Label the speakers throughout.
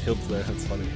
Speaker 1: shields there. That's funny.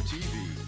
Speaker 2: TV.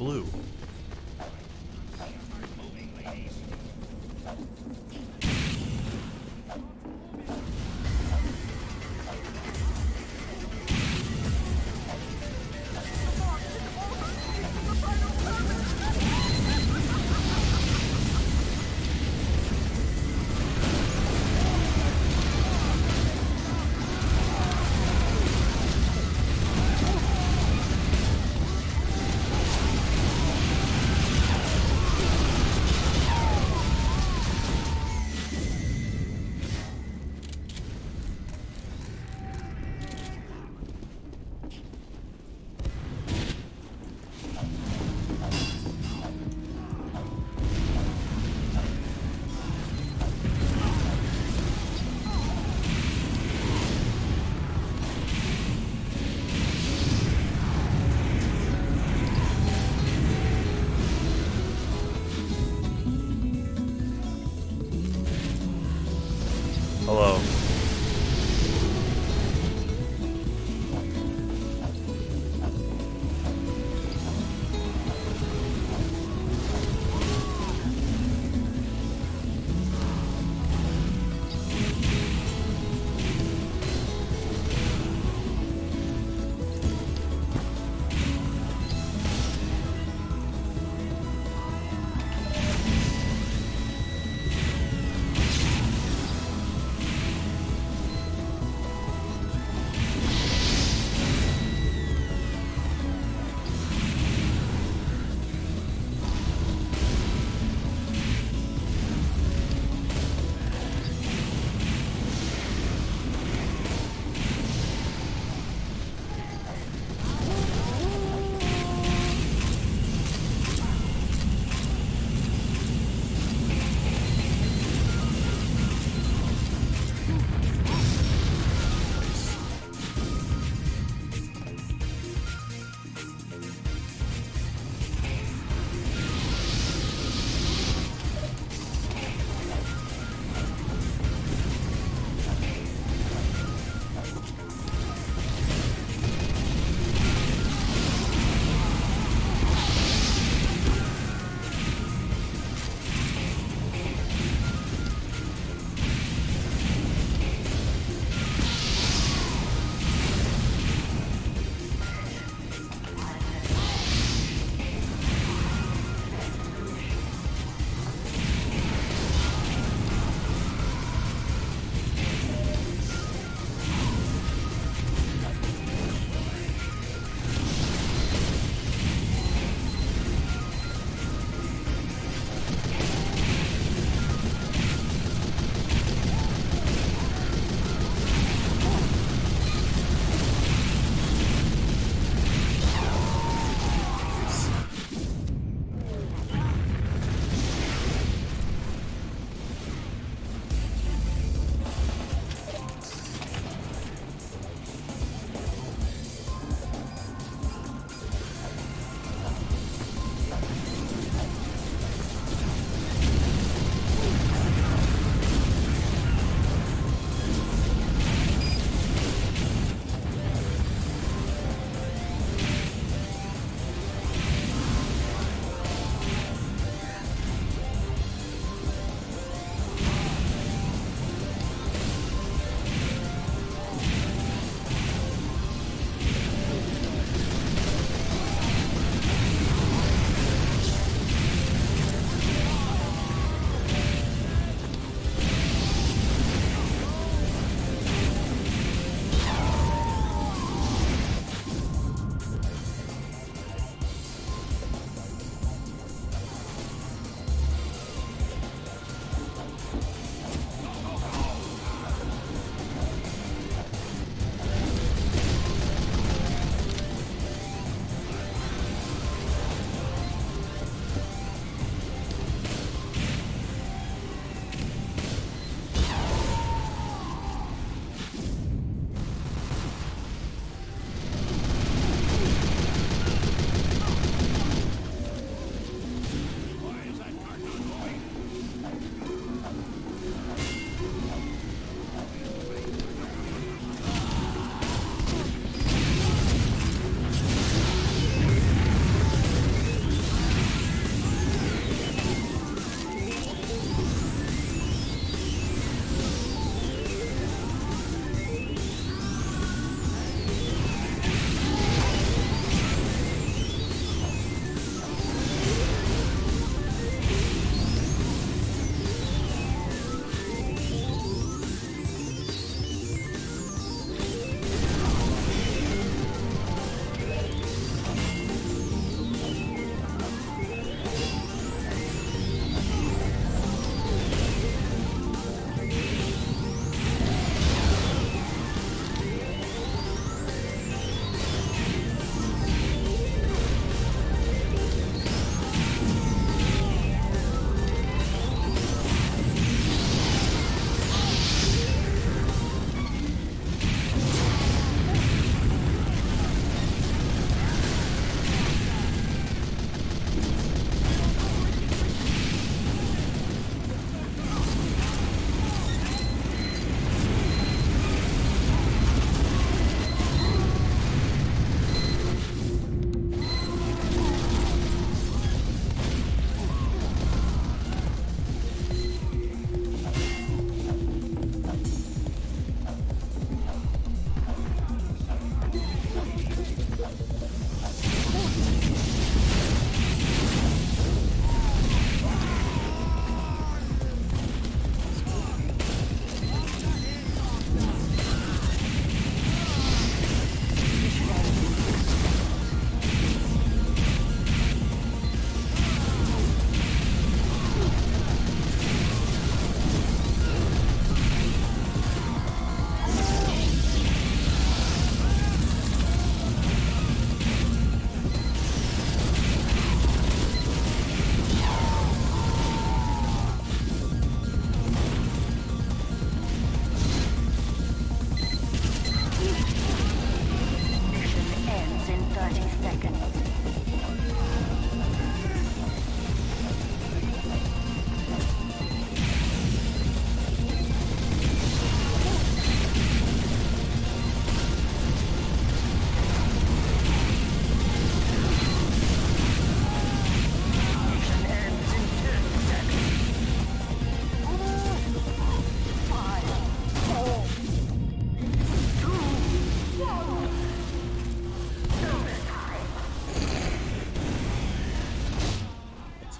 Speaker 1: blue.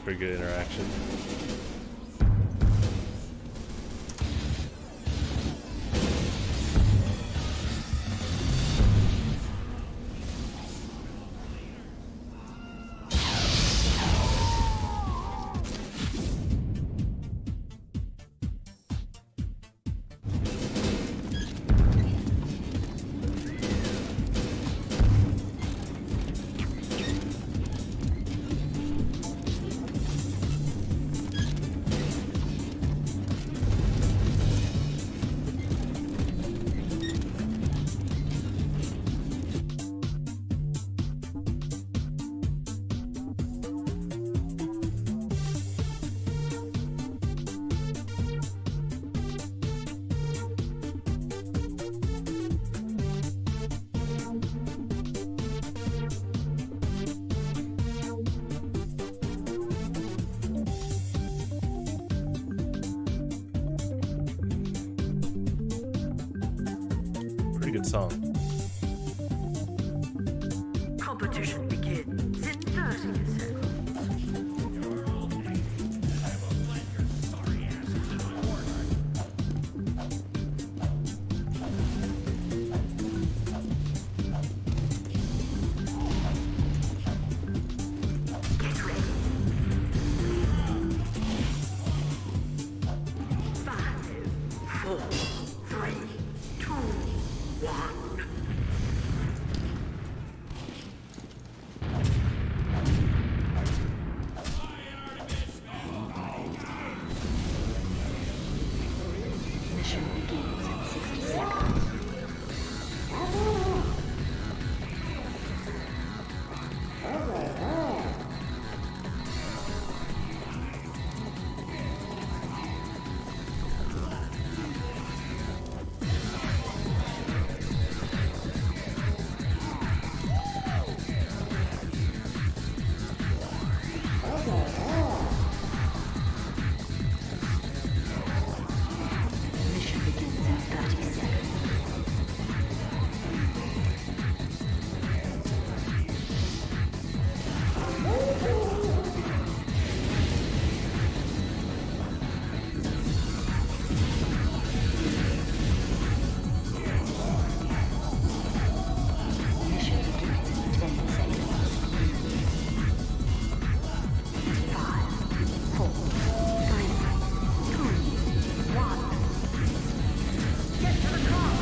Speaker 1: pretty good interaction. Pretty good song.
Speaker 2: Competition begins in 30 seconds. Get ready. 5, 4, 3, 2, 1. Mission begins in 60 seconds. Mission begins in 30 seconds. Mission begins in 10 seconds. 5, 4, 3, 2, 1. Get to the car!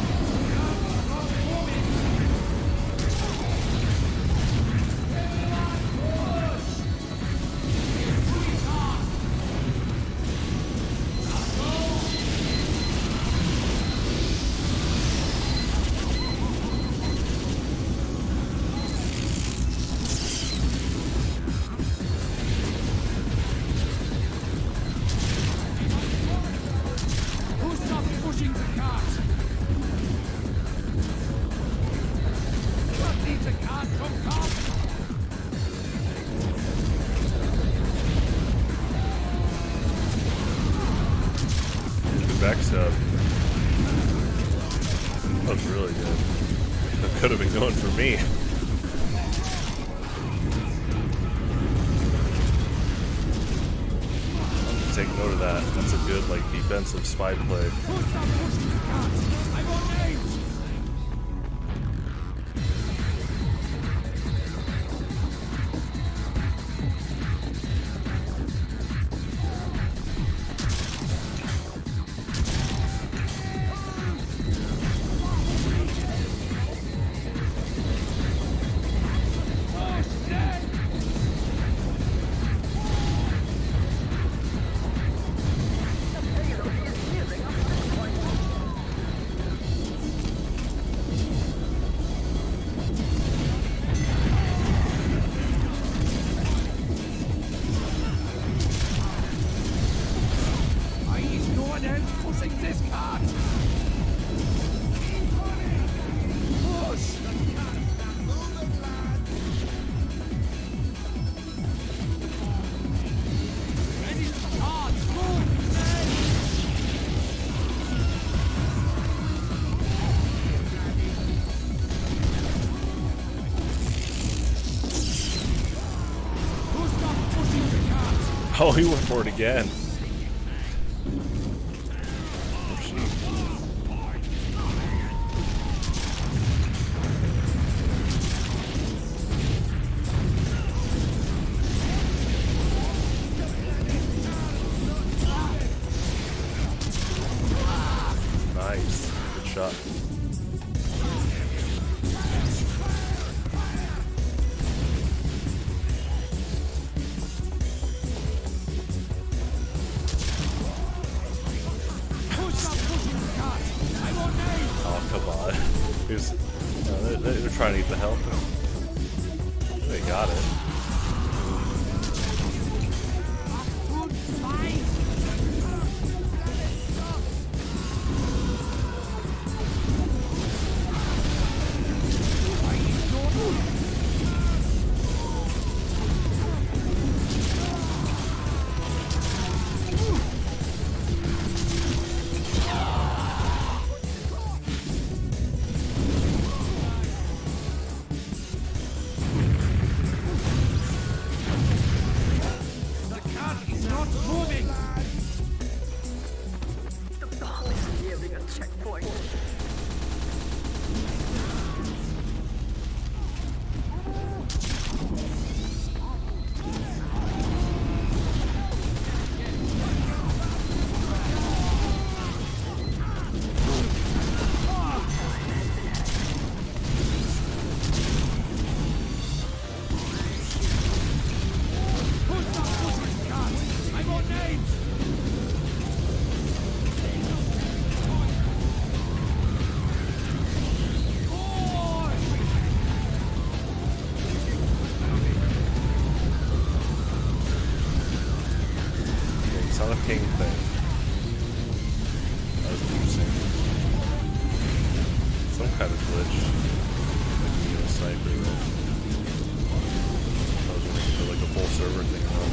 Speaker 3: Who stopped pushing the cart? What needs a cart from cart?
Speaker 1: Good backstab. That was really good. That could have been going for me. Take note of that. That's a good, like, defensive spy play.
Speaker 3: Who stopped pushing the cart? I want names!
Speaker 1: Oh, he went for it again. Oh, sheep. Nice. Good shot. Oh, come on. They're trying to get the help. They got it.
Speaker 2: The ball is nearing a checkpoint.
Speaker 1: It's not a ping thing. That was interesting. Some kind of glitch. Like, you know, sniper, right? That was like a full server thing, though.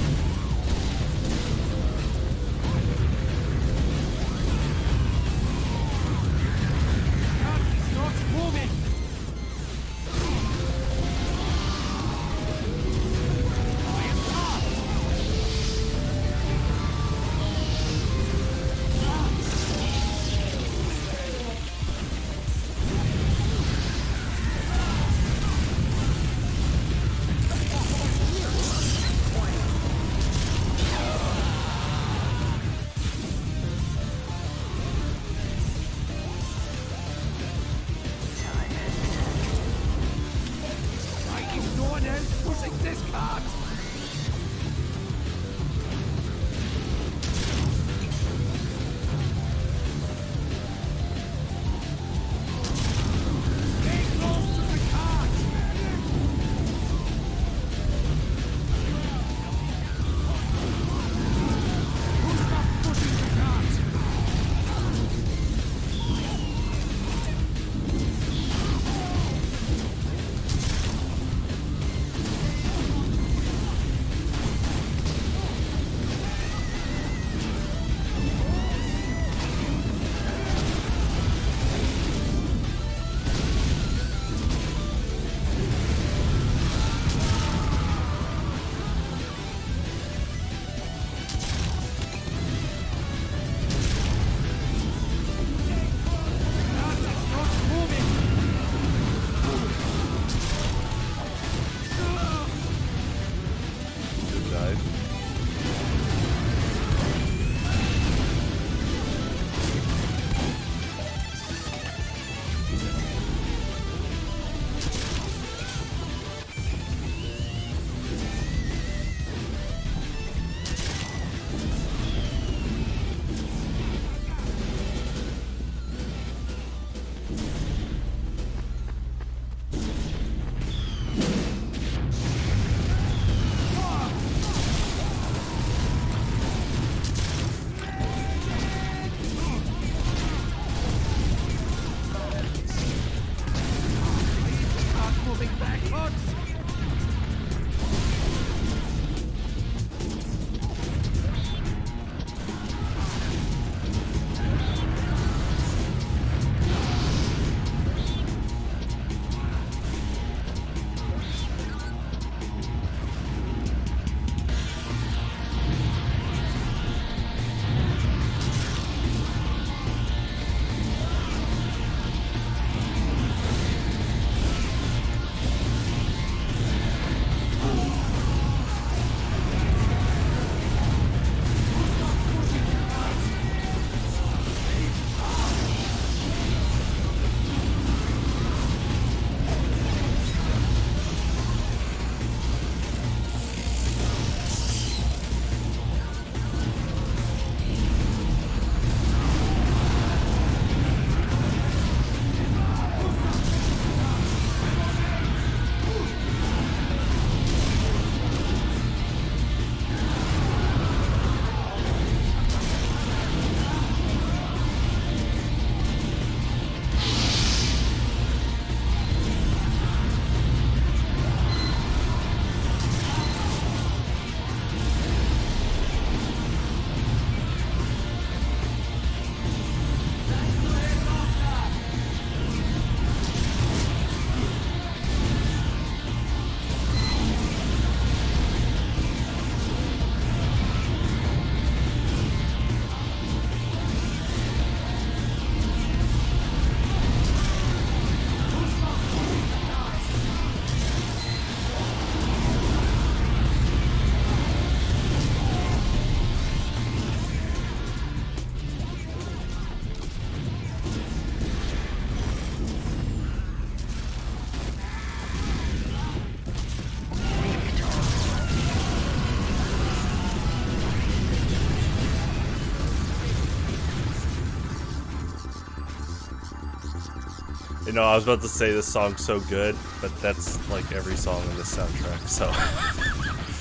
Speaker 1: You know, I was about to say this song's so good, but that's like every song in this soundtrack, so.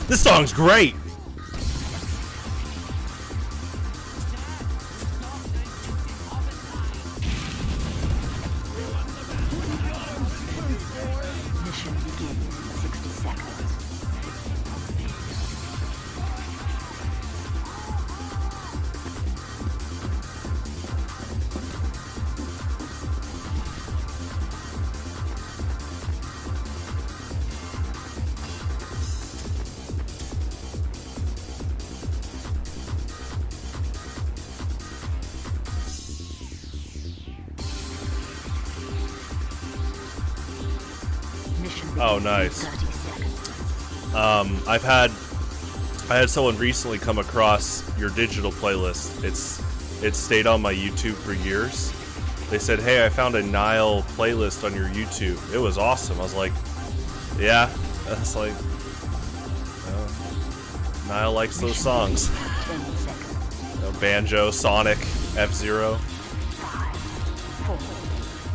Speaker 1: This song's great!
Speaker 2: Mission begins in 60 seconds.
Speaker 1: Oh, nice.
Speaker 2: 30 seconds.
Speaker 1: I had someone recently come across your digital playlist. It's stayed on my YouTube for years. They said, "Hey, I found a Nile playlist on your YouTube. It was awesome." I was like, "Yeah." That's like, Nile likes those songs.
Speaker 2: 10 seconds.
Speaker 1: You know, Banjo, Sonic, F-Zero.
Speaker 2: 5, 4,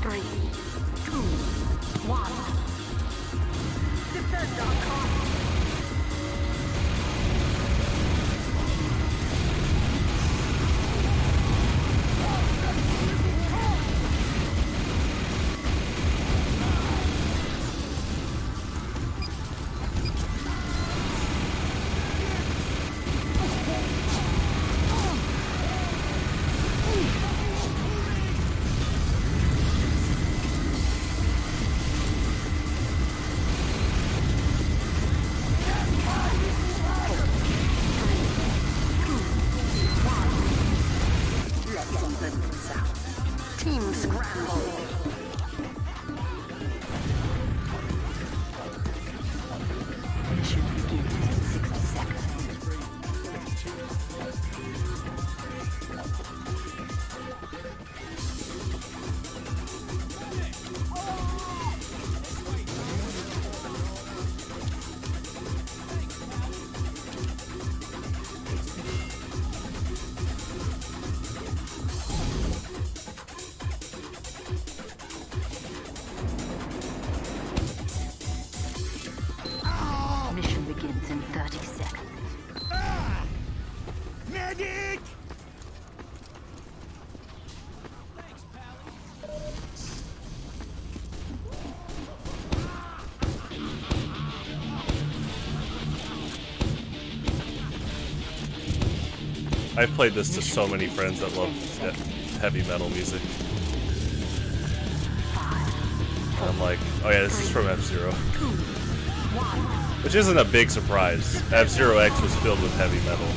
Speaker 2: 3, 2, 1. Defend.com. Team scramble. Mission begins in 60 seconds. Mission begins in 30 seconds.
Speaker 3: Medic!
Speaker 1: I've played this to so many friends that love heavy metal music. And I'm like, oh yeah, this is from F-Zero. Which isn't a big surprise. F-Zero X was filled with heavy metal.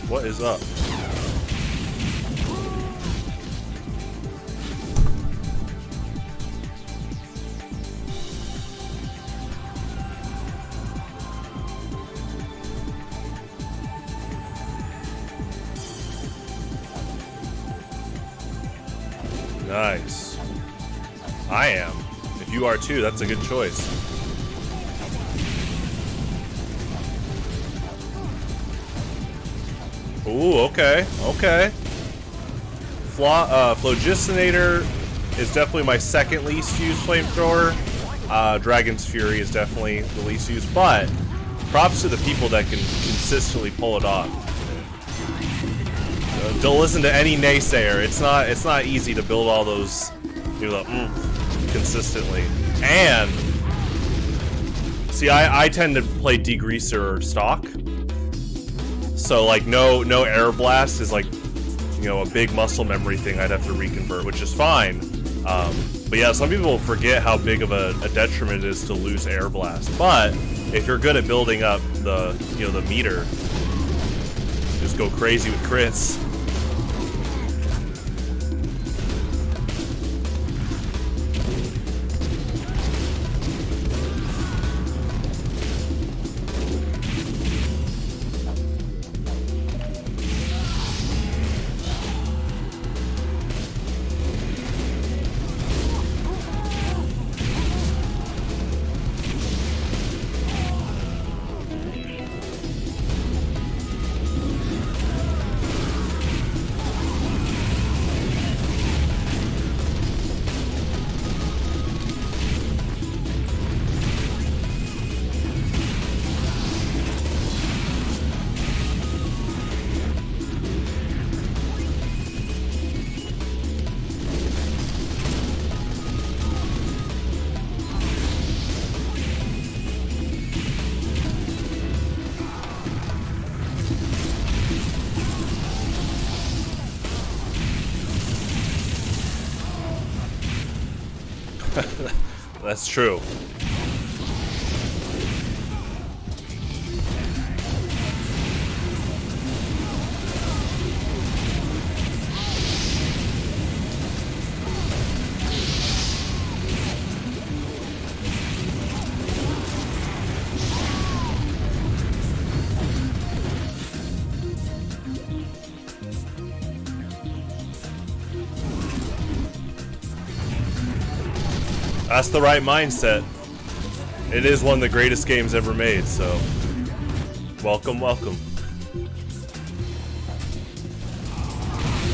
Speaker 1: What is up? Nice. I am. If you are too, that's a good choice. Ooh, okay, okay. Phlogiston is definitely my second least used flamethrower. Dragon's Fury is definitely the least used, but props to the people that can consistently pull it off. Don't listen to any naysayer. It's not easy to build all those, you know, consistently. And see, I tend to play degreaser or stock, so like no air blast is like, you know, a big muscle memory thing I'd have to reconvert, which is fine. But yeah, some people forget how big of a detriment it is to lose air blast. But if you're good at building up the, you know, the meter, just go crazy with crits. That's true. That's the right mindset. It is one of the greatest games ever made, so welcome, welcome.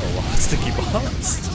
Speaker 1: A lot of sticky bombs.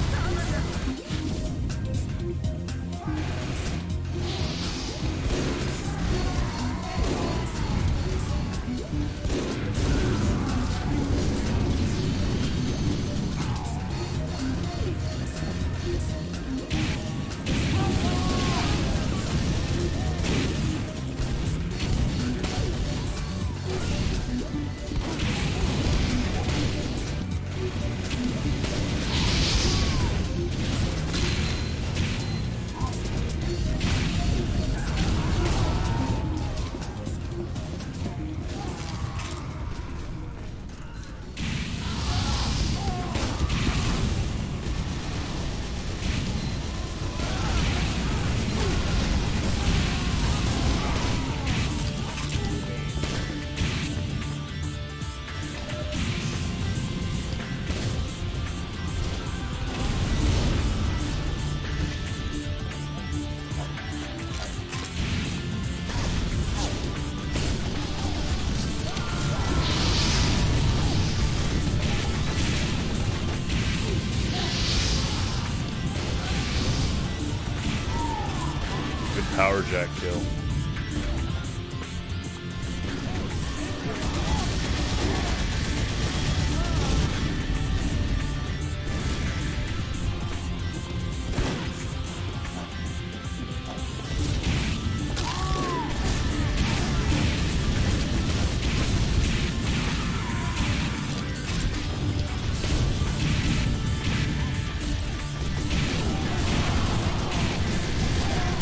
Speaker 1: Power jack kill.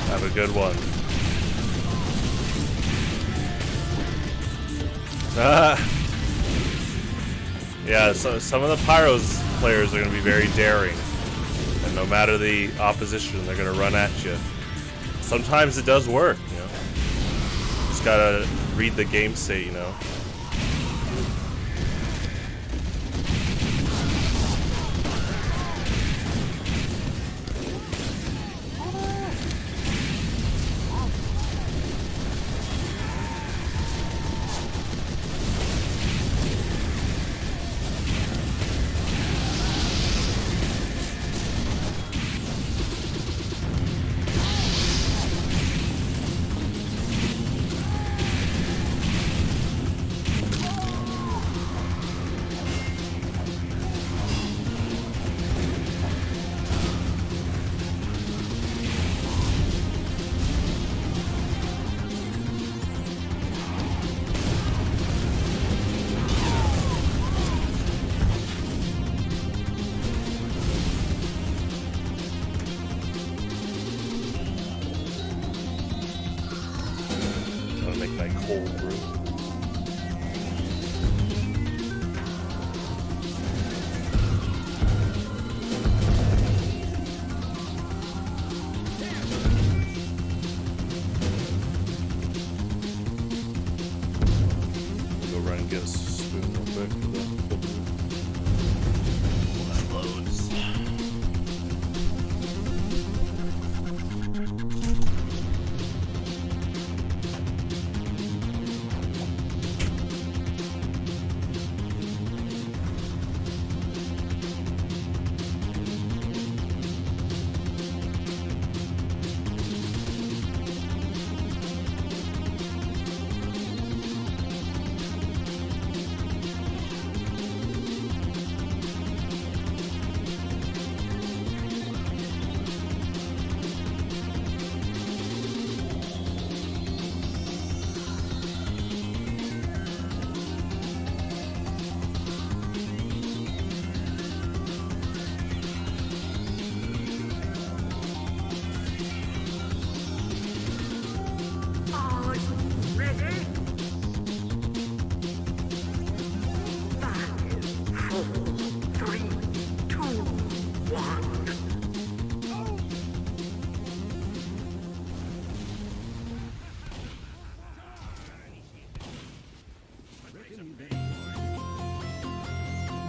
Speaker 1: Have a good one. Yeah, so some of the Pyros players are going to be very daring. And no matter the opposition, they're going to run at you. Sometimes it does work, you know. Just gotta read the game state, you know.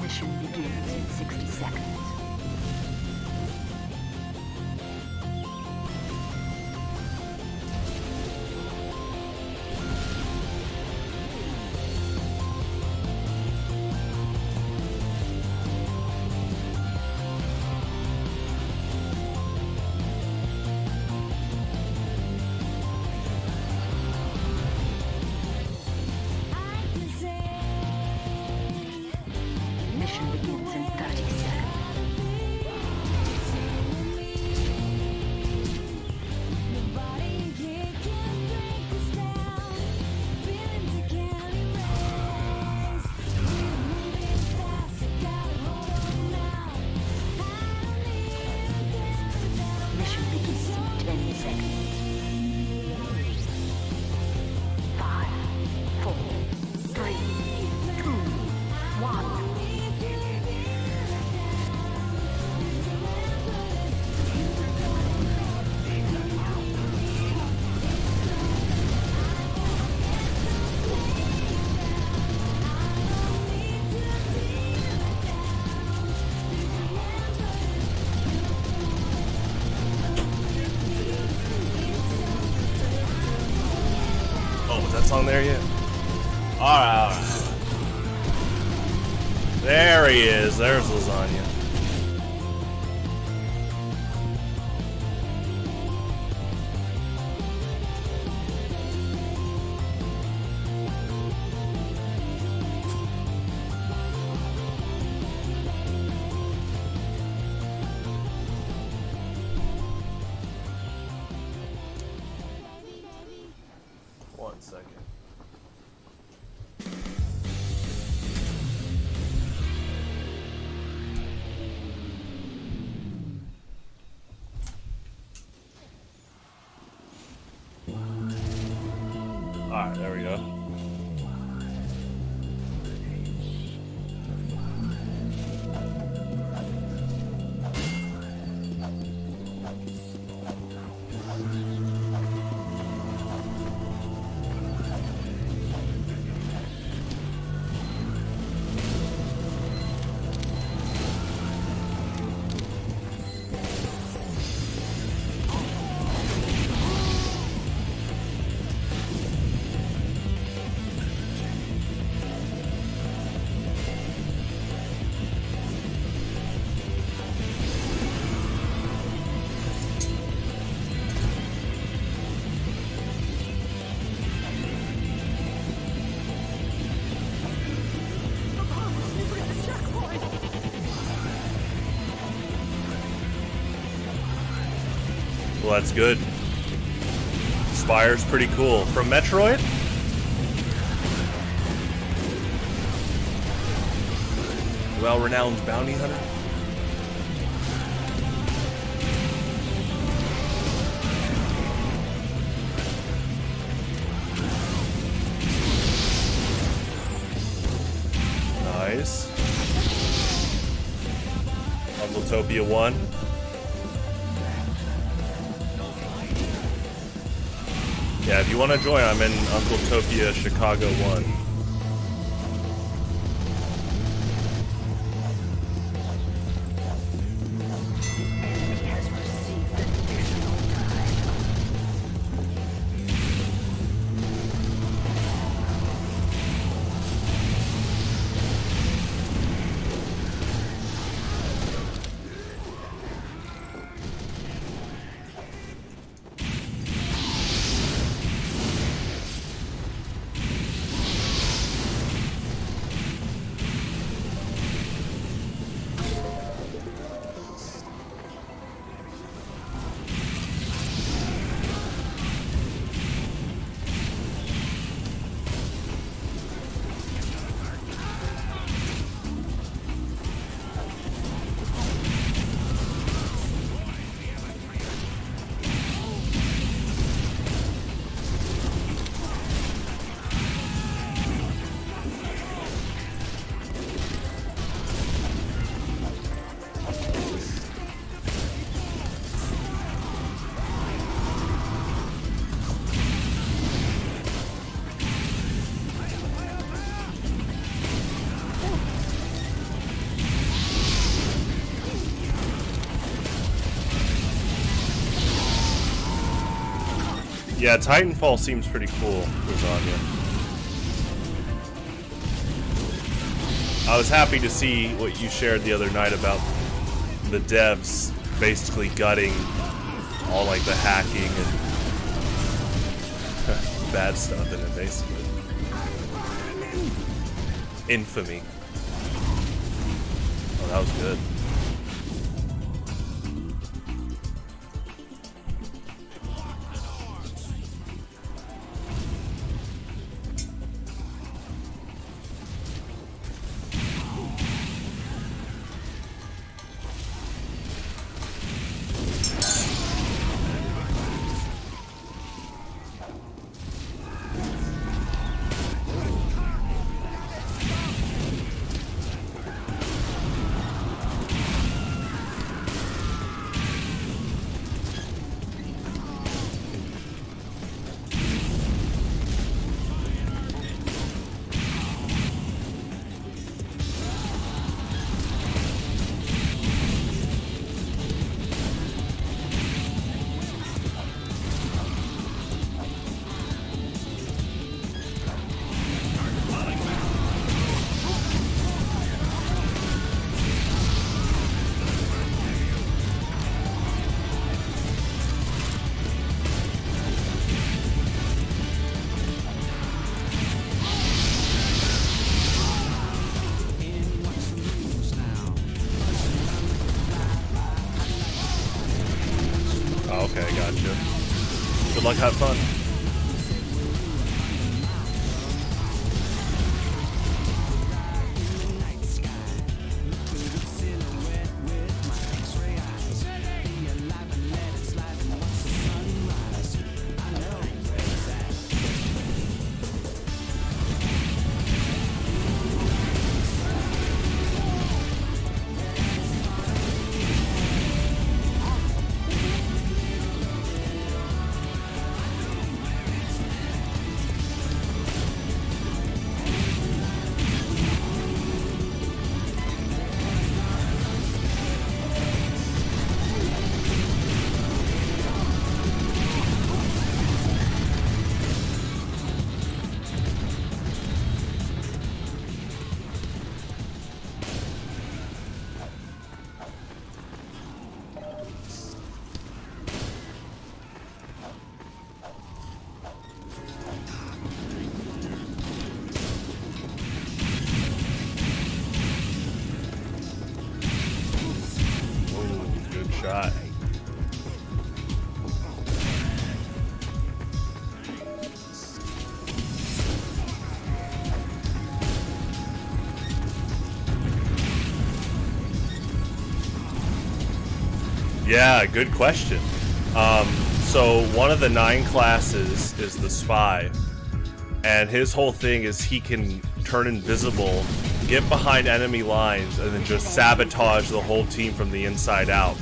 Speaker 2: Mission begins in 60 seconds. Mission begins in 30 seconds. Mission begins in 10 seconds. 5, 4, 3, 2, 1.
Speaker 1: Oh, was that song there yet? Alright. There he is. There's Lasagna. One second. Alright, there we go. Well, that's good. Spire's pretty cool. From Metroid? Well-renowned bounty hunter? Nice. Uncletopia 1. Yeah, if you want to join, I'm in Uncletopia Chicago 1.
Speaker 2: Enemy has received additional time.
Speaker 1: Yeah, Titanfall seems pretty cool, Lasagna. I was happy to see what you shared the other night about the devs basically gutting all like the hacking and bad stuff in it, basically. Infamy. Oh, that was good. Okay, gotcha. Good luck, have fun. Shot. Yeah, good question. So one of the 9 classes is the spy, and his whole thing is he can turn invisible, get behind enemy lines, and then just sabotage the whole team from the inside out.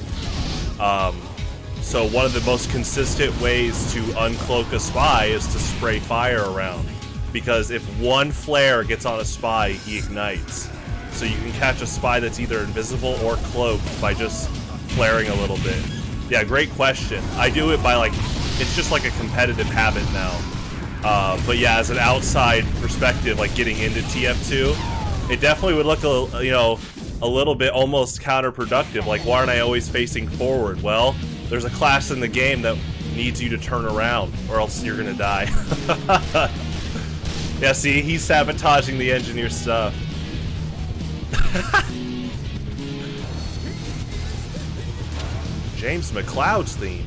Speaker 1: So one of the most consistent ways to uncloak a spy is to spray fire around, because if one flare gets on a spy, he ignites. So you can catch a spy that's either invisible or cloaked by just flaring a little bit. Yeah, great question. I do it by like, it's just like a competitive habit now. But yeah, as an outside perspective, like getting into TF2, it definitely would look a little bit almost counterproductive. Like, why aren't I always facing forward? Well, there's a class in the game that needs you to turn around, or else you're gonna die. Yeah, see, he's sabotaging the engineer stuff. James McLeod's theme.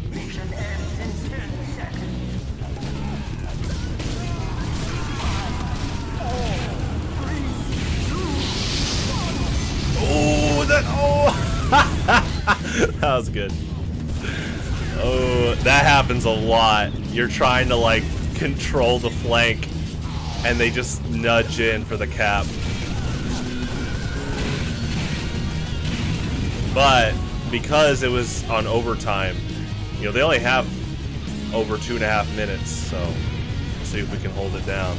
Speaker 1: Oh, that was good. Oh, that happens a lot. You're trying to like control the flank, and they just nudge in for the cap. But because it was on overtime, they only have over 2.5 minutes, so let's see if we can hold it down.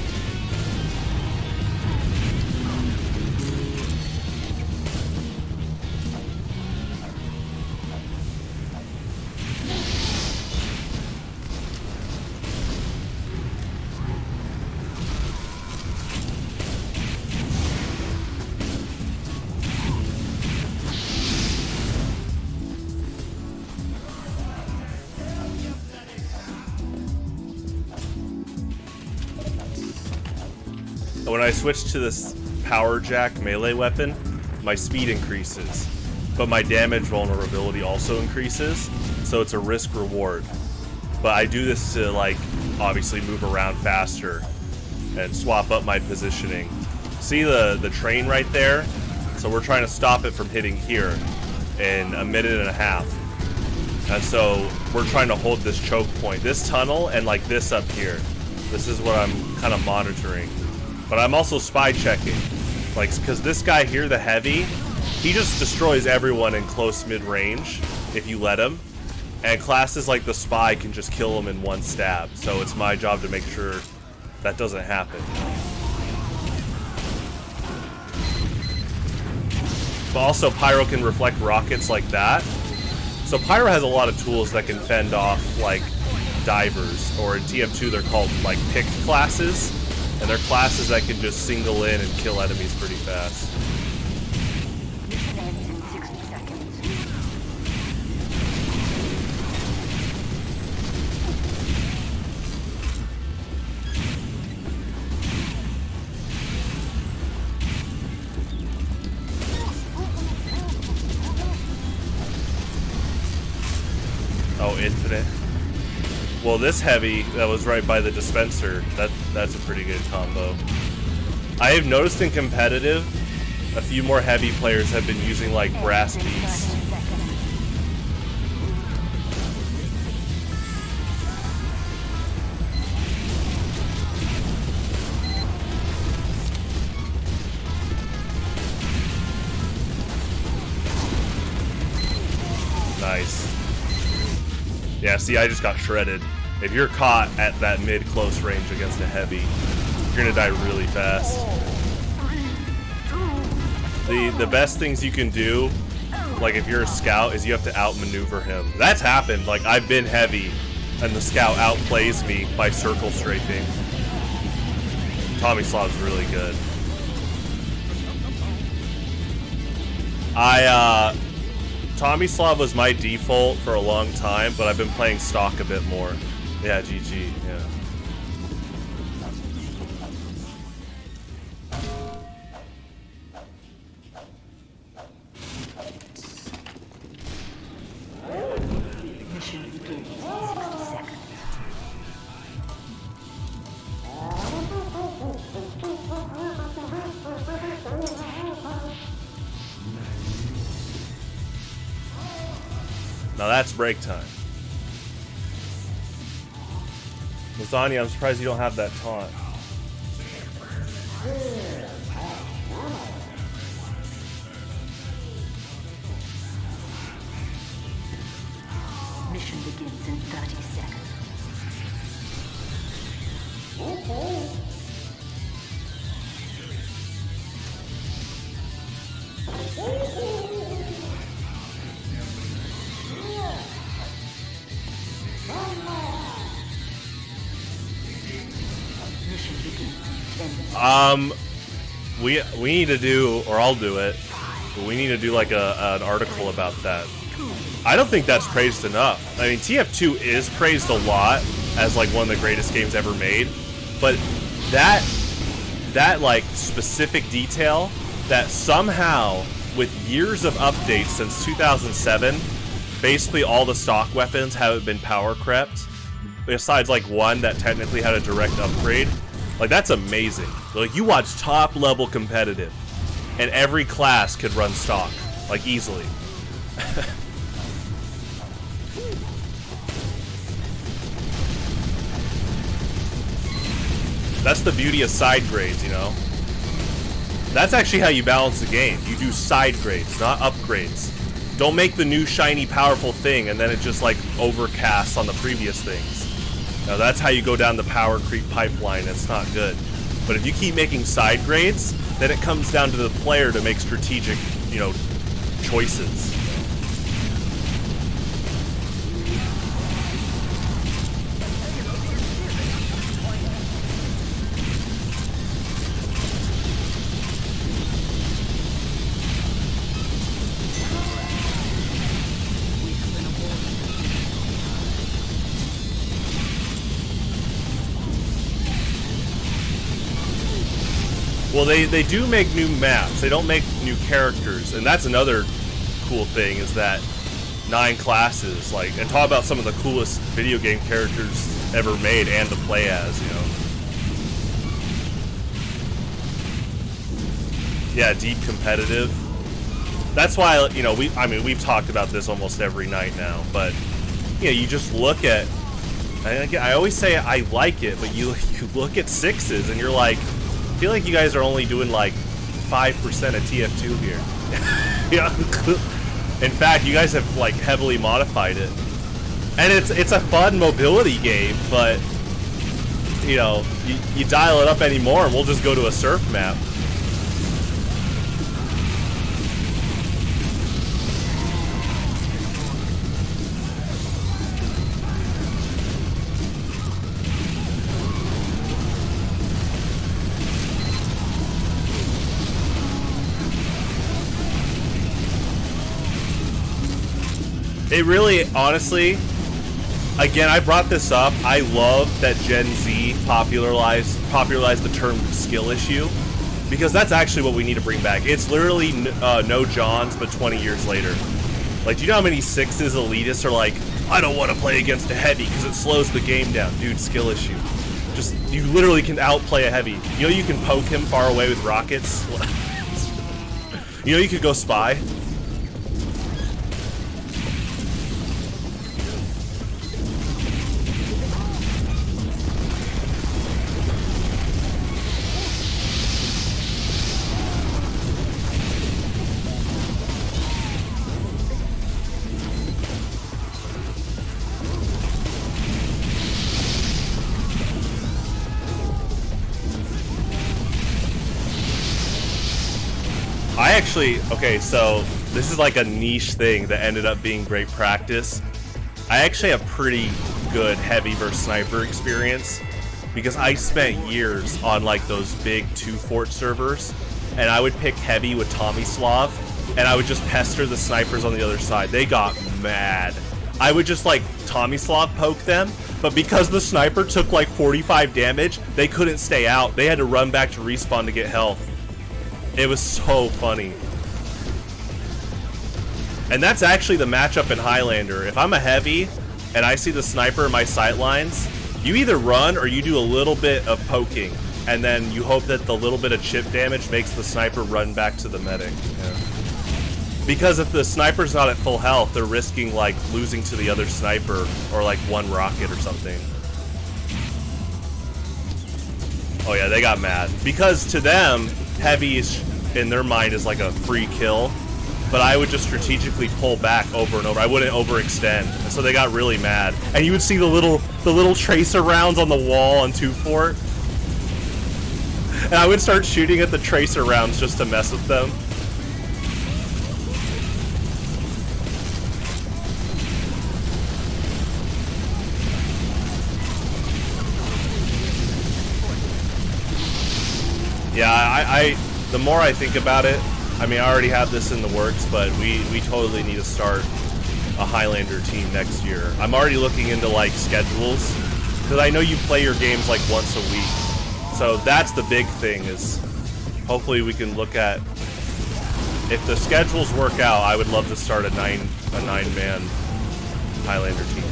Speaker 1: When I switch to this power jack melee weapon, my speed increases, but my damage vulnerability also increases, so it's a risk reward. But I do this to like obviously move around faster and swap up my positioning. See the train right there? So we're trying to stop it from hitting here in 1.5 minutes. And so we're trying to hold this choke point, this tunnel, and like this up here. This is what I'm kind of monitoring. But I'm also spy checking, like, because this guy here, the heavy, he just destroys everyone in close mid-range if you let him. And classes like the spy can just kill him in one stab. So it's my job to make sure that doesn't happen. But also Pyro can reflect rockets like that. So Pyro has a lot of tools that can fend off like divers, or in TF2 they're called like picked classes. And they're classes that can just single in and kill enemies pretty fast.
Speaker 2: Mission ends in 60 seconds.
Speaker 1: Oh, infinite. Well, this heavy that was right by the dispenser, that's a pretty good combo. I have noticed in competitive, a few more heavy players have been using like brass beats. Nice. Yeah, see, I just got shredded. If you're caught at that mid-close range against a heavy, you're gonna die really fast. The best things you can do, like if you're a scout, is you have to outmaneuver him. That's happened. Like, I've been heavy, and the scout outplays me by circle strafing. Tommyslav's really good. Tommyslav was my default for a long time, but I've been playing stock a bit more. Yeah, GG, yeah.
Speaker 2: Mission begins in 60 seconds.
Speaker 1: Now that's break time. Lasagna, I'm surprised you don't have that taunt.
Speaker 2: Mission begins in 30 seconds. Mission begins in 10 seconds.
Speaker 1: We need to do, or I'll do it, but we need to do like an article about that. I don't think that's praised enough. I mean, TF2 is praised a lot as like one of the greatest games ever made, but that like specific detail that somehow with years of updates since 2007, basically all the stock weapons haven't been power crept, besides like one that technically had a direct upgrade. Like, that's amazing. Like, you watch top level competitive and every class could run stock, like, easily. That's the beauty of side grades, you know? That's actually how you balance the game. You do side grades, not upgrades. Don't make the new shiny powerful thing and then it just like overcasts on the previous things. Now that's how you go down the power creep pipeline. It's not good. But if you keep making side grades, then it comes down to the player to make strategic, you know, choices. Well, they do make new maps. They don't make new characters, and that's another cool thing is that 9 classes, like, and talk about some of the coolest video game characters ever made and to play as, you know. Yeah, deep competitive. That's why, you know, we've talked about this almost every night now, but you know, you just look at, I always say I like it, but you look at 6s and you're like, I feel like you guys are only doing like 5% of TF2 here. Yeah. In fact, you guys have like heavily modified it, and it's a fun mobility game. But you know, you dial it up anymore, and we'll just go to a surf map. It really, honestly, again, I brought this up. I love that Gen Z popularized the term skill issue, because that's actually what we need to bring back. It's literally no Johns, but 20 years later. Like, do you know how many 6s elitists are like, I don't want to play against a heavy because it slows the game down. Dude, skill issue. Just, you literally can outplay a heavy. You know you can poke him far away with rockets? You know you could go spy? Okay, so this is like a niche thing that ended up being great practice. I actually have pretty good heavy versus sniper experience because I spent years on like those big 2-fort servers, and I would pick heavy with Tomislav, and I would just pester the snipers on the other side. They got mad. I would just like Tomislav poke them, but because the sniper took like 45 damage, they couldn't stay out. They had to run back to respawn to get health. It was so funny. And that's actually the matchup in Highlander. If I'm a heavy and I see the sniper in my sightlines, you either run or you do a little bit of poking, and then you hope that the little bit of chip damage makes the sniper run back to the medic. Because if the sniper's not at full health, they're risking like losing to the other sniper or like one rocket or something. Oh yeah, they got mad. Because to them, heavy is, in their mind, is like a free kill. But I would just strategically pull back over and over. I wouldn't overextend. And so they got really mad. And you would see the little tracer rounds on the wall on 2 Fort. And I would start shooting at the tracer rounds just to mess with them. Yeah, the more I think about it, I mean, I already have this in the works, but we totally need to start a Highlander team next year. I'm already looking into, like, schedules, because I know you play your games, like, once a week. So that's the big thing, is hopefully we can look at, if the schedules work out, I would love to start a nine-man Highlander team.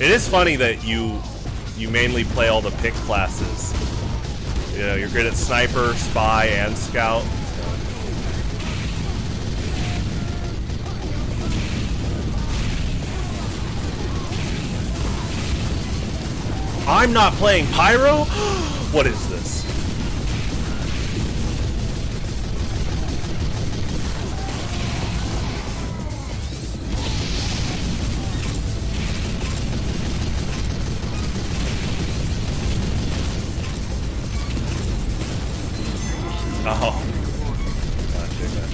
Speaker 1: It is funny that you mainly play all the pick classes. You know, you're good at sniper, spy, and scout. I'm not playing pyro? What is this? Oh. Gotcha.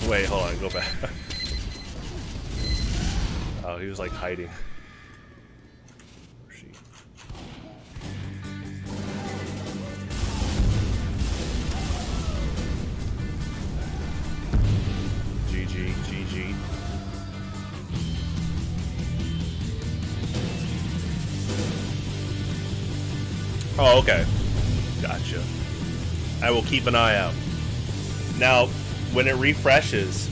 Speaker 1: Wait, hold on, go back. Oh, he was like hiding. She. GG. Oh, okay. Gotcha. I will keep an eye out. Now, when it refreshes,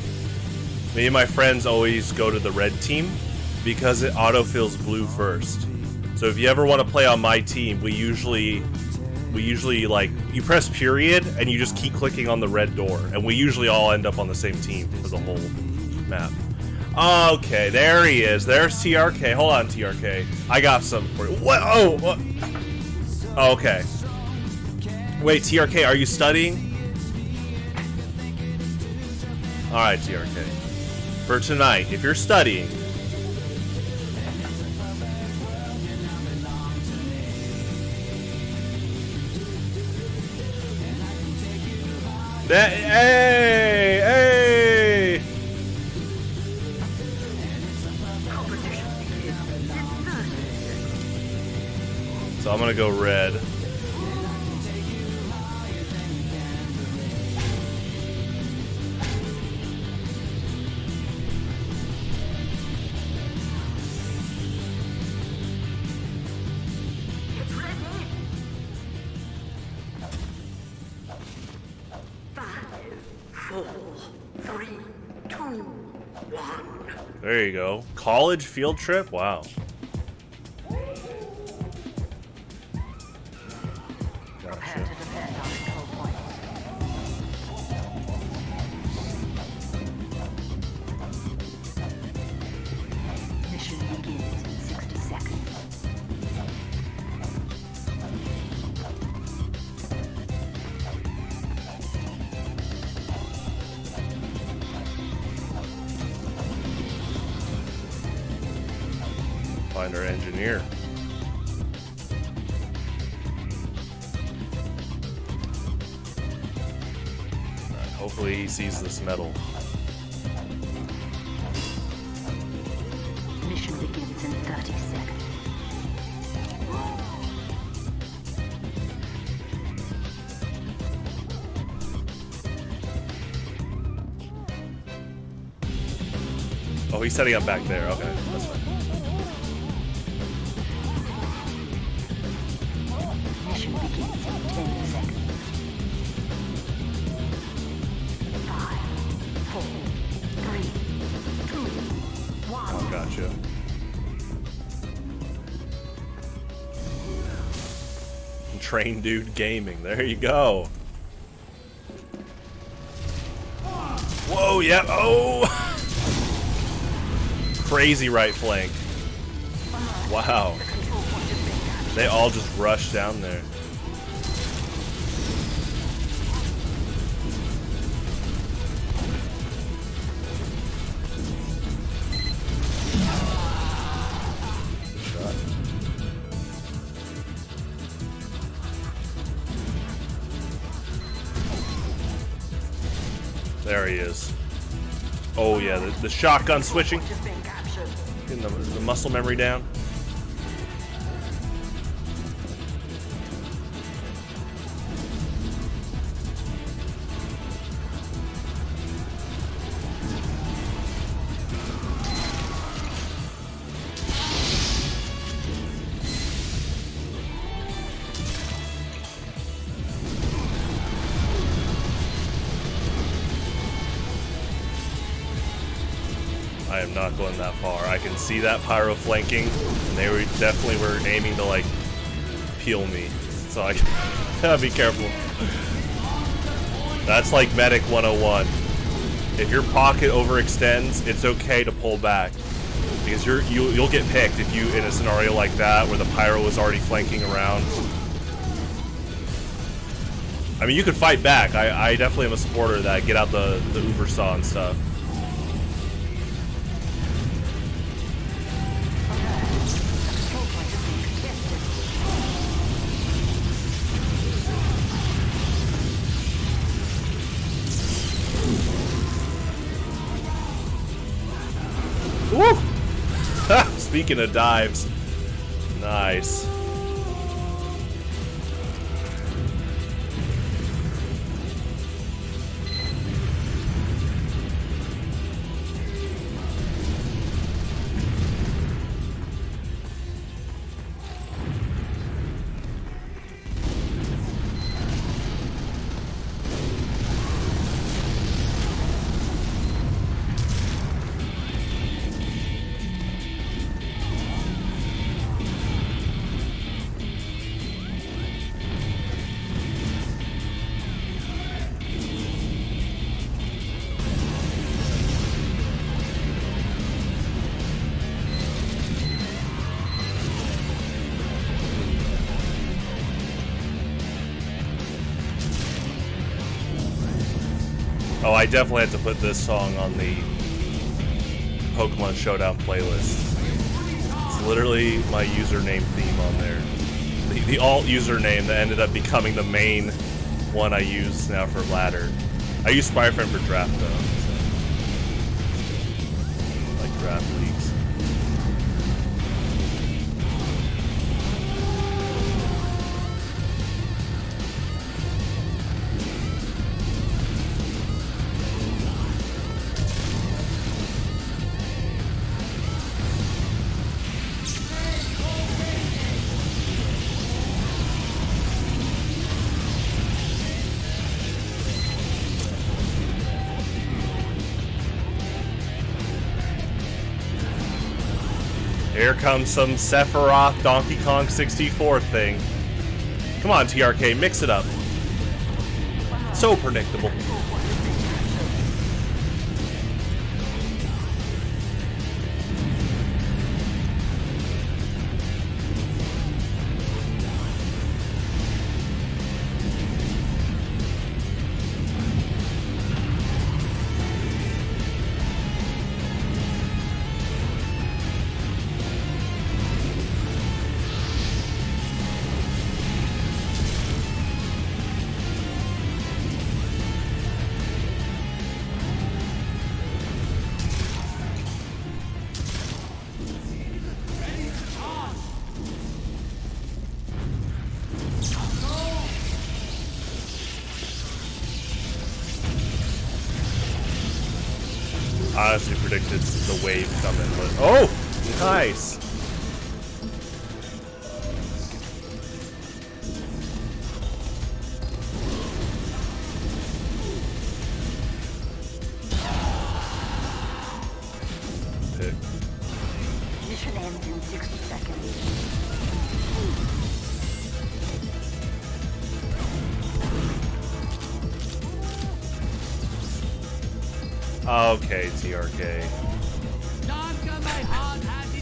Speaker 1: me and my friends always go to the red team because it autofills blue first. So if you ever want to play on my team, we usually like, you press period and you just keep clicking on the red door, and we usually all end up on the same team for the whole map. Okay, there he is. There's TRK. Hold on, TRK. I got something for you. What? Oh, what? Okay. Wait, TRK, are you studying? Alright, TRK. For tonight, if you're studying... Hey! So I'm gonna go red. There you go. College field trip? Wow. Gotcha.
Speaker 2: Mission begins in 60 seconds.
Speaker 1: Find our engineer. Alright, hopefully he sees this metal.
Speaker 2: Mission begins in 30 seconds.
Speaker 1: Oh, he's setting up back there. Okay, that's fine.
Speaker 2: Mission begins in 10 seconds. 5, 4, 3, 2, 1.
Speaker 1: Oh, gotcha. Train Dude Gaming. There you go. Whoa, yeah. Oh! Crazy right flank. Wow. They all just rushed down there. Good shot. There he is. Oh yeah, the shotgun switching. Getting the muscle memory down. I am not going that far. I can see that pyro flanking, and they were definitely were aiming to like peel me. So I gotta be careful. That's like Medic 101. If your pocket overextends, it's okay to pull back because you'll get picked if you in a scenario like that where the pyro was already flanking around. I mean, you could fight back. I definitely am a supporter of that. Get out the Uber saw and stuff. Woo! Speaking of dives, nice. Oh, I definitely have to put this song on the Pokemon Showdown playlist. It's literally my username theme on there. The alt username that ended up becoming the main one I use now for ladder. I use Spyfriend for draft though. So. Like draft leagues. Here comes some Sephiroth Donkey Kong 64 thing. Come on, TRK, mix it up. So predictable. I honestly predicted the wave coming, but oh, nice. Pick.
Speaker 2: Mission ends in 60 seconds.
Speaker 1: Okay, TRK.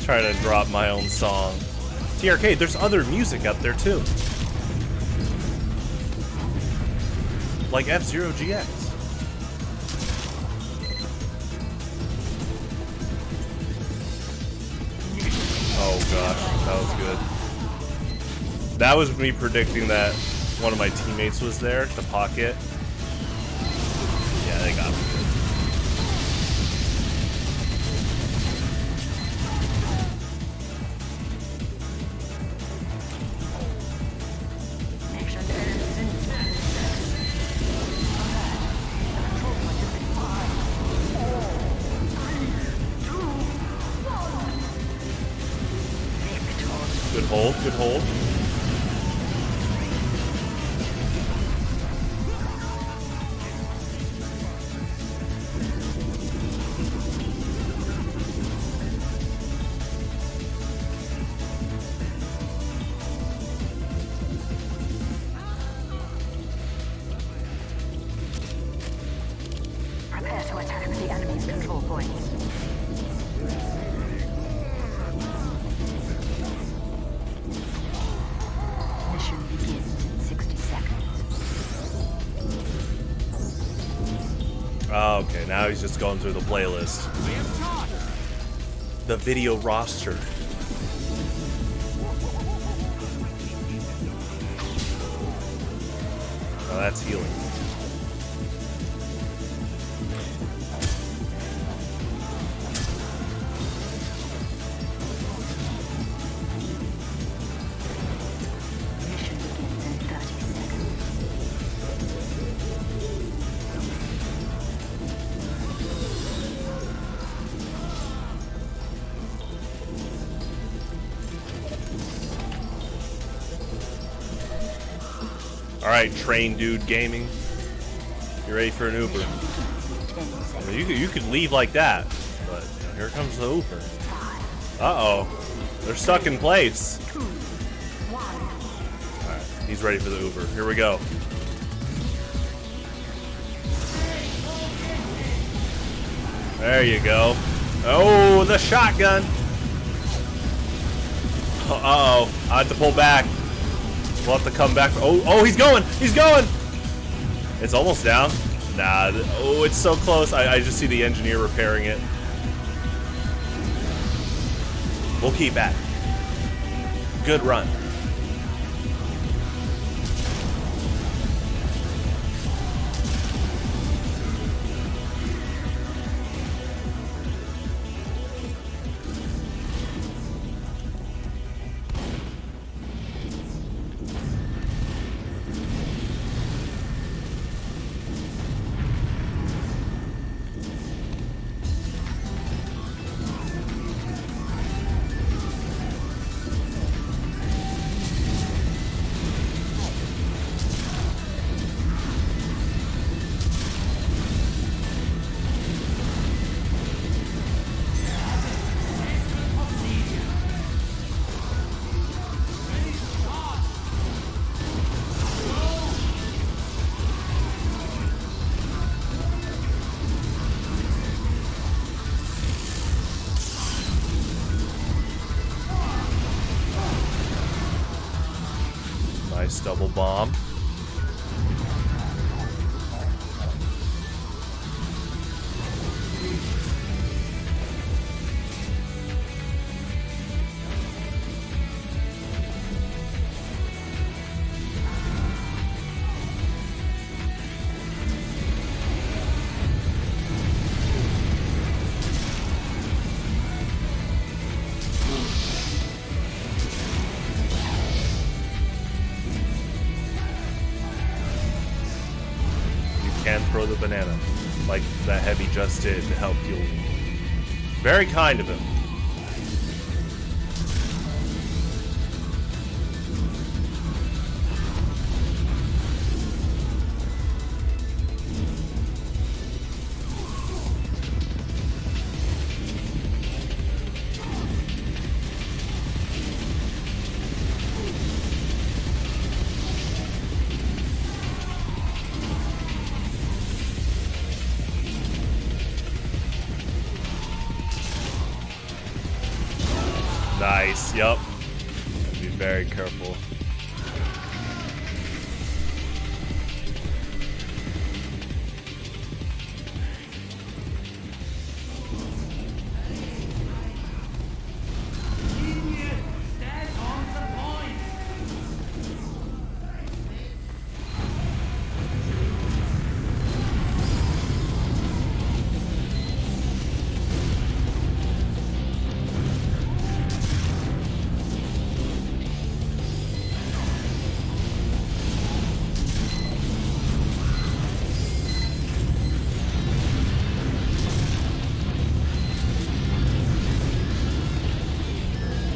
Speaker 1: Trying to drop my own song. TRK, there's other music out there too. Like F-Zero GX. Oh gosh, that was good. That was me predicting that one of my teammates was there to pocket. Yeah, they got me.
Speaker 2: Mission ends in 10 seconds. Control point has been filed. 4, 3, 2, 1. Victor.
Speaker 1: Good hold, good hold.
Speaker 2: Prepare to attack the enemy's control points. Mission begins in 60 seconds.
Speaker 1: Oh, okay, now he's just going through the playlist. The video roster. Oh, that's healing.
Speaker 2: Mission begins in 30 seconds.
Speaker 1: All right, Train Dude Gaming. You ready for an Uber?
Speaker 2: 10
Speaker 1: I
Speaker 2: seconds.
Speaker 1: mean, you could leave like that, but you know, here comes the Uber.
Speaker 2: 5,
Speaker 1: Uh-oh. They're stuck in place.
Speaker 2: 2, 1.
Speaker 1: All right, he's ready for the Uber. Here we go. There you go. Oh, the shotgun. Uh-oh. I have to pull back. We'll have to come back. Oh, he's going. He's going. It's almost down. Nah. Oh, it's so close. I just see the engineer repairing it. We'll keep at it. Good run. Nice double bomb. Can throw the banana. like that Heavy just did to help heal me. Very kind of him. Nice, yep. Be very careful.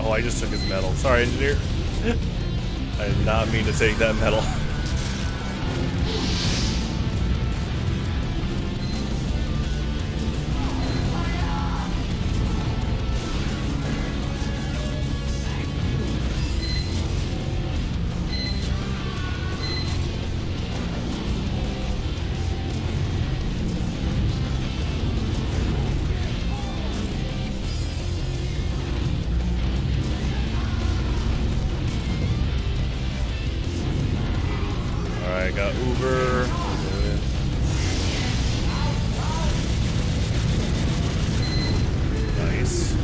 Speaker 1: Oh, I just took his medal. Sorry, engineer. I did not mean to take that medal. Alright, got Uber. Nice.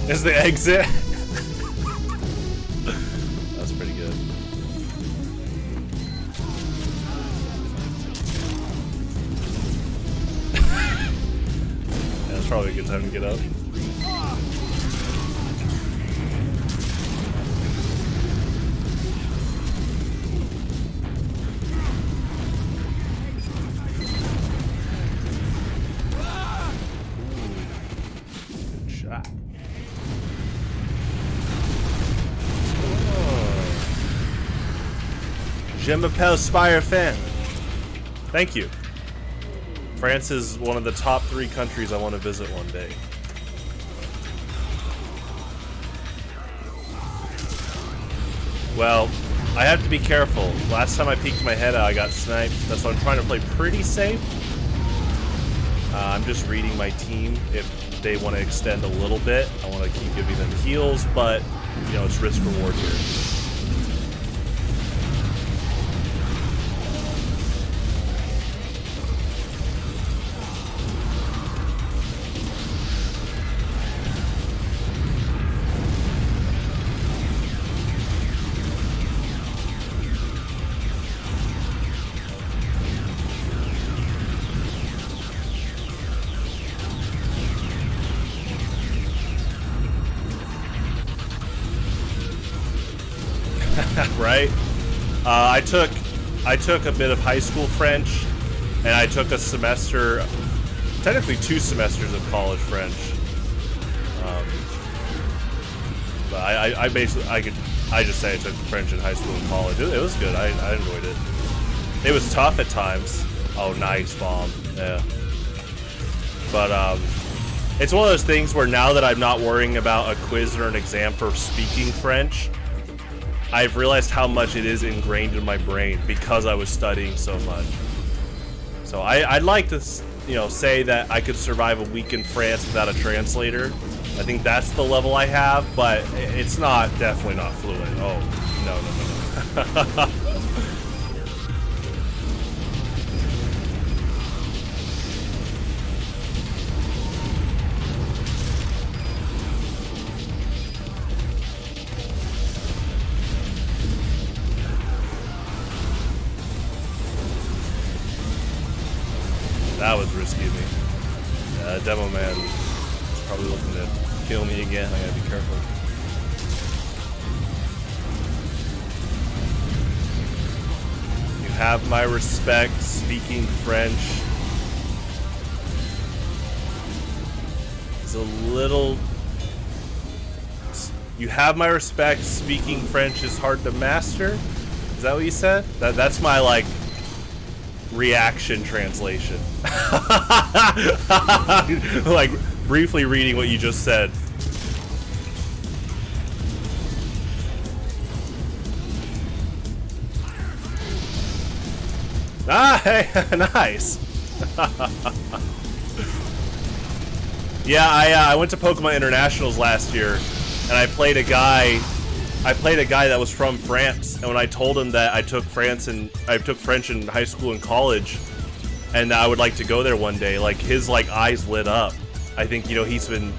Speaker 1: Is the exit? That's pretty good. Yeah, that's probably a good time to get up. Good shot. Je m'appelle Spire Fan. Thank you. France is one of the top 3 countries I want to visit one day. Well, I have to be careful. Last time I peeked my head out, I got sniped. That's why I'm trying to play pretty safe. I'm just reading my team. If they want to extend a little bit, I want to keep giving them heals, but, you know, it's risk reward here. Right? I took a bit of high school French, and I took a semester, technically 2 semesters of college French. But I just say I took French in high school and college. It was good. I enjoyed it. It was tough at times. Oh, nice bomb. Yeah. But it's one of those things where now that I'm not worrying about a quiz or an exam for speaking French, I've realized how much it is ingrained in my brain because I was studying so much. So I'd like to, you know, say that I could survive a week in France without a translator. I think that's the level I have, but it's definitely not fluent. Oh, no. That was risky of me. Demo man is probably looking to kill me again. I gotta be careful. You have my respect speaking French. It's a little... You have my respect speaking French is hard to master? Is that what you said? That's my, like, reaction translation. Like, briefly reading what you just said. Ah, hey, nice. Yeah, I went to Pokemon Internationals last year, and I played a guy that was from France, and when I told him that I took French in high school and college, and I would like to go there one day, like his like eyes lit up. I think, you know, he's been,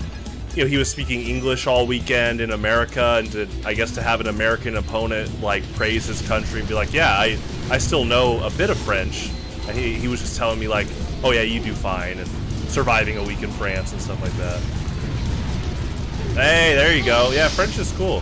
Speaker 1: you know, he was speaking English all weekend in America, and I guess to have an American opponent like praise his country and be like, yeah, I still know a bit of French. And he was just telling me like, oh yeah, you do fine, and surviving a week in France and stuff like that. Hey, there you go. Yeah, French is cool.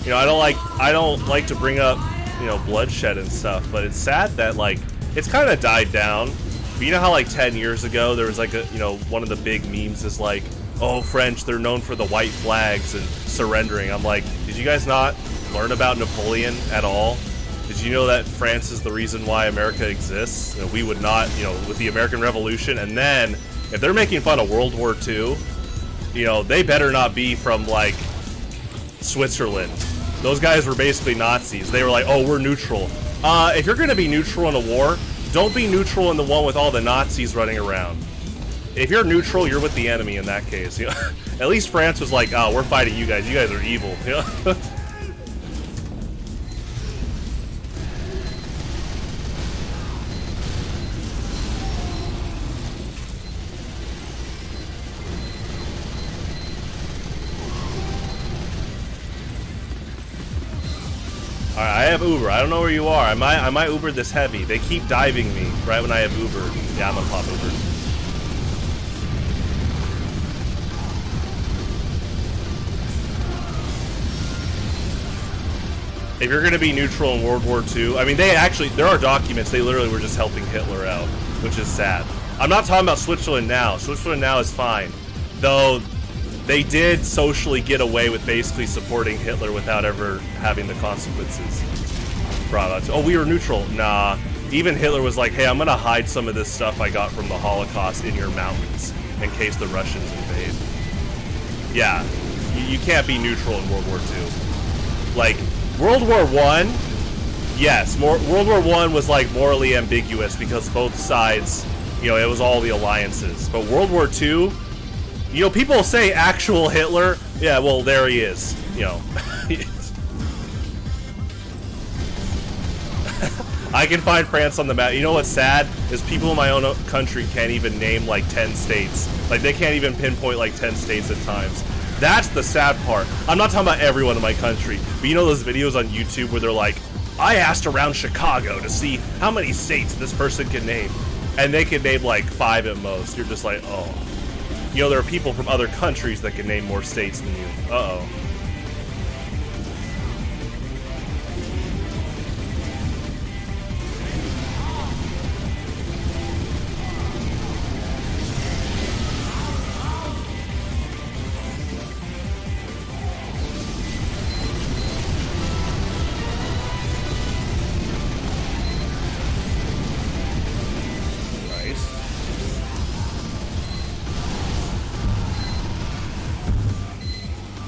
Speaker 1: You know, I don't like to bring up, you know, bloodshed and stuff, but it's sad that like it's kind of died down. But you know how like 10 years ago there was like a, you know, one of the big memes is like, oh, French, they're known for the white flags and surrendering. I'm like, did you guys not learn about Napoleon at all? Did you know that France is the reason why America exists? You know, we would not, you know, with the American Revolution. And then if they're making fun of World War II, you know, they better not be from like Switzerland. Those guys were basically Nazis. They were like, oh, we're neutral. If you're going to be neutral in a war, don't be neutral in the one with all the Nazis running around. If you're neutral, you're with the enemy in that case. You know? At least France was like, oh, we're fighting you guys. You guys are evil. You know? Alright, I have Uber. I don't know where you are. I might Uber this heavy. They keep diving me right when I have Uber. Yeah, I'm gonna pop Uber. If you're gonna be neutral in World War II, I mean, there are documents, they literally were just helping Hitler out, which is sad. I'm not talking about Switzerland now. Switzerland now is fine. Though, they did socially get away with basically supporting Hitler without ever having the consequences brought out. Oh, we were neutral. Nah. Even Hitler was like, hey, I'm gonna hide some of this stuff I got from the Holocaust in your mountains in case the Russians invade. Yeah, you can't be neutral in World War II. Like, World War I, yes, World War I was like morally ambiguous because both sides, you know, it was all the alliances. But World War II, you know, people say actual Hitler. Yeah, well, there he is. You know. I can find France on the map. You know what's sad? Is people in my own country can't even name like 10 states. Like, they can't even pinpoint like 10 states at times. That's the sad part. I'm not talking about everyone in my country. But you know those videos on YouTube where they're like, I asked around Chicago to see how many states this person can name. And they can name like 5 at most. You're just like, oh. You know, there are people from other countries that can name more states than you. Uh-oh.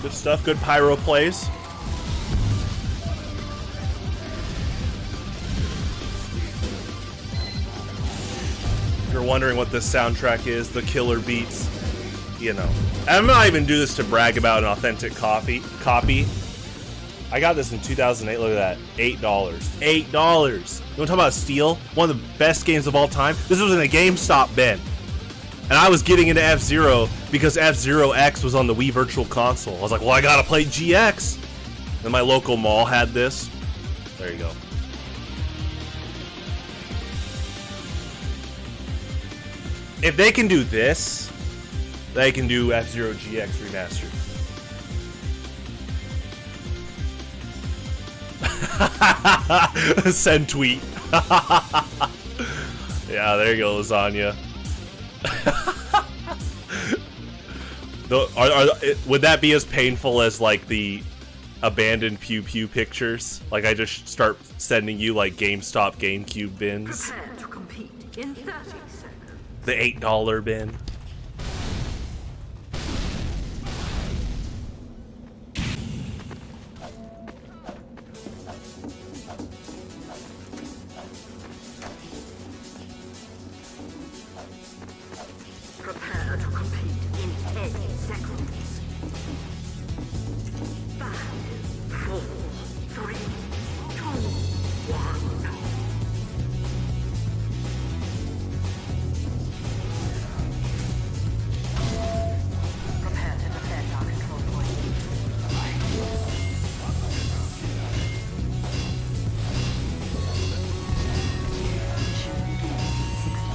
Speaker 1: Good stuff, good pyro plays. If you're wondering what this soundtrack is, the killer beats, you know. I'm not even do this to brag about an authentic copy. I got this in 2008, look at that, $8. $8! You want to talk about steal? One of the best games of all time? This was in a GameStop bin. And I was getting into F-Zero because F-Zero X was on the Wii Virtual Console. I was like, well, I gotta play GX. And my local mall had this. There you go. If they can do this, they can do F-Zero GX Remastered. Send tweet. Yeah, there you go, lasagna. Would that be as painful as like the abandoned Pew Pew pictures? Like I just start sending you like GameStop GameCube bins.
Speaker 2: Prepare to compete in 30 seconds.
Speaker 1: The $8 bin.
Speaker 2: Prepare to compete in 10 seconds. 5, 4, 3, 2, 1. Prepare to defend our control point. Mission begins in 60 seconds.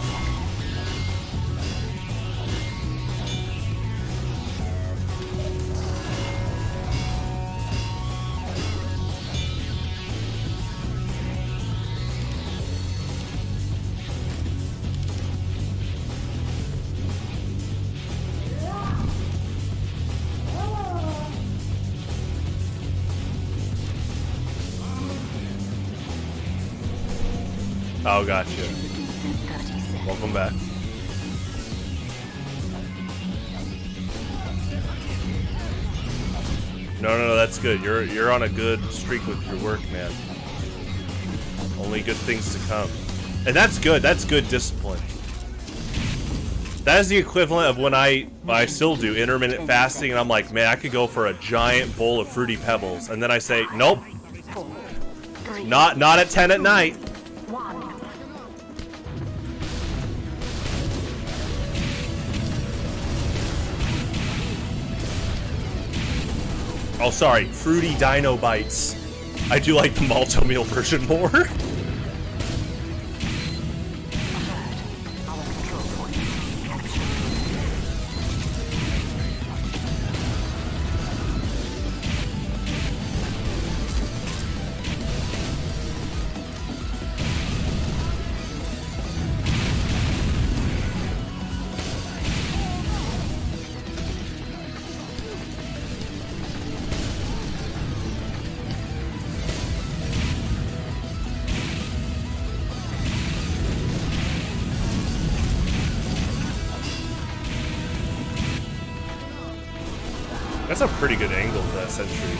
Speaker 1: Oh, gotcha.
Speaker 2: Begins in 30 seconds.
Speaker 1: Welcome back. No, that's good. You're on a good streak with your work, man. Only good things to come. And that's good. That's good discipline. That is the equivalent of when I still do intermittent fasting, and I'm like, man, I could go for a giant bowl of Fruity Pebbles, and then I say, nope,
Speaker 2: 4, 3,
Speaker 1: not at 10 at night.
Speaker 2: 1.
Speaker 1: Oh, sorry, Fruity Dino Bites. I do like the malto meal version more.
Speaker 2: Alert. Our control point captured.
Speaker 1: That's a pretty good angle for that sentry.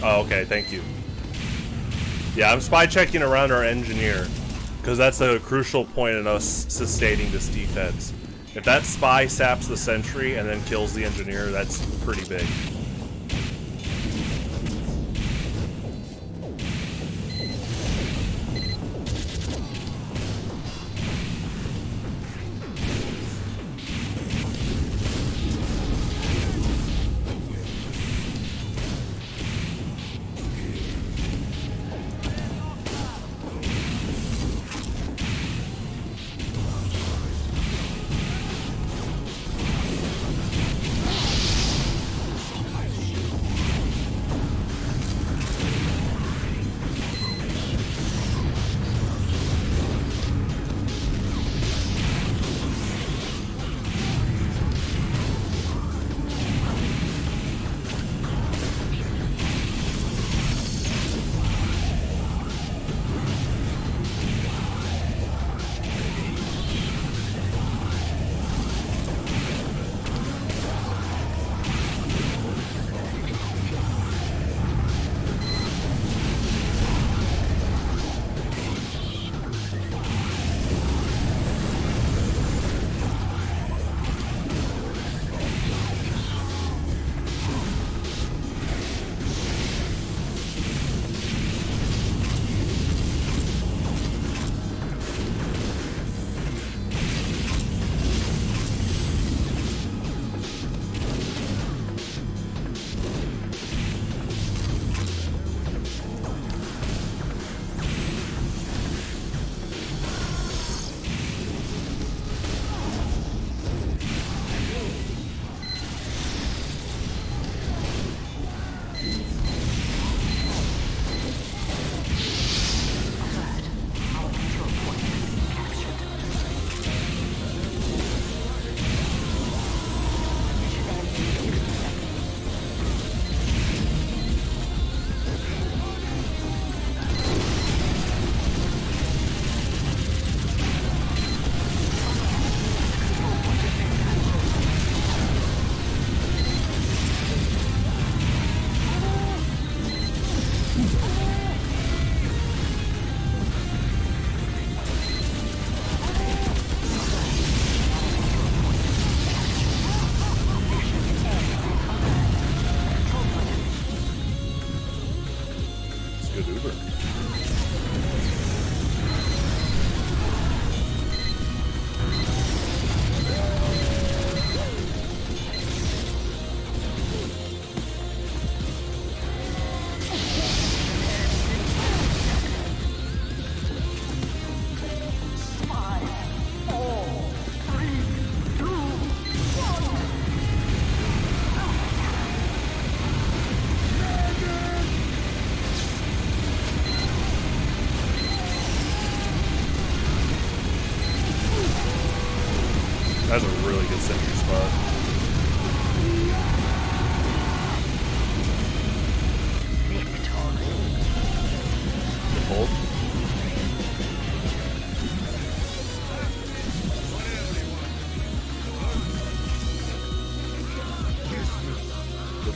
Speaker 1: Oh, okay, thank you. Yeah, I'm spy checking around our engineer, because that's a crucial point in us sustaining this defense. If that spy saps the sentry and then kills the engineer, that's pretty big.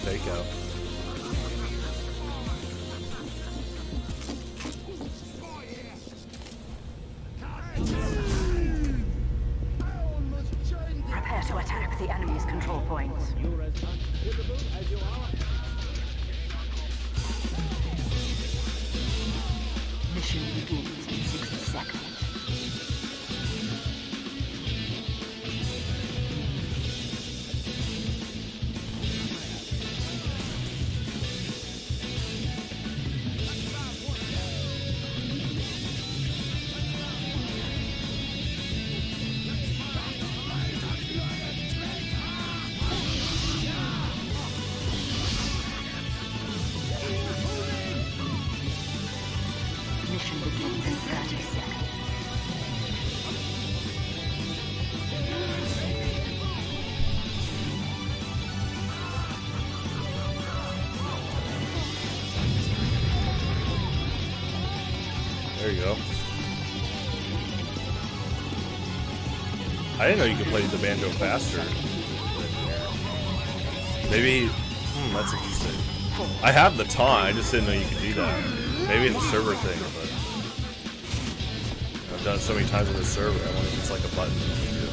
Speaker 1: takeout.
Speaker 4: Prepare to attack the enemy's control points.
Speaker 2: You're as unkillable as you are.
Speaker 4: Mission begins in 60 seconds. Mission begins in 30 seconds.
Speaker 1: There you go. I didn't know you could play the banjo faster. Maybe, that's interesting. I have the taunt, I just didn't know you could do that. Maybe it's a server thing, but I've done it so many times on this server, I wonder if it's like a button that you do.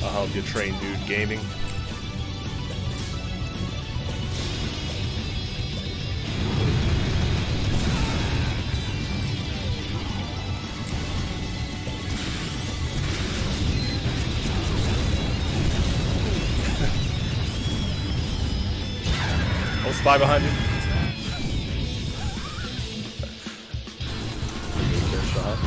Speaker 1: I'll help you train dude gaming. Oh, spy behind you. Good shot.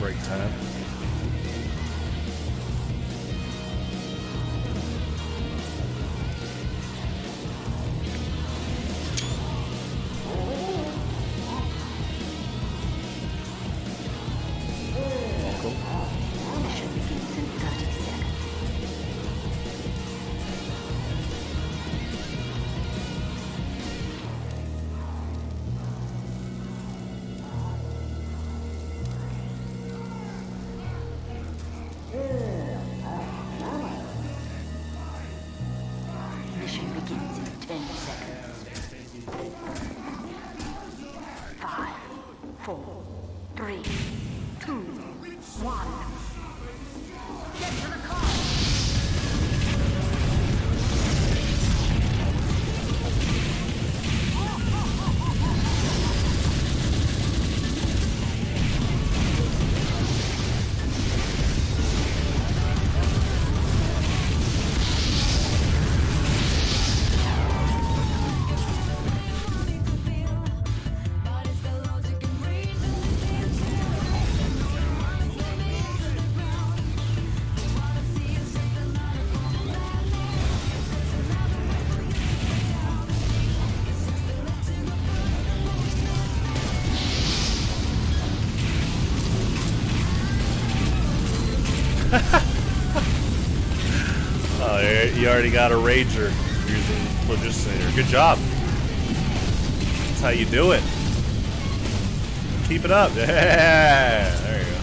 Speaker 1: break time.
Speaker 4: Mission begins in 30 seconds. Mission begins in 10 seconds. 5, 4, 3, 2, 1. Get to the car!
Speaker 1: Oh, you already got a rager using Logistinator. Good job. That's how you do it. Keep it up. Yeah, there you go.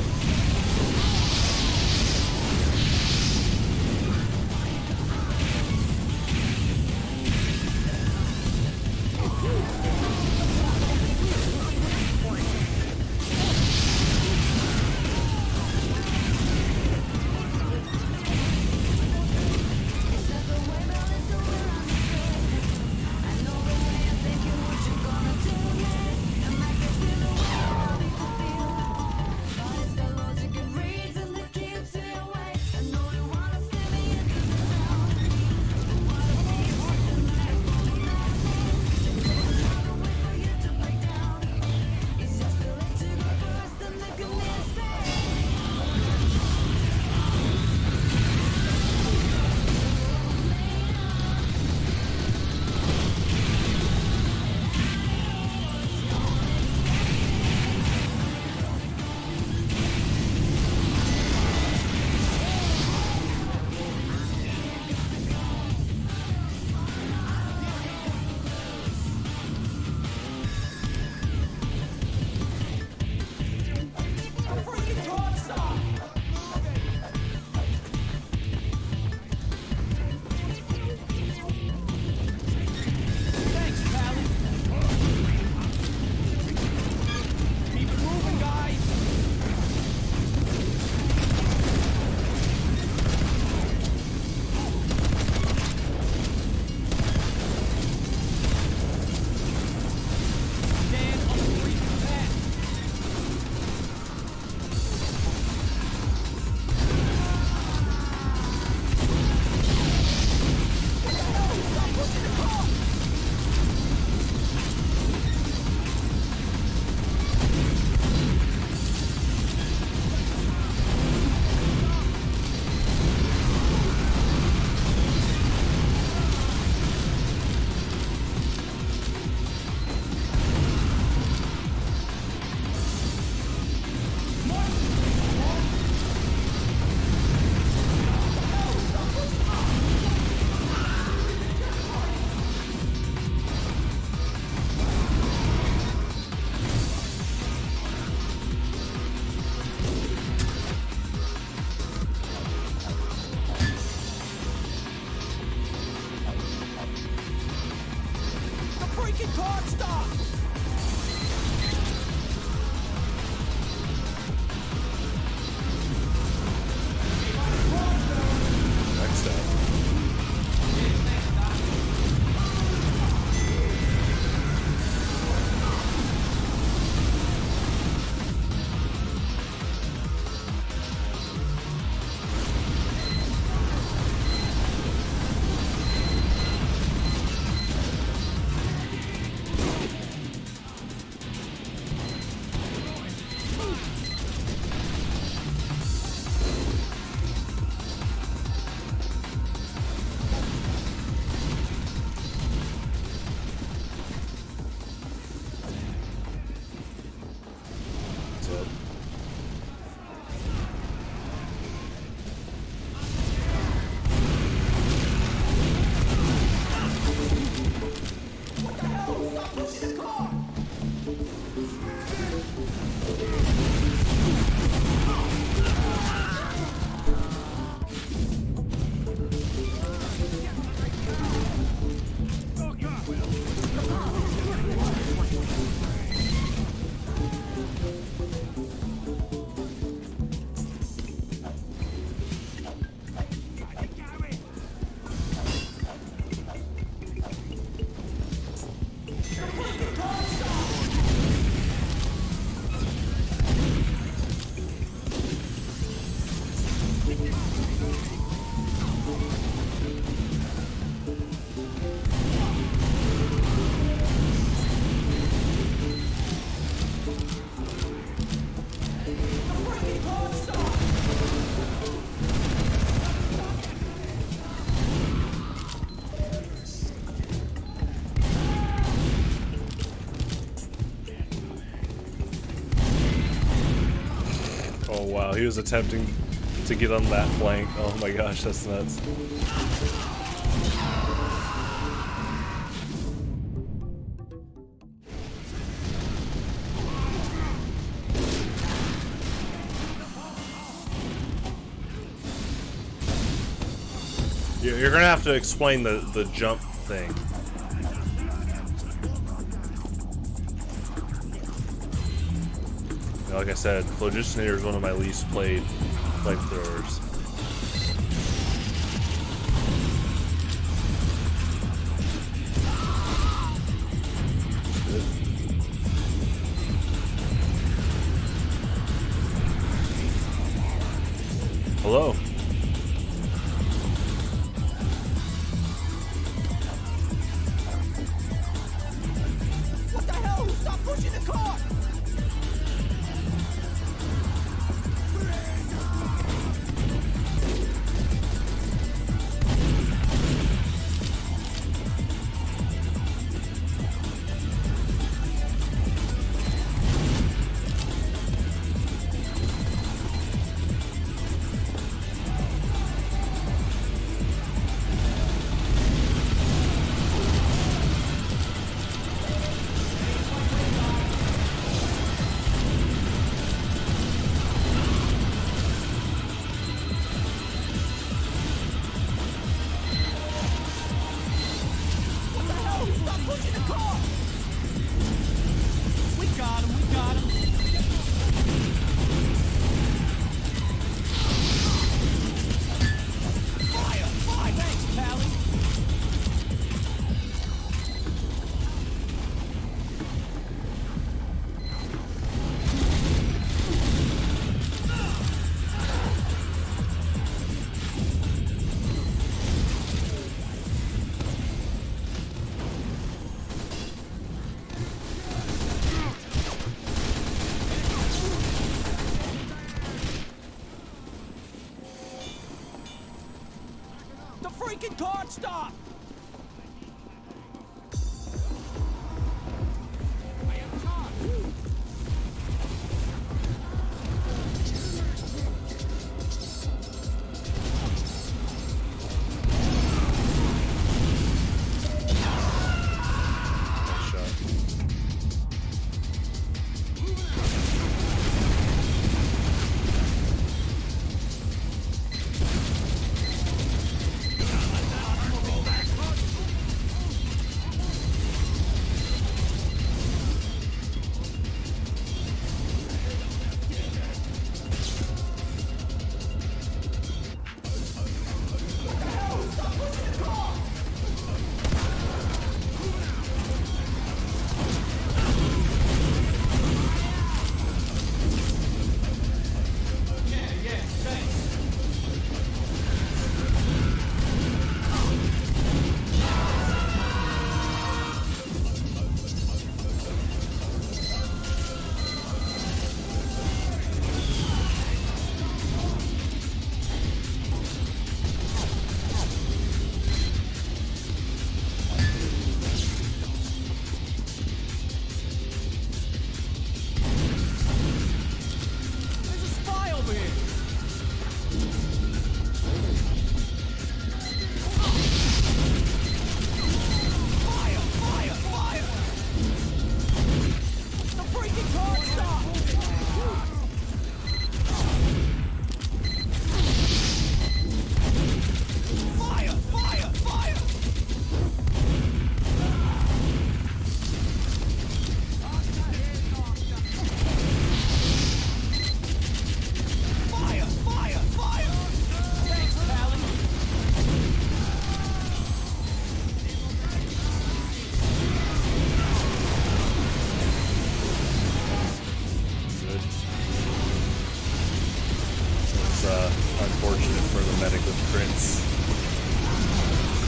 Speaker 1: Oh wow, he was attempting to get on that flank. Oh my gosh, that's nuts. You're gonna have to explain the jump thing. Like I said, Phlogistonator is one of my least played flamethrowers. Hello.
Speaker 3: What the hell? Stop pushing the car! freaking car stop! I am charged.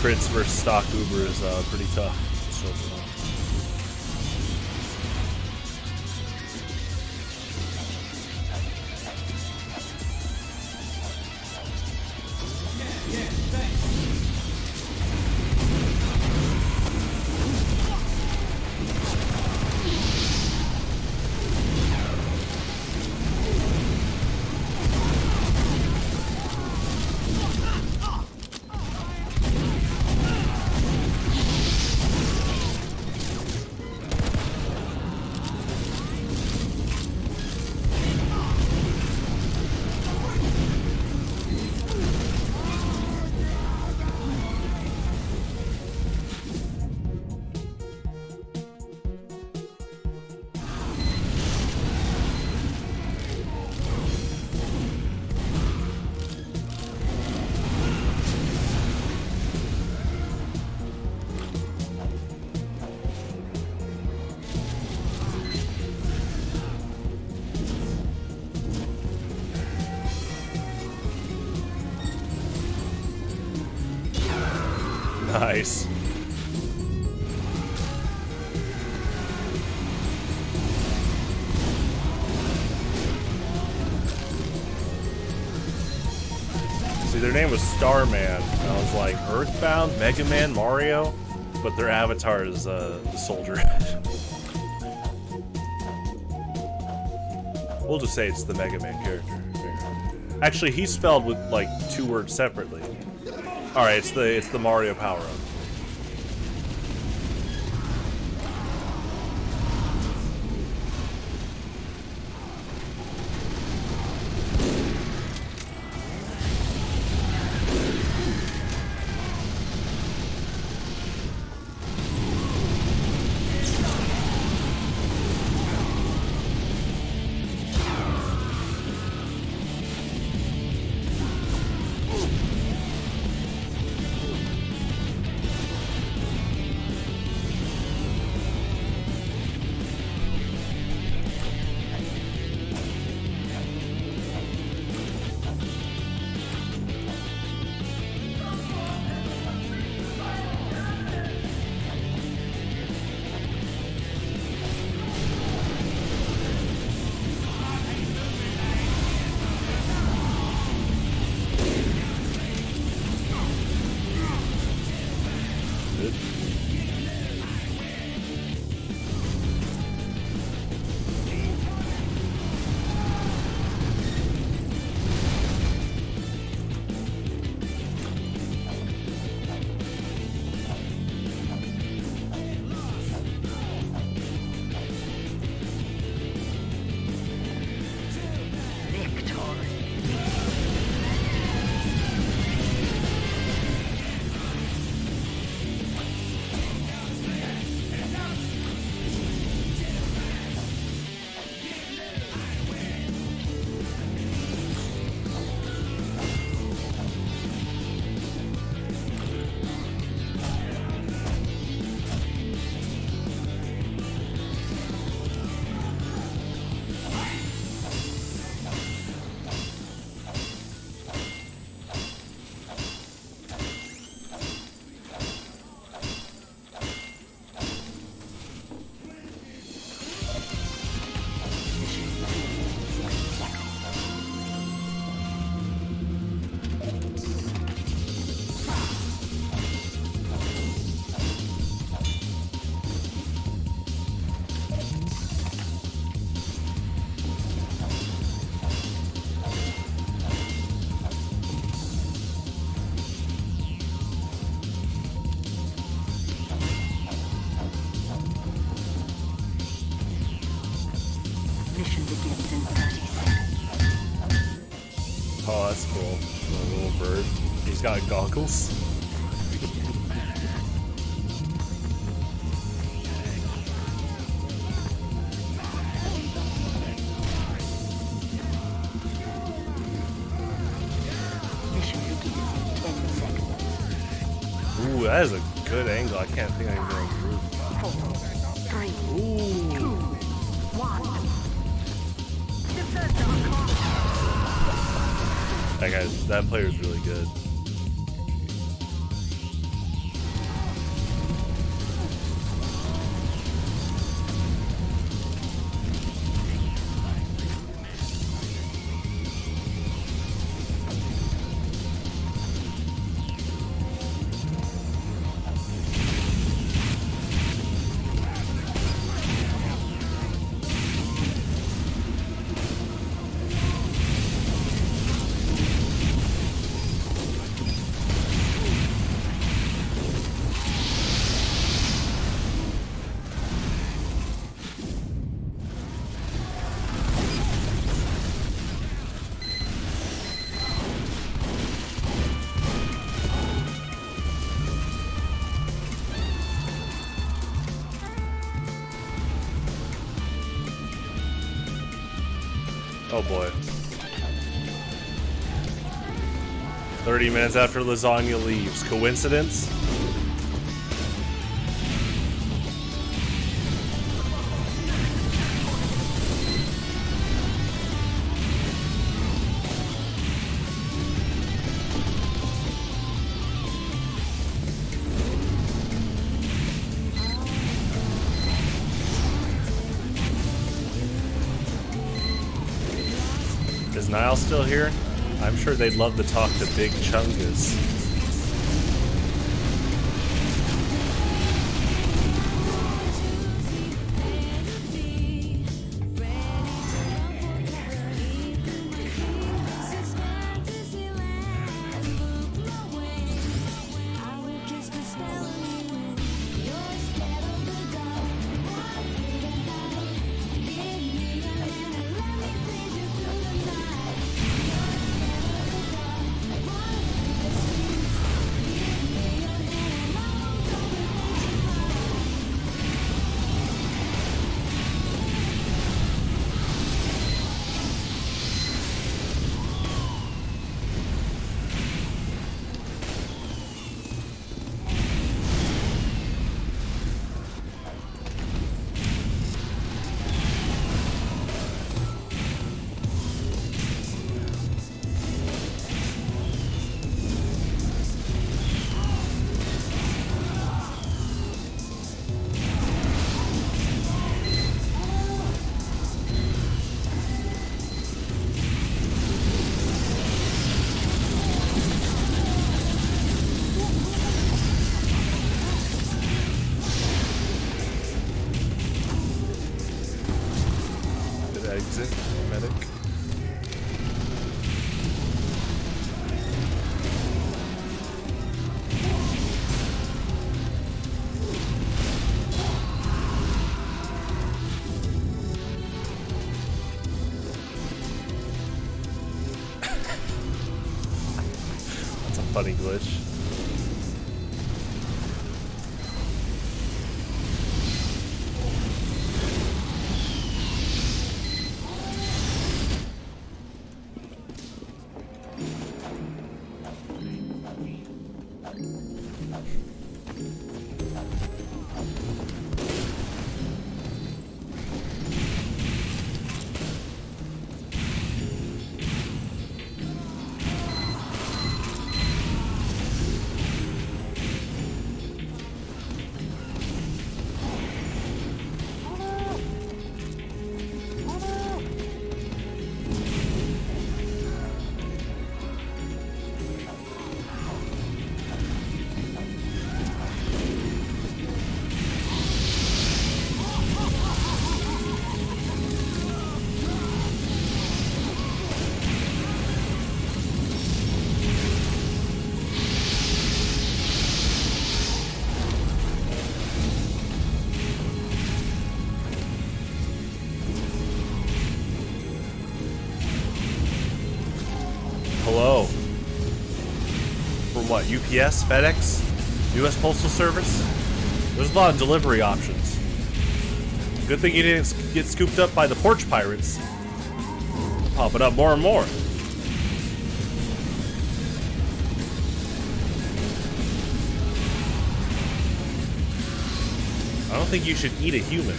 Speaker 1: Crits versus stock Uber is pretty tough. So, Nice. See, their name was Starman. And I was like, Earthbound, Mega Man, Mario? But their avatar is the soldier. We'll just say it's the Mega Man character. Actually, he's spelled with like 2 words separately. Alright, it's the Mario power-up. Oh, that's cool. The little bird. He's got goggles.
Speaker 4: Mission begins in 10 seconds.
Speaker 1: Ooh, that is a good angle. I can't think of anything on the roof.
Speaker 4: 4, 3,
Speaker 1: Ooh.
Speaker 4: 2, 1.
Speaker 1: That player's really good. Oh boy. 30 minutes after lasagna leaves. Coincidence? Is Niall still here? I'm sure they'd love to talk to Big Chungus. Exit, medic. That's a funny glitch. Hello. From what, UPS, FedEx, US Postal Service? There's a lot of delivery options. Good thing you didn't get scooped up by the porch pirates. Popping up more and more. I don't think you should eat a human.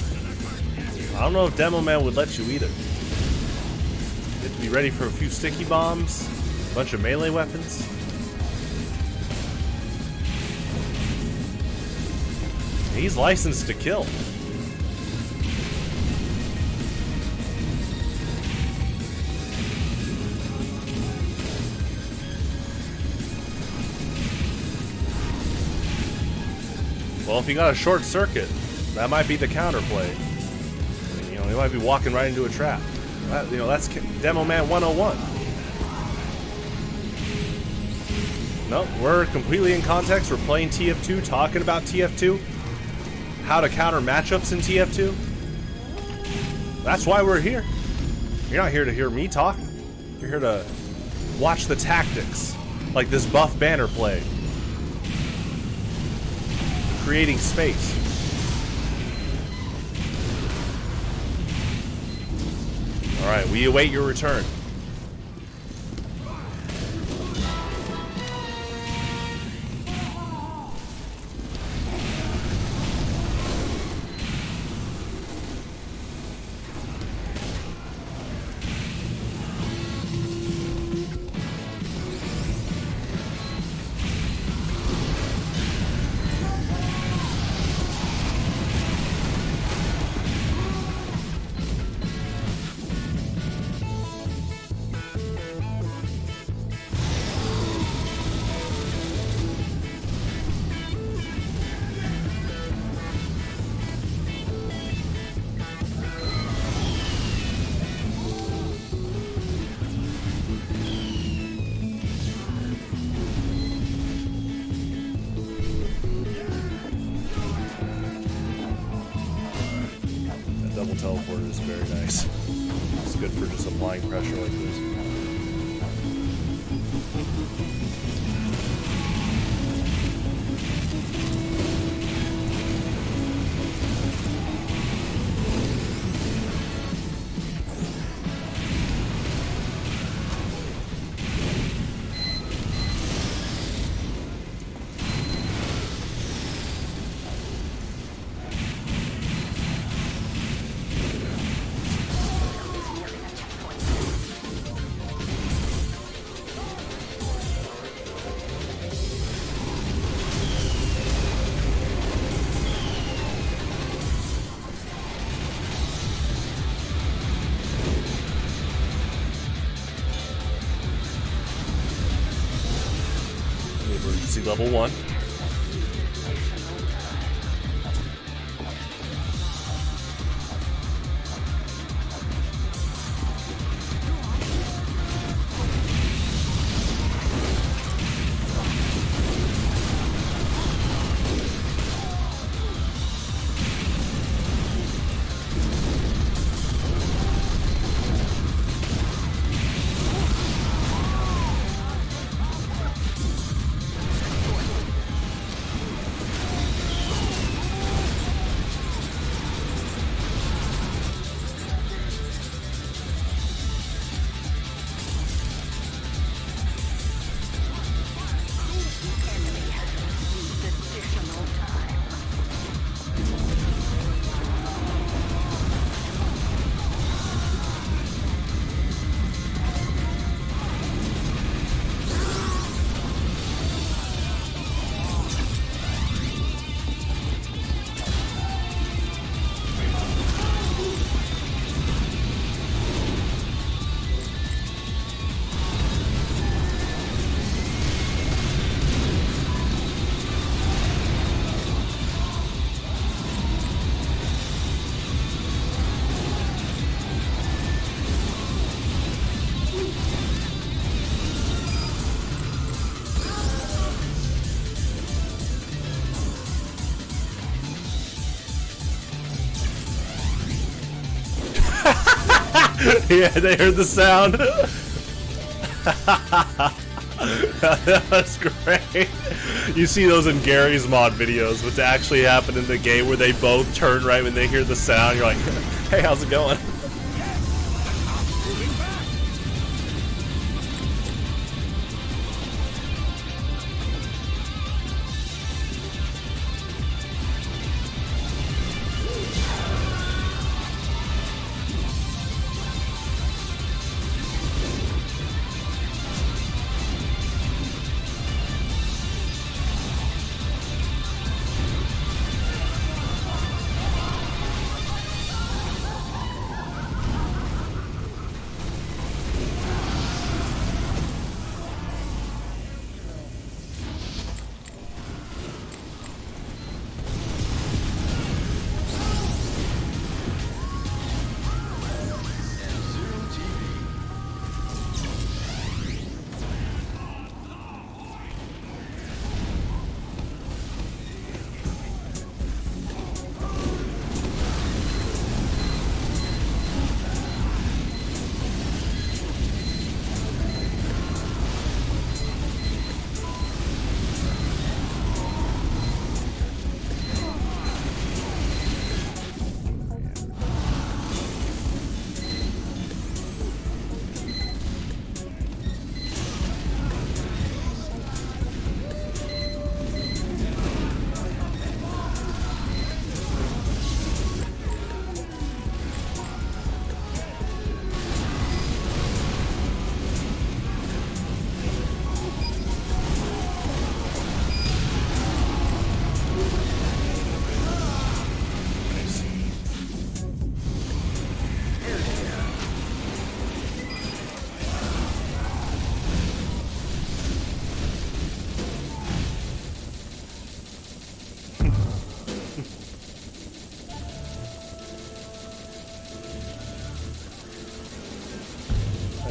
Speaker 1: I don't know if Demo Man would let you eat it. You have to be ready for a few sticky bombs, a bunch of melee weapons. He's licensed to kill. Well, if you got a short circuit, that might be the counterplay. You know, he might be walking right into a trap. You know, that's Demo Man 101. No, we're completely in context. We're playing TF2, talking about TF2, how to counter matchups in TF2. That's why we're here. You're not here to hear me talk. You're here to watch the tactics, like this buff banner play. Creating space. Alright, we await your return. teleport is very nice. It's good for just applying pressure like this. Emergency level 1. Yeah, they heard the sound. That's great. You see those in Gary's mod videos, which actually happen in the game where they both turn right when they hear the sound. You're like, hey, how's it going?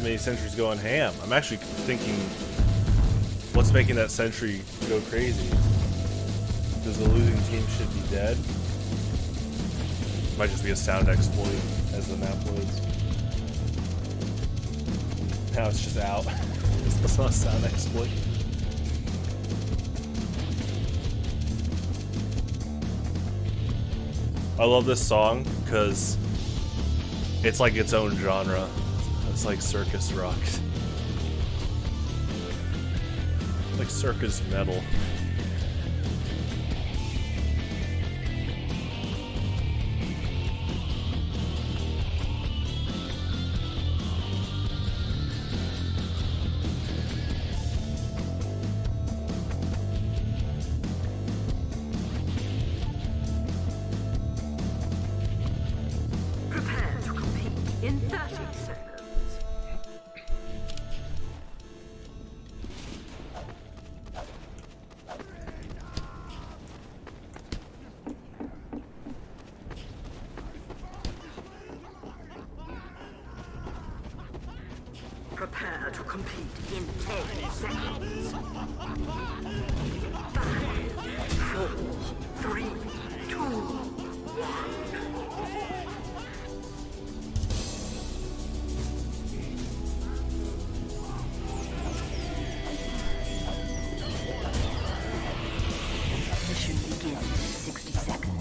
Speaker 1: Many sentries going ham. I'm actually thinking, what's making that sentry go crazy? Because the losing team should be dead. Might just be a sound exploit as the map loads. Now it's just out. It's not a sound exploit. I love this song because it's like its own genre. It's like circus rock. Like circus metal.
Speaker 2: Prepare to compete in 30 seconds. Prepare to compete in 10 seconds. 5, 4, 3, 2, 1.
Speaker 4: Mission begins in 60 seconds.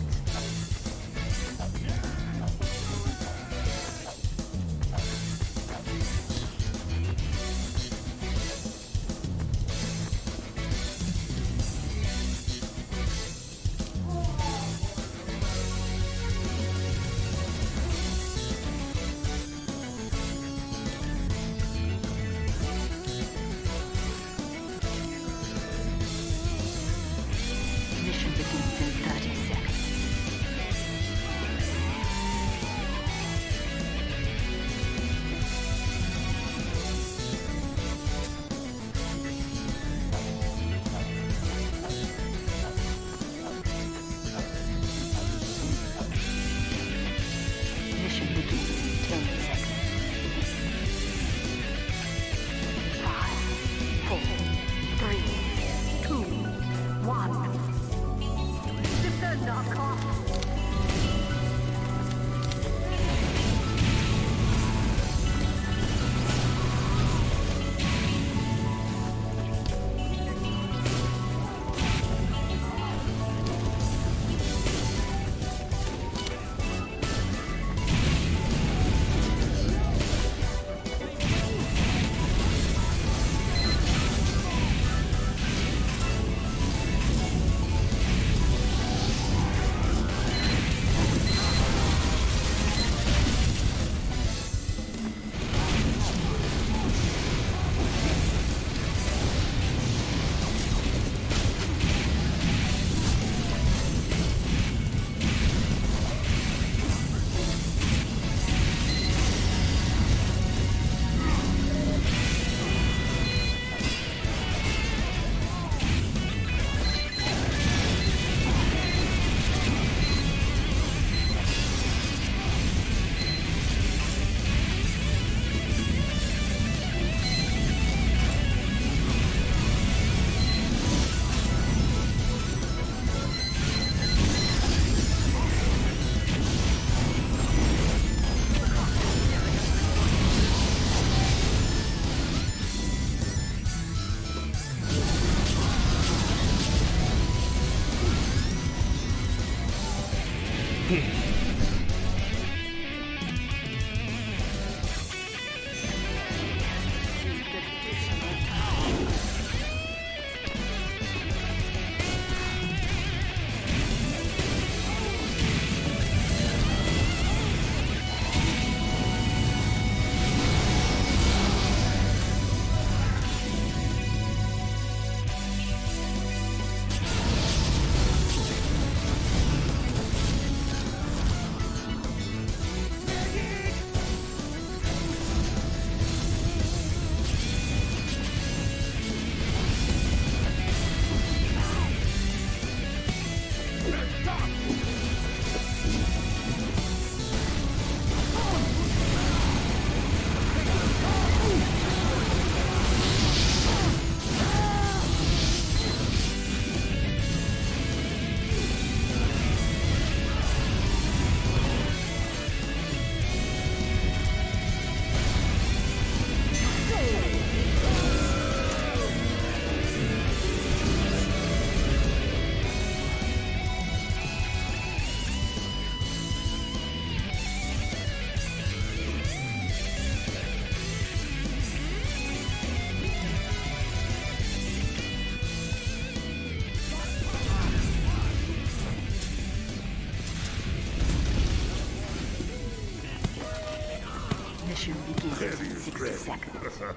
Speaker 2: am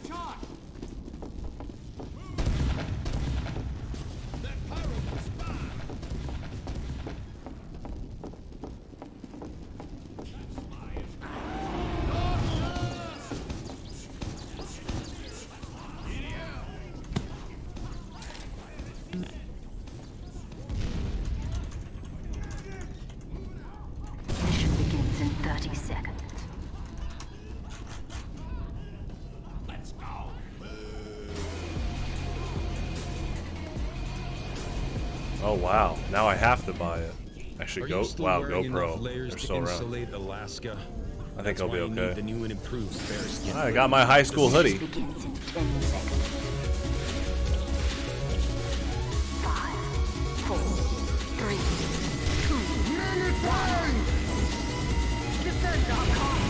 Speaker 2: John.
Speaker 4: Mission begins in 30 seconds.
Speaker 2: Let's go.
Speaker 1: Oh wow! Now I have to buy it. Actually,
Speaker 5: Are
Speaker 1: go.
Speaker 5: you still
Speaker 1: Wow,
Speaker 5: wearing enough
Speaker 1: GoPro.
Speaker 5: layers
Speaker 1: They're
Speaker 5: to
Speaker 1: still around.
Speaker 5: insulate Alaska?
Speaker 1: I think
Speaker 5: That's
Speaker 1: I'll be
Speaker 5: why you need
Speaker 1: okay.
Speaker 5: the new and improved bearskin.
Speaker 1: I got my high school hoodie.
Speaker 4: Begins in 10 seconds. 5, 4, 3, 2, 1. Defend.com.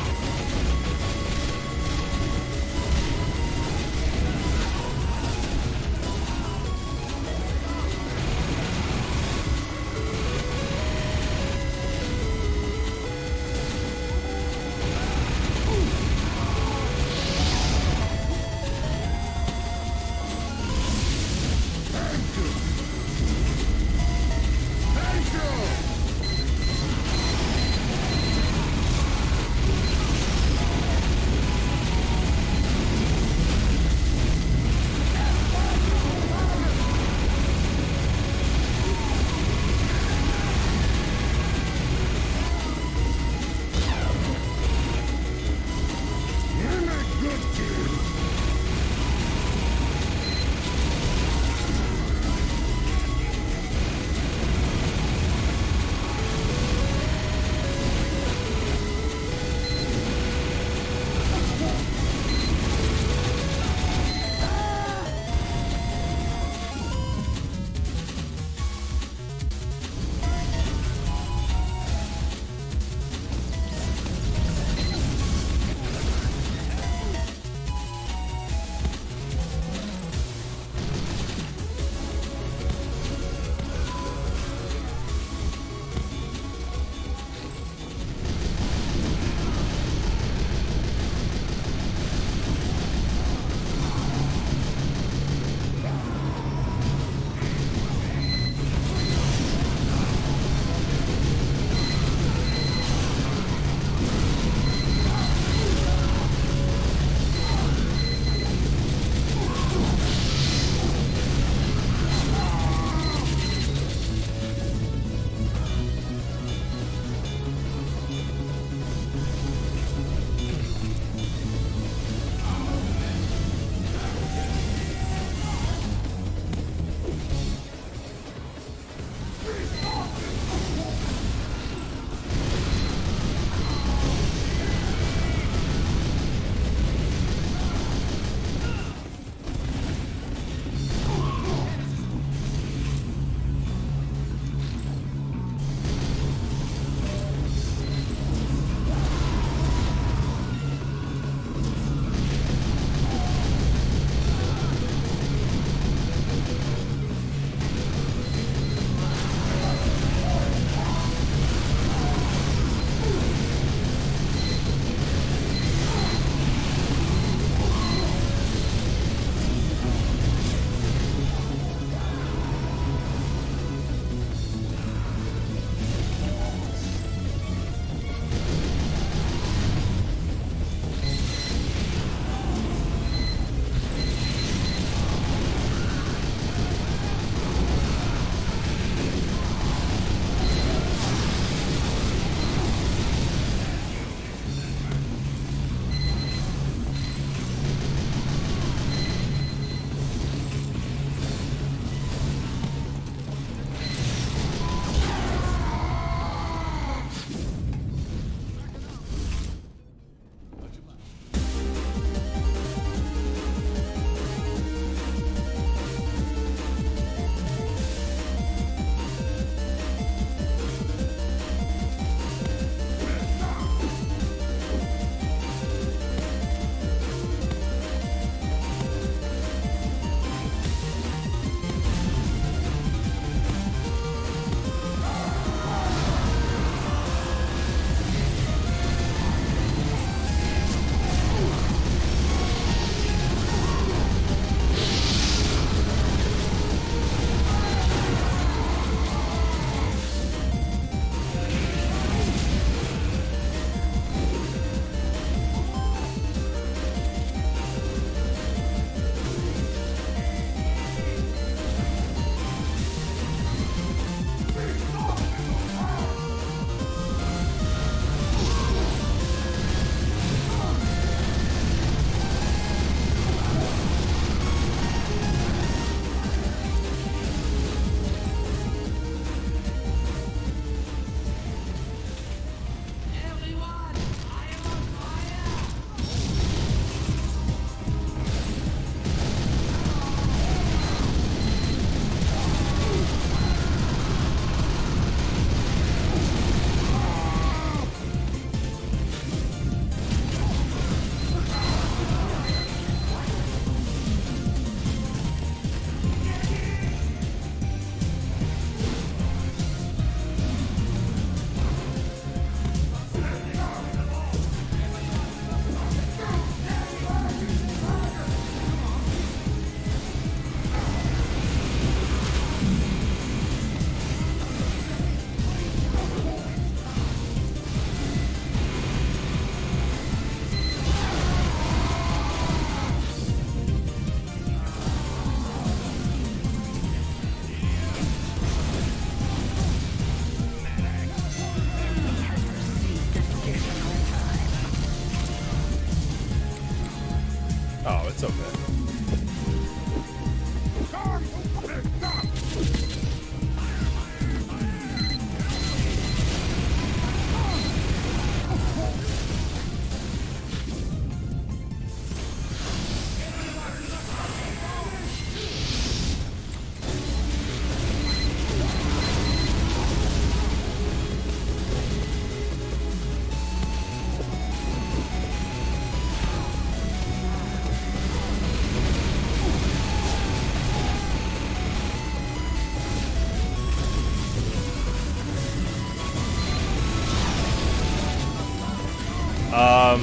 Speaker 1: Oh, it's okay.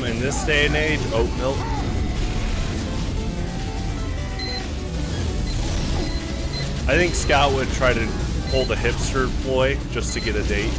Speaker 1: In this day and age, oat milk. I think Scout would try to pull the hipster ploy just to get a date.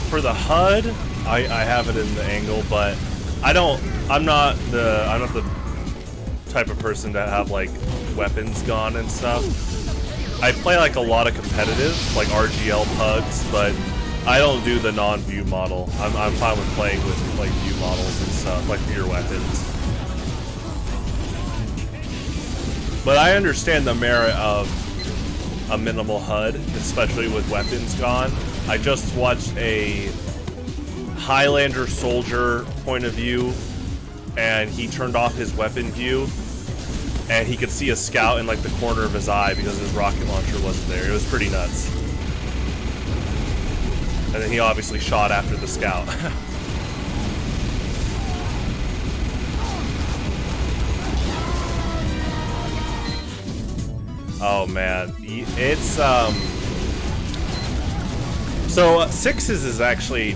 Speaker 1: For the HUD, I have it in the angle, but I'm not the type of person to have like weapons gone and stuff. I play like a lot of competitive, like RGL pugs, but I don't do the non-view model. I'm fine with playing with like view models and stuff, like for your weapons. But I understand the merit of a minimal HUD, especially with weapons gone. I just watched a Highlander soldier point of view, and he turned off his weapon view, and he could see a scout in like the corner of his eye because his rocket launcher wasn't there. It was pretty nuts. And then he obviously shot after the scout. Oh man, it's so sixes is actually,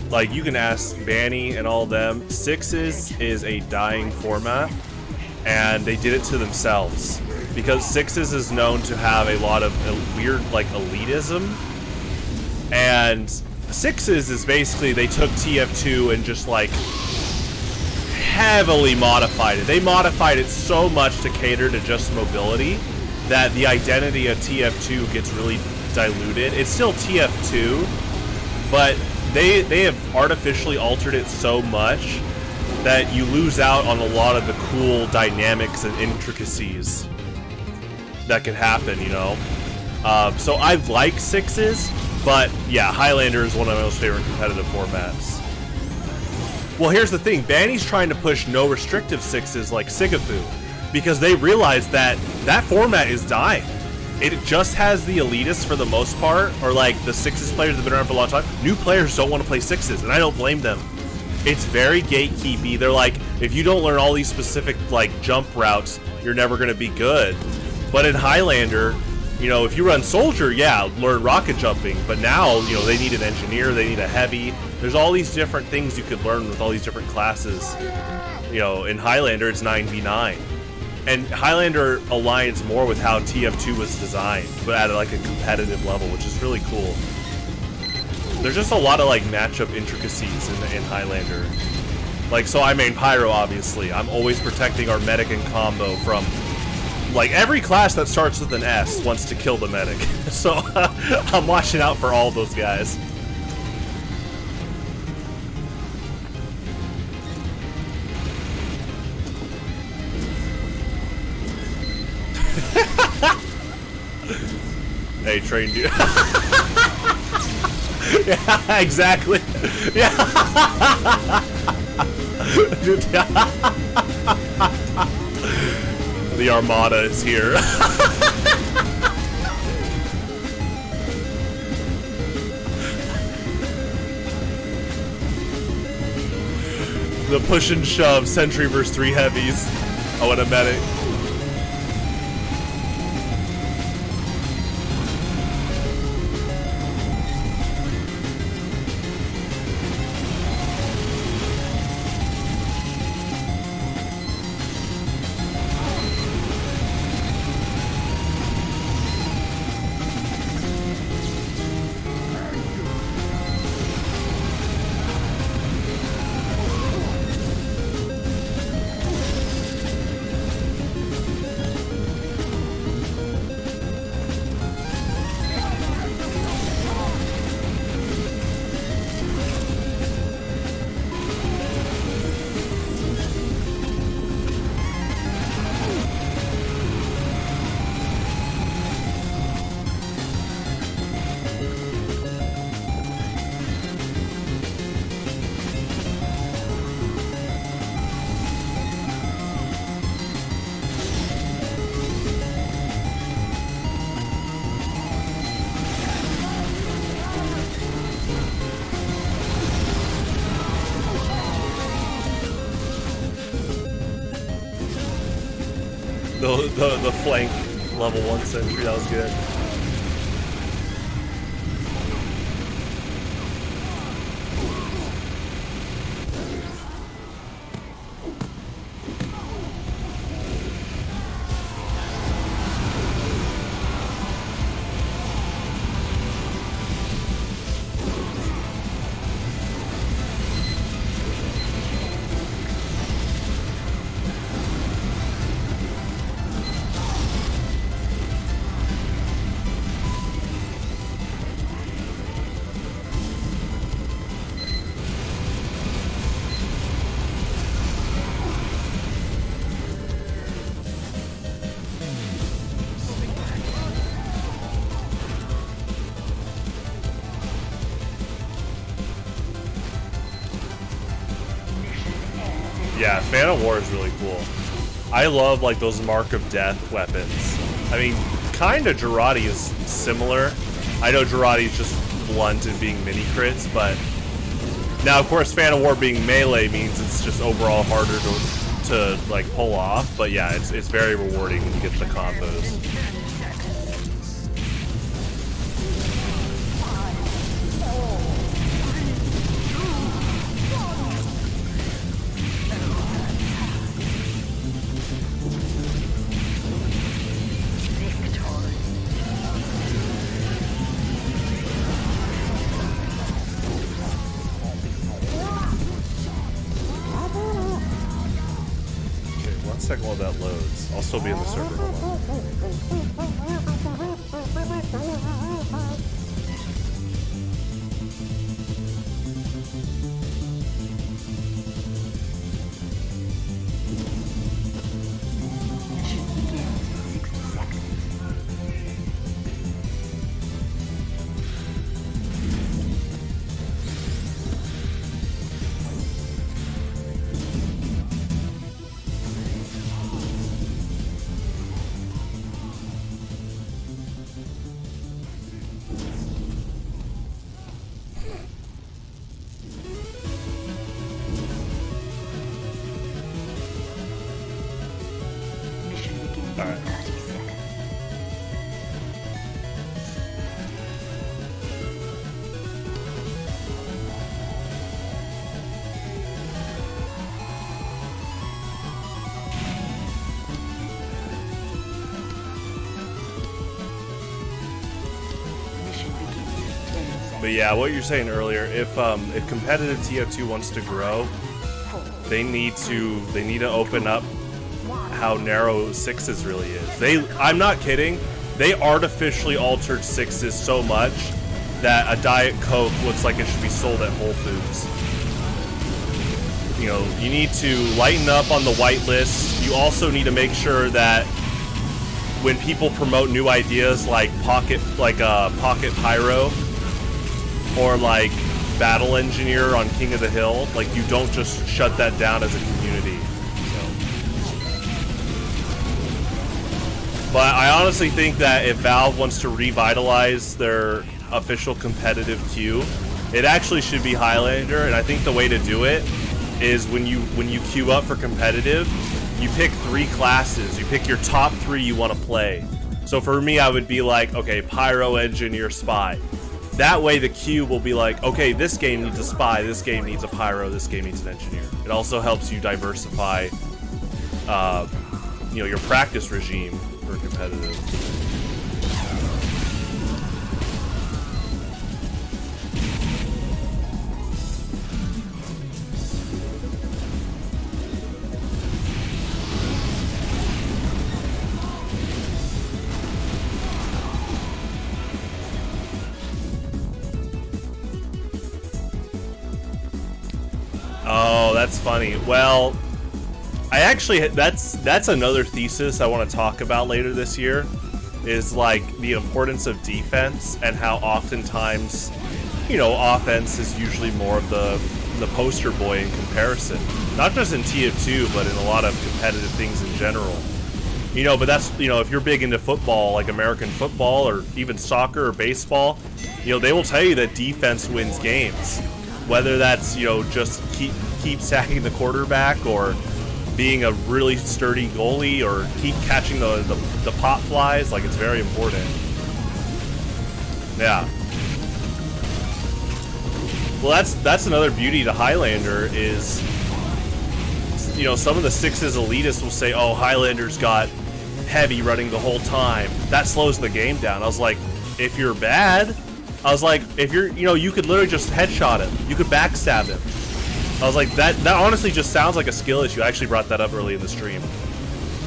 Speaker 1: like, you can ask Banny and all them. Sixes is a dying format, and they did it to themselves because sixes is known to have a lot of weird like elitism, and sixes is basically they took TF2 and just like heavily modified it. They modified it so much to cater to just mobility that the identity of TF2 gets really diluted. It's still TF2, but they have artificially altered it so much that you lose out on a lot of the cool dynamics and intricacies that can happen, you know? So I like sixes, but yeah, Highlander is one of my most favorite competitive formats. Well, here's the thing. Banny's trying to push no restrictive sixes like Sigafu, because they realize that that format is dying. It just has the elitists for the most part, or like the sixes players that have been around for a long time. New players don't want to play sixes, and I don't blame them. It's very gatekeepy. They're like, if you don't learn all these specific like jump routes, you're never going to be good. But in Highlander, you know, if you run soldier, yeah, learn rocket jumping. But now, you know, they need an engineer, they need a heavy. There's all these different things you could learn with all these different classes. You know, in Highlander, it's 9v9. And Highlander aligns more with how TF2 was designed, but at like a competitive level, which is really cool. There's just a lot of like matchup intricacies in Highlander. Like, so I main Pyro, obviously. I'm always protecting our medic and combo from, like, every class that starts with an S wants to kill the medic. So I'm watching out for all those guys. Hey, train dude. Yeah, exactly. Yeah. The Armada is here. The push and shove, sentry versus 3 heavies. Oh, and a medic. the flank level 1 sentry, that was good. Yeah, Fan of War is really cool. I love like those Mark of Death weapons. I mean, kind of Girardi is similar. I know Girardi is just blunt and being mini crits, but now of course Fan of War being melee means it's just overall harder to like pull off. But yeah, it's very rewarding when you get the combos. Second while that loads. I'll still be in the server. Hold But yeah, what you're saying earlier, if competitive TF2 wants to grow, they need to open up how narrow sixes really is. I'm not kidding. They artificially altered sixes so much that a Diet Coke looks like it should be sold at Whole Foods. You know, you need to lighten up on the whitelist. You also need to make sure that when people promote new ideas like Pocket Pyro or like Battle Engineer on King of the Hill, like you don't just shut that down as a community. But I honestly think that if Valve wants to revitalize their official competitive queue, it actually should be Highlander, and I think the way to do it is when you queue up for competitive, you pick 3 classes. You pick your top 3 you want to play. So for me, I would be like, okay, Pyro, Engineer, Spy. That way the queue will be like, okay, this game needs a Spy, this game needs a Pyro, this game needs an Engineer. It also helps you diversify, you know, your practice regime for competitive. Oh, that's funny. Well, I actually, that's another thesis I want to talk about later this year, is like the importance of defense and how oftentimes, you know, offense is usually more of the poster boy in comparison. Not just in TF2, but in a lot of competitive things in general. You know, but that's, you know, if you're big into football, like American football or even soccer or baseball, you know, they will tell you that defense wins games. Whether that's, you know, just keep sacking the quarterback or, being a really sturdy goalie or keep catching the pop flies. Like, it's very important. Yeah. Well, that's another beauty to Highlander is, you know, some of the sixes elitists will say, oh, Highlander's got heavy running the whole time. That slows the game down. I was like, if you're bad, I was like, if you're, you know, you could literally just headshot him. You could backstab him. I was like, that honestly just sounds like a skill issue. I actually brought that up early in the stream.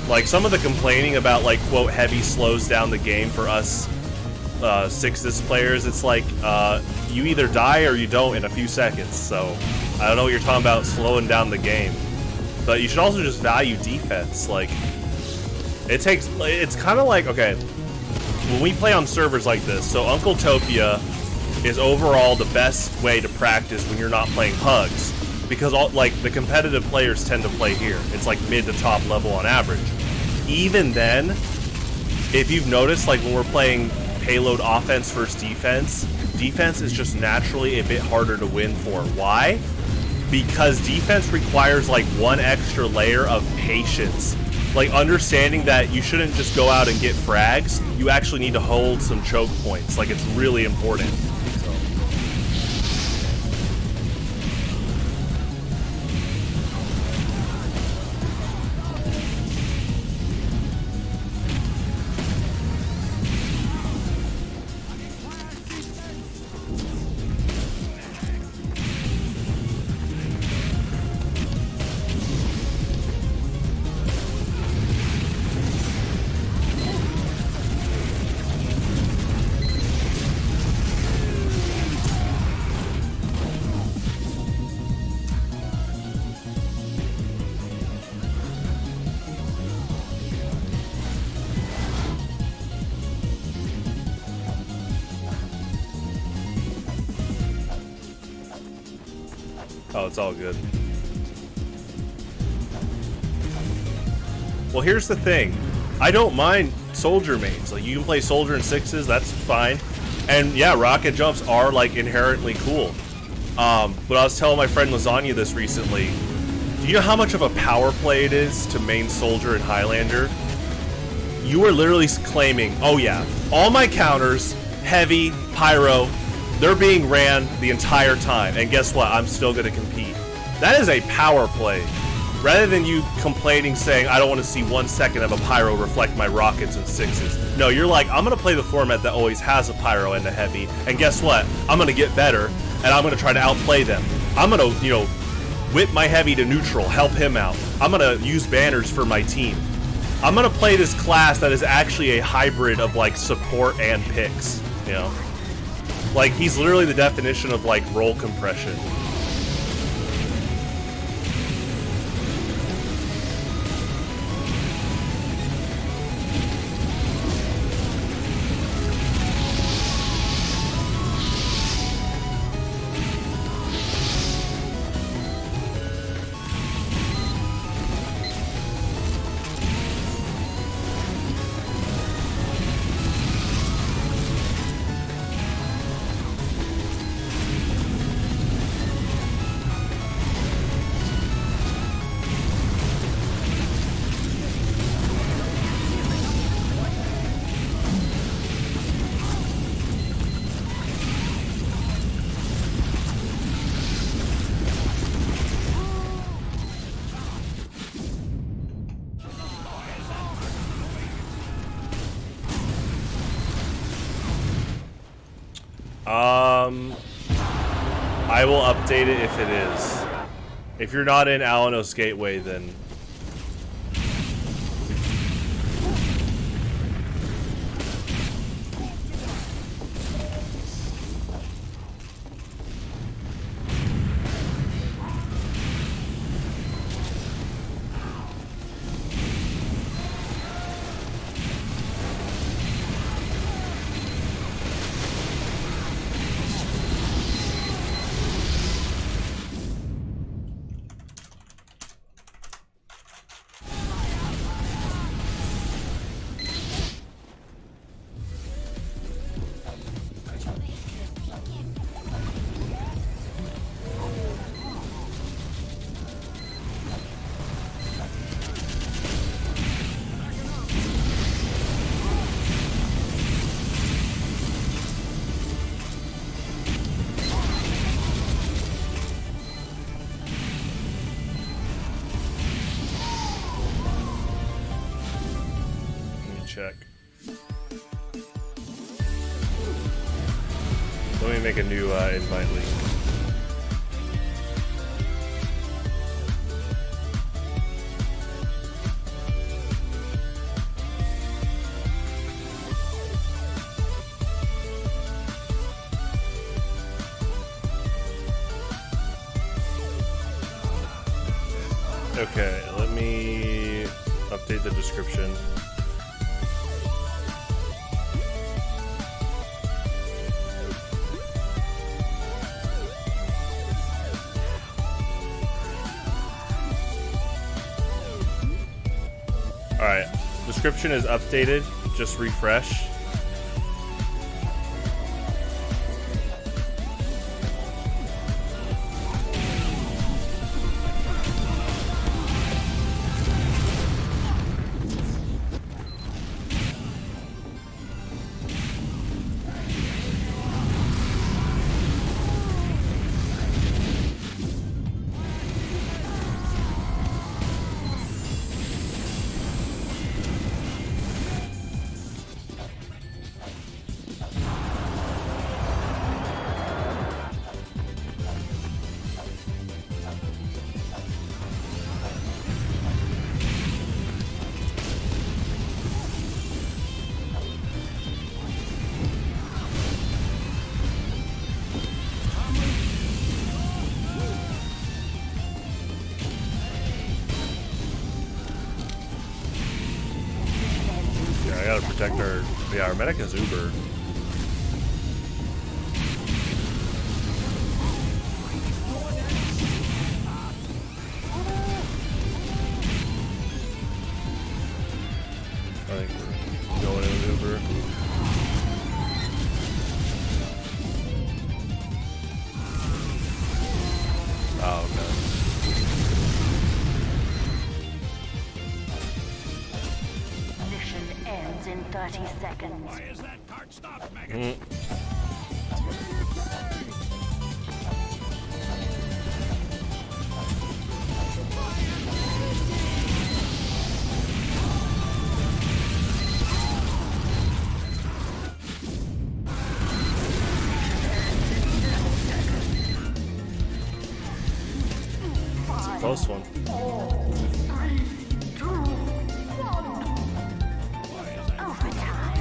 Speaker 1: Like, some of the complaining about, like, quote, heavy slows down the game for us sixes players, it's like, you either die or you don't in a few seconds. So, I don't know what you're talking about slowing down the game. But you should also just value defense. Like, it's kind of like, okay, when we play on servers like this, so Uncletopia is overall the best way to practice when you're not playing hugs. Because all, like, the competitive players tend to play here. It's like mid to top level on average. Even then, if you've noticed, like when we're playing payload offense versus defense, defense is just naturally a bit harder to win for. Why? Because defense requires like one extra layer of patience. Like understanding that you shouldn't just go out and get frags, you actually need to hold some choke points. Like, it's really important. Oh, it's all good. Well, here's the thing. I don't mind soldier mains. Like, you can play soldier in sixes, that's fine. And yeah, rocket jumps are like inherently cool. But I was telling my friend Lasagna this recently. Do you know how much of a power play it is to main soldier in Highlander? You are literally claiming, oh yeah, all my counters, heavy, pyro, they're being ran the entire time, and guess what? I'm still going to compete. That is a power play. Rather than you complaining, saying, I don't want to see 1 second of a pyro reflect my rockets and sixes. No, you're like, I'm going to play the format that always has a pyro and a heavy, and guess what? I'm going to get better, and I'm going to try to outplay them. I'm going to, you know, whip my heavy to neutral, help him out. I'm going to use banners for my team. I'm going to play this class that is actually a hybrid of, like, support and picks, you know? Like, he's literally the definition of, like, role compression. I will update it if it is. If you're not in Alinos Gateway, then... check. Let me make a new invite link. Okay, let me update the description. Alright, description is updated, just refresh. Yeah, I gotta protect our... Yeah, our medic is Uber. I think we're going in Uber. Oh, okay.
Speaker 4: Mission ends in 30 seconds.
Speaker 2: Why is that cart stopped, maggots?
Speaker 1: It's a close one.
Speaker 4: Overtime.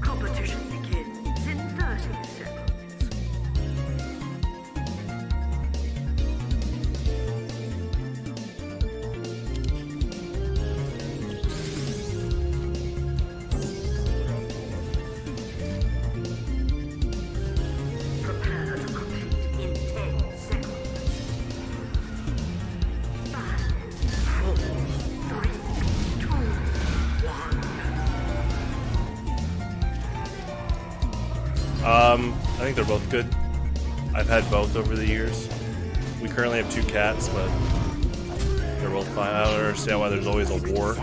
Speaker 4: Competition begins in 30 seconds. Prepare to compete in 10 seconds. 5, 4, 3, 2, 1.
Speaker 1: I think they're both good. I've had both over the years. We currently have 2 cats, but they're both fine. I don't understand why there's always a war.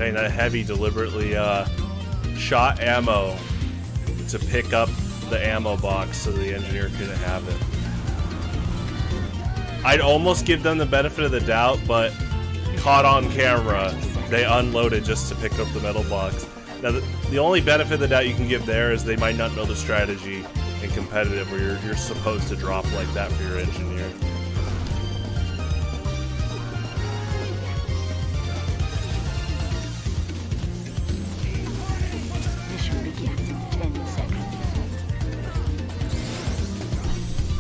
Speaker 1: Dang, that heavy deliberately shot ammo to pick up the ammo box so the engineer couldn't have it. I'd almost give them the benefit of the doubt, but caught on camera, they unloaded just to pick up the metal box. Now, the only benefit of the doubt you can give there is they might not know the strategy in competitive where you're supposed to drop like that for your engineer.
Speaker 4: Mission begins in 10 seconds.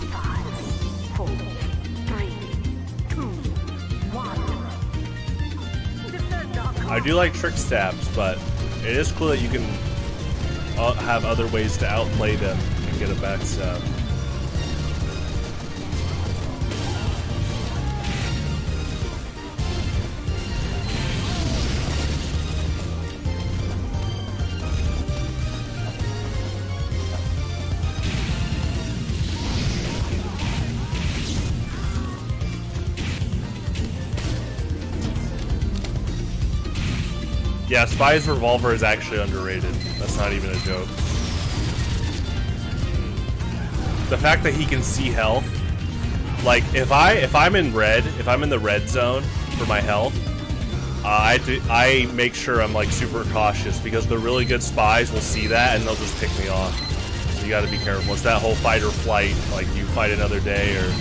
Speaker 4: 5, 4, 3, 2, 1.
Speaker 1: I do like trick stabs, but it is cool that you can have other ways to outplay them and get a backstab. Yeah, Spy's revolver is actually underrated. That's not even a joke. The fact that he can see health, like if I'm in the red zone for my health, I make sure I'm like super cautious because the really good spies will see that and they'll just pick me off. So you got to be careful. It's that whole fight or flight, like you fight another day or.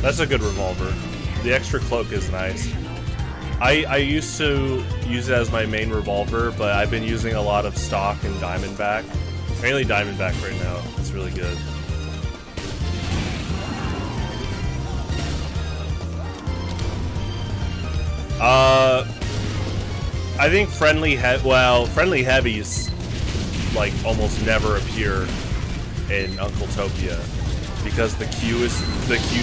Speaker 1: That's a good revolver. The extra cloak is nice. I used to use it as my main revolver, but I've been using a lot of stock and Diamondback. Mainly Diamondback right now. It's really good. I think friendly heavies like almost never appear in Uncletopia. Because the Q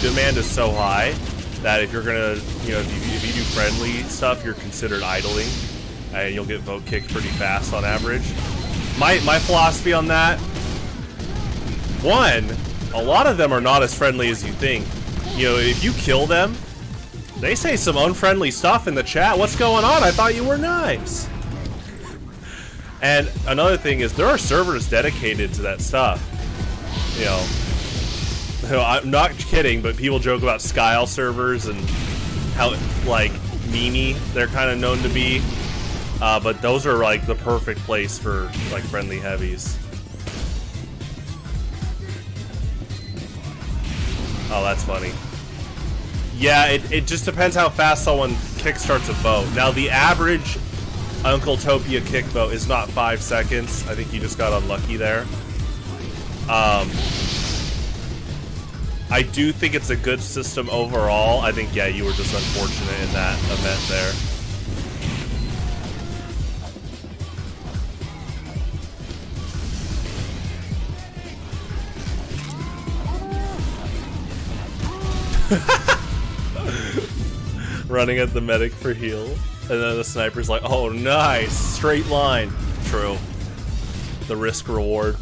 Speaker 1: demand is so high that if you're gonna, if you do friendly stuff, you're considered idling, and you'll get vote kicked pretty fast on average. My philosophy on that: one, a lot of them are not as friendly as you think. If you kill them, they say some unfriendly stuff in the chat. What's going on? I thought you were nice. And another thing is there are servers dedicated to that stuff. I'm not kidding, but people joke about Skyle servers and how, like, memey they're kind of known to be. But those are, like, the perfect place for, like, friendly heavies. Oh, that's funny. Yeah, it just depends how fast someone kickstarts a vote. Now, the average Uncletopia kick vote is not 5 seconds. I think you just got unlucky there. I do think it's a good system overall. I think, yeah, you were just unfortunate in that event there. Running at the medic for heal. And then the sniper's like, oh, nice. Straight line. True. The risk reward.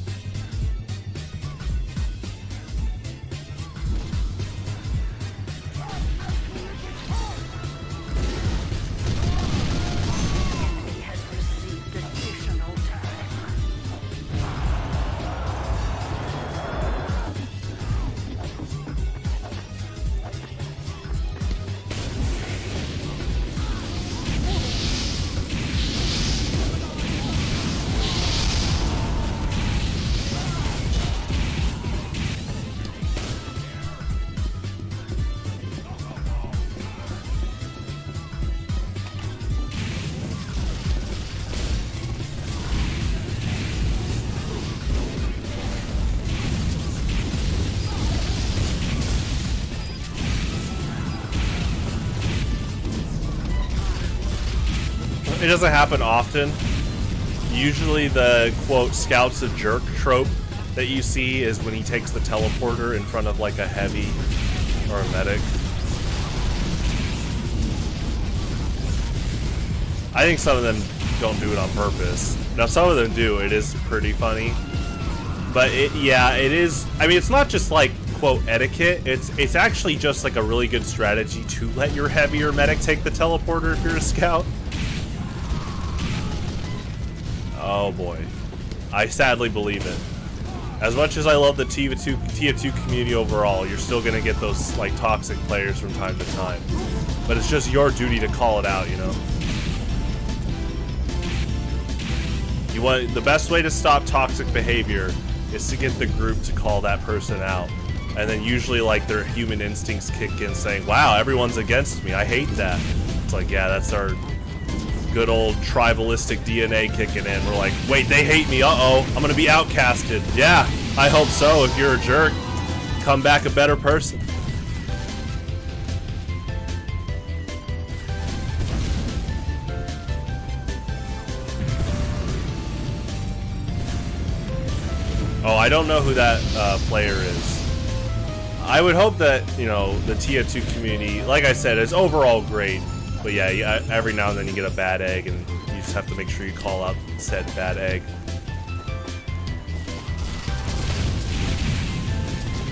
Speaker 1: It doesn't happen often. Usually the, quote, "scout's a jerk" trope that you see is when he takes the teleporter in front of, like, a heavy or a medic. I think some of them don't do it on purpose. Now some of them do. It is pretty funny. But it is. I mean, it's not just like quote etiquette. It's actually just like a really good strategy to let your heavier medic take the teleporter if you're a scout. Oh boy, I sadly believe it. As much as I love the TF2 community overall, you're still gonna get those like toxic players from time to time. But it's just your duty to call it out, you know. The best way to stop toxic behavior is to get the group to call that person out. And then usually like their human instincts kick in saying, wow, everyone's against me, I hate that. It's like, yeah, that's our good old tribalistic DNA kicking in. We're like, wait, they hate me, uh-oh, I'm gonna be outcasted. Yeah, I hope so. If you're a jerk, come back a better person. Oh, I don't know who that player is. I would hope that, you know, the TF2 community, like I said, is overall great. But yeah, every now and then you get a bad egg, and you just have to make sure you call out said bad egg.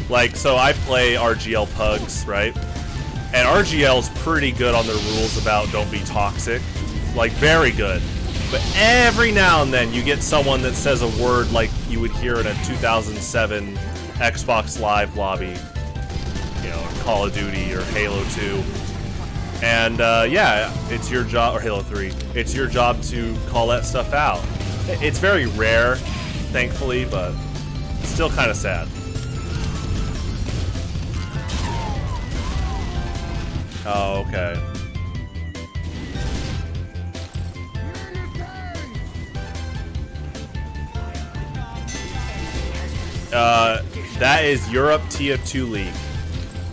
Speaker 1: Like, so I play RGL Pugs, right? And RGL's pretty good on their rules about don't be toxic. Like, very good. But every now and then you get someone that says a word like you would hear in a 2007 Xbox Live lobby, you know, Call of Duty or Halo 2. And yeah, it's your job, or Halo 3, it's your job to call that stuff out. It's very rare, thankfully, but still kind of sad. Oh, okay. That is Europe TF2 League.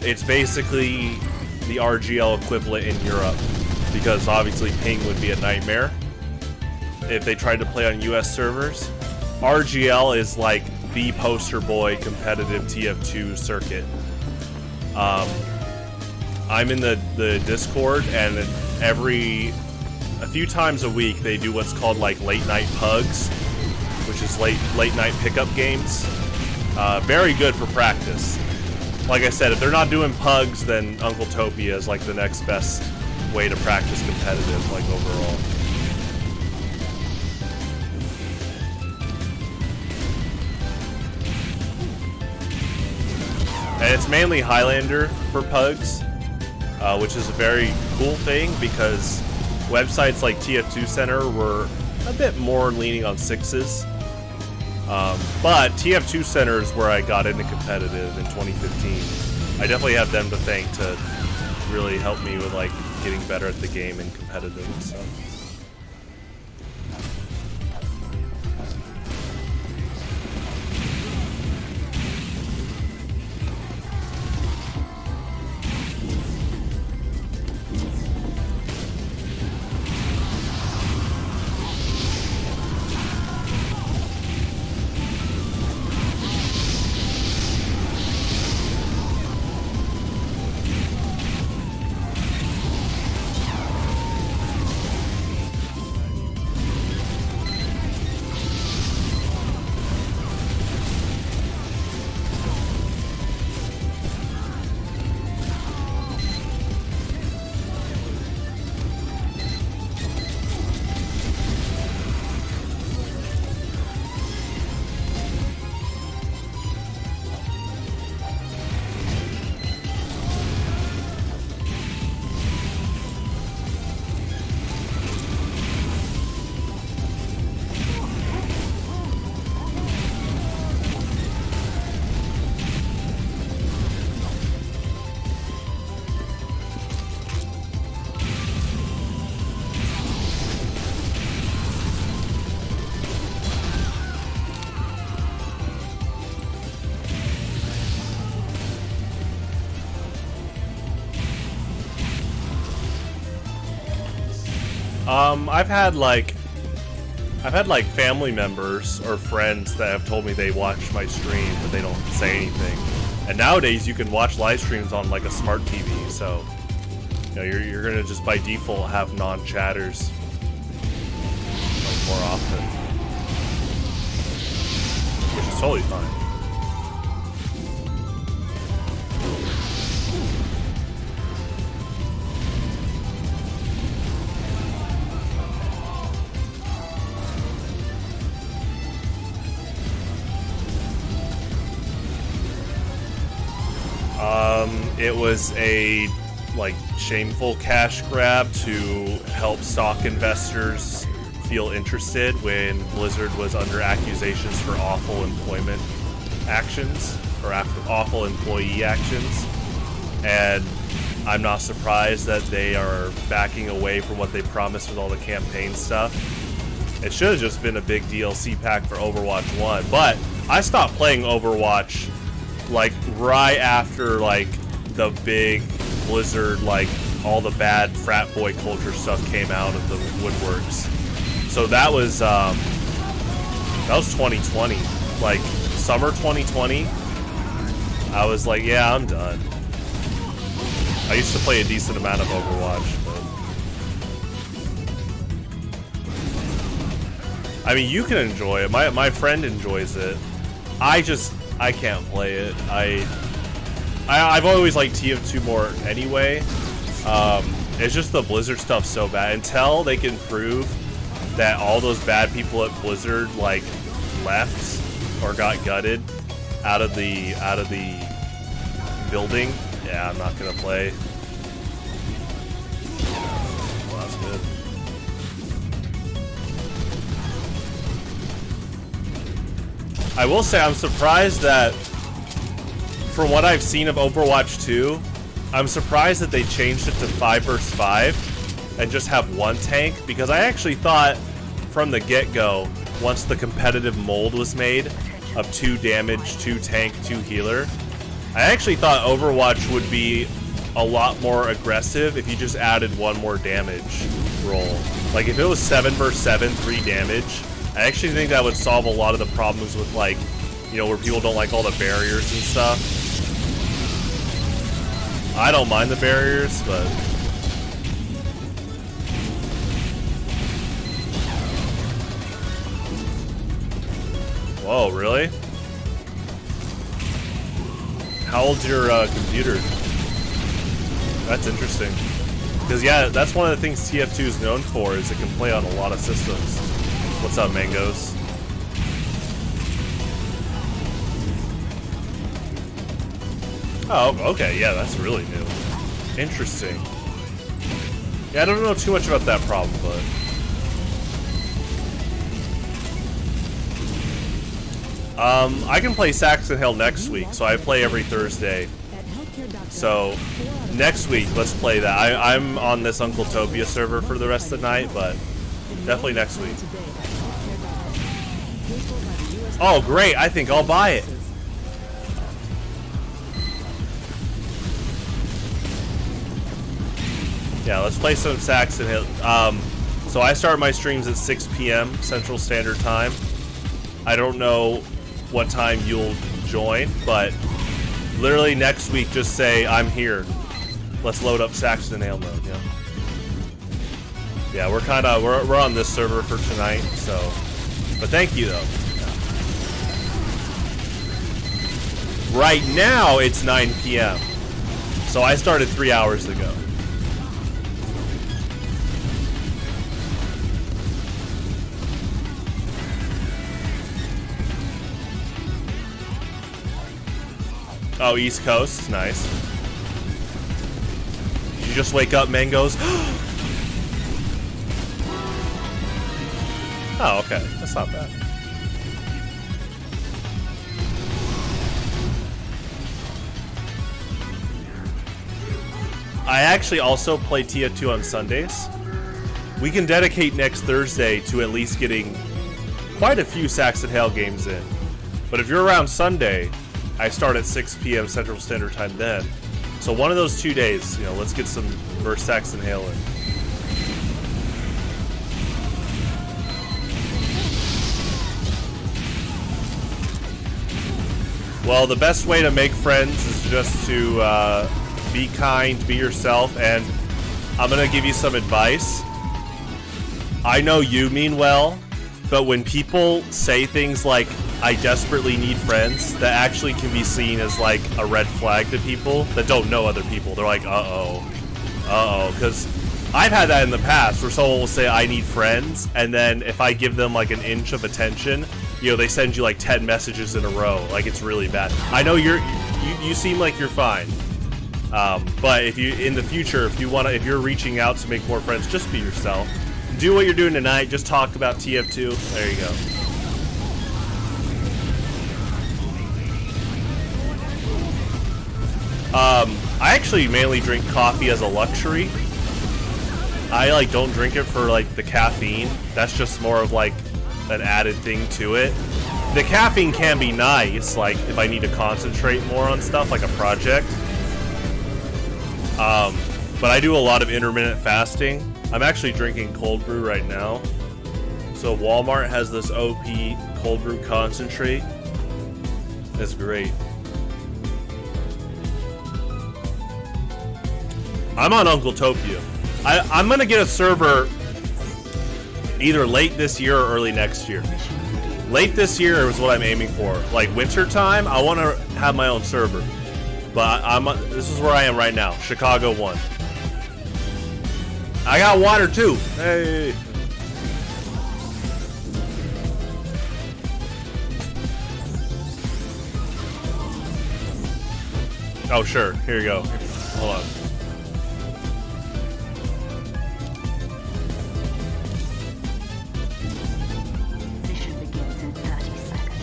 Speaker 1: It's basically the RGL equivalent in Europe, because obviously ping would be a nightmare if they tried to play on US servers. RGL is like the poster boy competitive TF2 circuit. I'm in the Discord, and a few times a week they do what's called like late night pugs, which is late night pickup games. Very good for practice. Like I said, if they're not doing pugs, then Uncletopia is like the next best way to practice competitive, like overall. And it's mainly Highlander for pugs, which is a very cool thing because websites like TF2 Center were a bit more leaning on sixes. But TF2 Center is where I got into competitive in 2015. I definitely have them to thank to really help me with like getting better at the game and competitive and stuff. I've had like family members or friends that have told me they watch my stream, but they don't say anything. And nowadays you can watch live streams on like a smart TV, so you know you're gonna just by default have non-chatters. more often, which is totally fine. It was a like shameful cash grab to help stock investors feel interested when Blizzard was under accusations for awful employment actions or awful employee actions, and I'm not surprised that they are backing away from what they promised with all the campaign stuff. It should have just been a big DLC pack for Overwatch 1, but I stopped playing Overwatch like right after like the big Blizzard, like all the bad frat boy culture stuff came out of the woodworks. So that was 2020, like summer 2020. I was like, yeah, I'm done. I used to play a decent amount of Overwatch, but I mean, you can enjoy it. My friend enjoys it. I can't play it. I've always liked TF2 more anyway. It's just the Blizzard stuff's so bad. Until they can prove that all those bad people at Blizzard like left or got gutted out of the building, yeah, I'm not gonna play. Well, that's good. I will say I'm surprised that, from what I've seen of Overwatch 2, I'm surprised that they changed it to 5 vs 5 and just have one tank, because I actually thought from the get-go, once the competitive mold was made of 2 damage, 2 tank, 2 healer, I actually thought Overwatch would be a lot more aggressive if you just added one more damage roll. Like if it was 7 vs 7, 3 damage, I actually think that would solve a lot of the problems with, like, you know, where people don't like all the barriers and stuff. I don't mind the barriers, but whoa, really? How old's your computer? That's interesting. Because yeah, that's one of the things TF2 is known for, is it can play on a lot of systems. What's up, Mangoes? Oh, okay, yeah, that's really new. Interesting. Yeah, I don't know too much about that problem, but I can play Saxon Hill next week, so I play every Thursday. So next week, let's play that. I'm on this Uncletopia server for the rest of the night, but definitely next week. Oh, great! I think I'll buy it. Yeah, let's play some Saxon Hill. So I start my streams at 6 p.m. Central Standard Time. I don't know what time you'll join, but literally next week, just say I'm here. Let's load up Saxon Hill mode. Yeah. Yeah, we're on this server for tonight. So, but thank you though. Right now it's 9 p.m. So I started 3 hours ago. Oh, East Coast, nice. Did you just wake up, Mangoes? Oh, okay, that's not bad. I actually also play TF2 on Sundays. We can dedicate next Thursday to at least getting quite a few Saxon Hill games in. But if you're around Sunday, I start at 6 p.m. Central Standard Time then. So one of those 2 days, you know, let's get some verse Saxon Hill in. Well, the best way to make friends is just to be kind, be yourself, and I'm gonna give you some advice. I know you mean well, But when people say things like, I desperately need friends, that actually can be seen as like a red flag to people that don't know other people. They're like, uh-oh. Because I've had that in the past where someone will say, I need friends, and then if I give them like an inch of attention, you know, they send you like 10 messages in a row. Like, it's really bad. I know you seem like you're fine. But if you, in the future, if you're reaching out to make more friends, just be yourself. Do what you're doing tonight. Just talk about TF2. There you go. I actually mainly drink coffee as a luxury. I like don't drink it for like the caffeine. That's just more of like an added thing to it. The caffeine can be nice, like if I need to concentrate more on stuff like a project. But I do a lot of intermittent fasting. I'm actually drinking cold brew right now. So Walmart has this OP cold brew concentrate. It's great. I'm on Uncletopia. I'm gonna get a server either late this year or early next year. Late this year is what I'm aiming for. Like winter time, I want to have my own server. But this is where I am right now, Chicago 1. I got water too. Hey. Oh sure, here you go. Hold on.
Speaker 4: Mission begins in 30 seconds.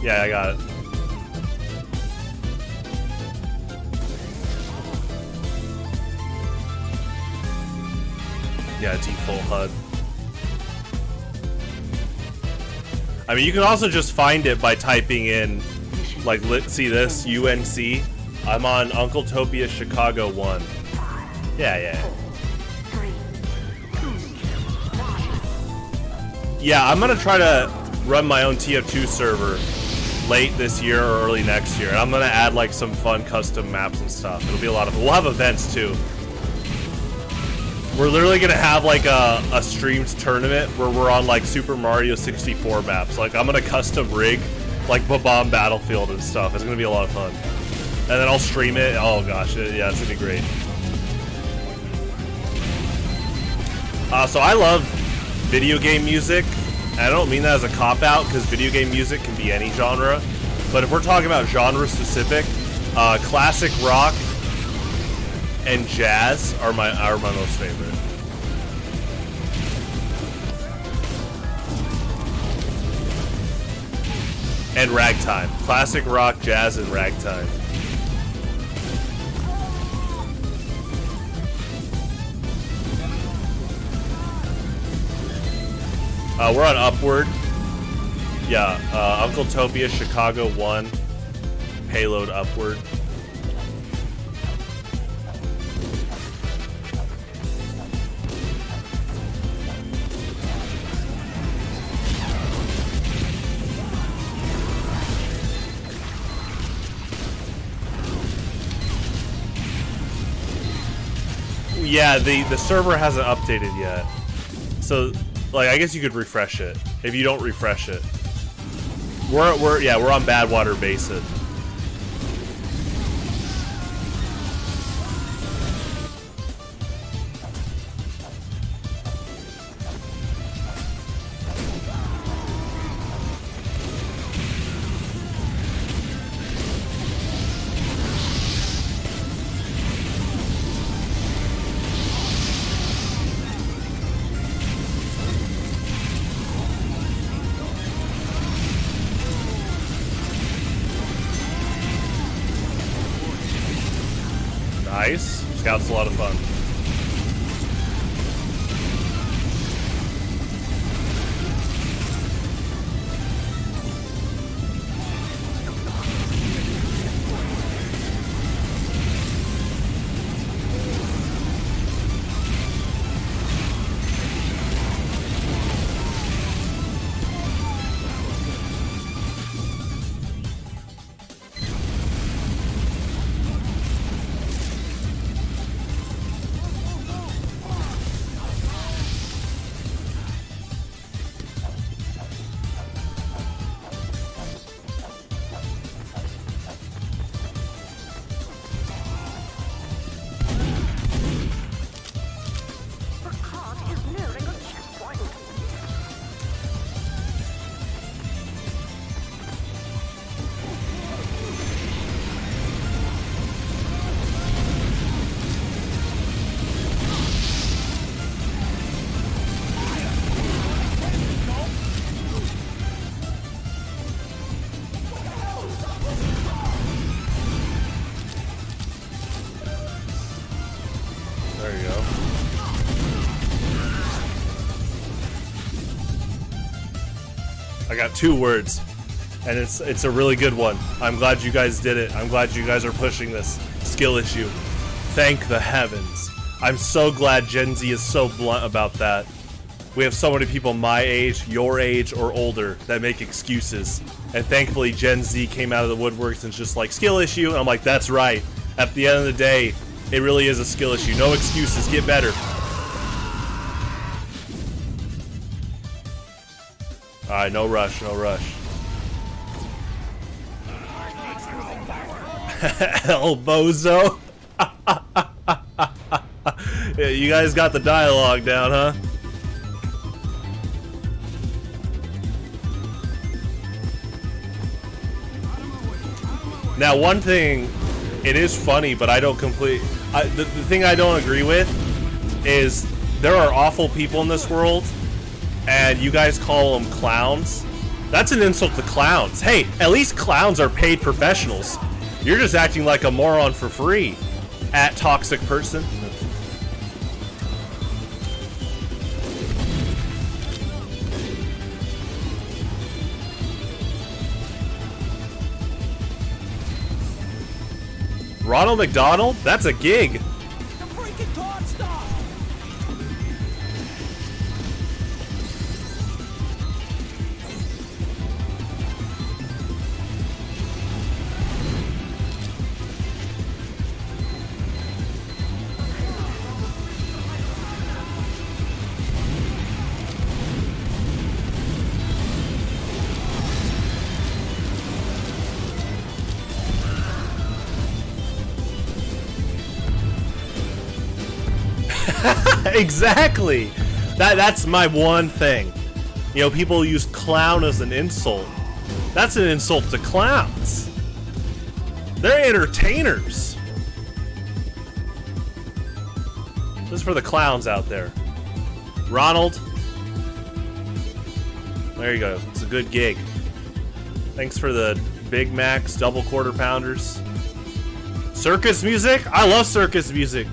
Speaker 1: Yeah, I got it. Yeah, default HUD. I mean, you can also just find it by typing in, like, let's see this, UNC. I'm on Uncletopia Chicago 1. Yeah. Yeah, I'm gonna try to run my own TF2 server late this year or early next year. And I'm gonna add, like, some fun custom maps and stuff. It'll be a lot of fun. We'll have events, too. We're literally gonna have like a streamed tournament where we're on like Super Mario 64 maps. Like I'm gonna custom rig like Babam Battlefield and stuff. It's gonna be a lot of fun. And then I'll stream it. Oh gosh, yeah, it's gonna be great. So I love video game music. And I don't mean that as a cop-out because video game music can be any genre. But if we're talking about genre specific, classic rock and jazz are my most favorite. And ragtime. Classic rock, jazz, and ragtime. We're on Upward. Yeah, Uncletopia Chicago 1. Payload Upward. Yeah, the server hasn't updated yet. So, like, I guess you could refresh it if you don't refresh it. We're on Badwater Basin. Nice. Scout's a lot of fun. I got 2 words, and it's a really good one. I'm glad you guys did it. I'm glad you guys are pushing this skill issue. Thank the heavens. I'm so glad Gen Z is so blunt about that. We have so many people my age, your age, or older that make excuses. And thankfully Gen Z came out of the woodworks and just like, skill issue. And I'm like, that's right. At the end of the day, it really is a skill issue. No excuses, get better. Alright, no rush, no rush. El Bozo. Yeah, you guys got the dialogue down, huh? Now, one thing, it is funny, but I don't the thing I don't agree with is there are awful people in this world, and you guys call them clowns. That's an insult to clowns. Hey, at least clowns are paid professionals. You're just acting like a moron for free. At toxic person. Ronald McDonald? That's a gig.
Speaker 3: The freaking dog stop!
Speaker 1: Exactly. That's my one thing. You know, people use clown as an insult. That's an insult to clowns. They're entertainers. This is for the clowns out there. Ronald. There you go. It's a good gig. Thanks for the Big Macs, double quarter pounders. Circus music? I love circus music.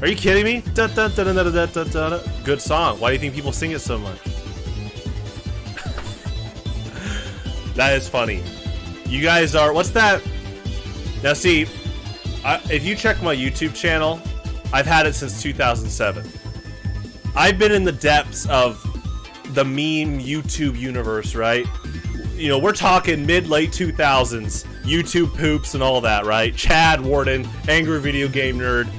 Speaker 1: Are you kidding me? Da, da, da, da, da, da, da, da, da. Good song. Why do you think people sing it so much? That is funny. You guys are... What's that? Now see, if you check my YouTube channel, I've had it since 2007. I've been in the depths of the meme YouTube universe, right? You know, we're talking mid-late 2000s. YouTube poops and all that, right? Chad Warden, Angry Video Game Nerd.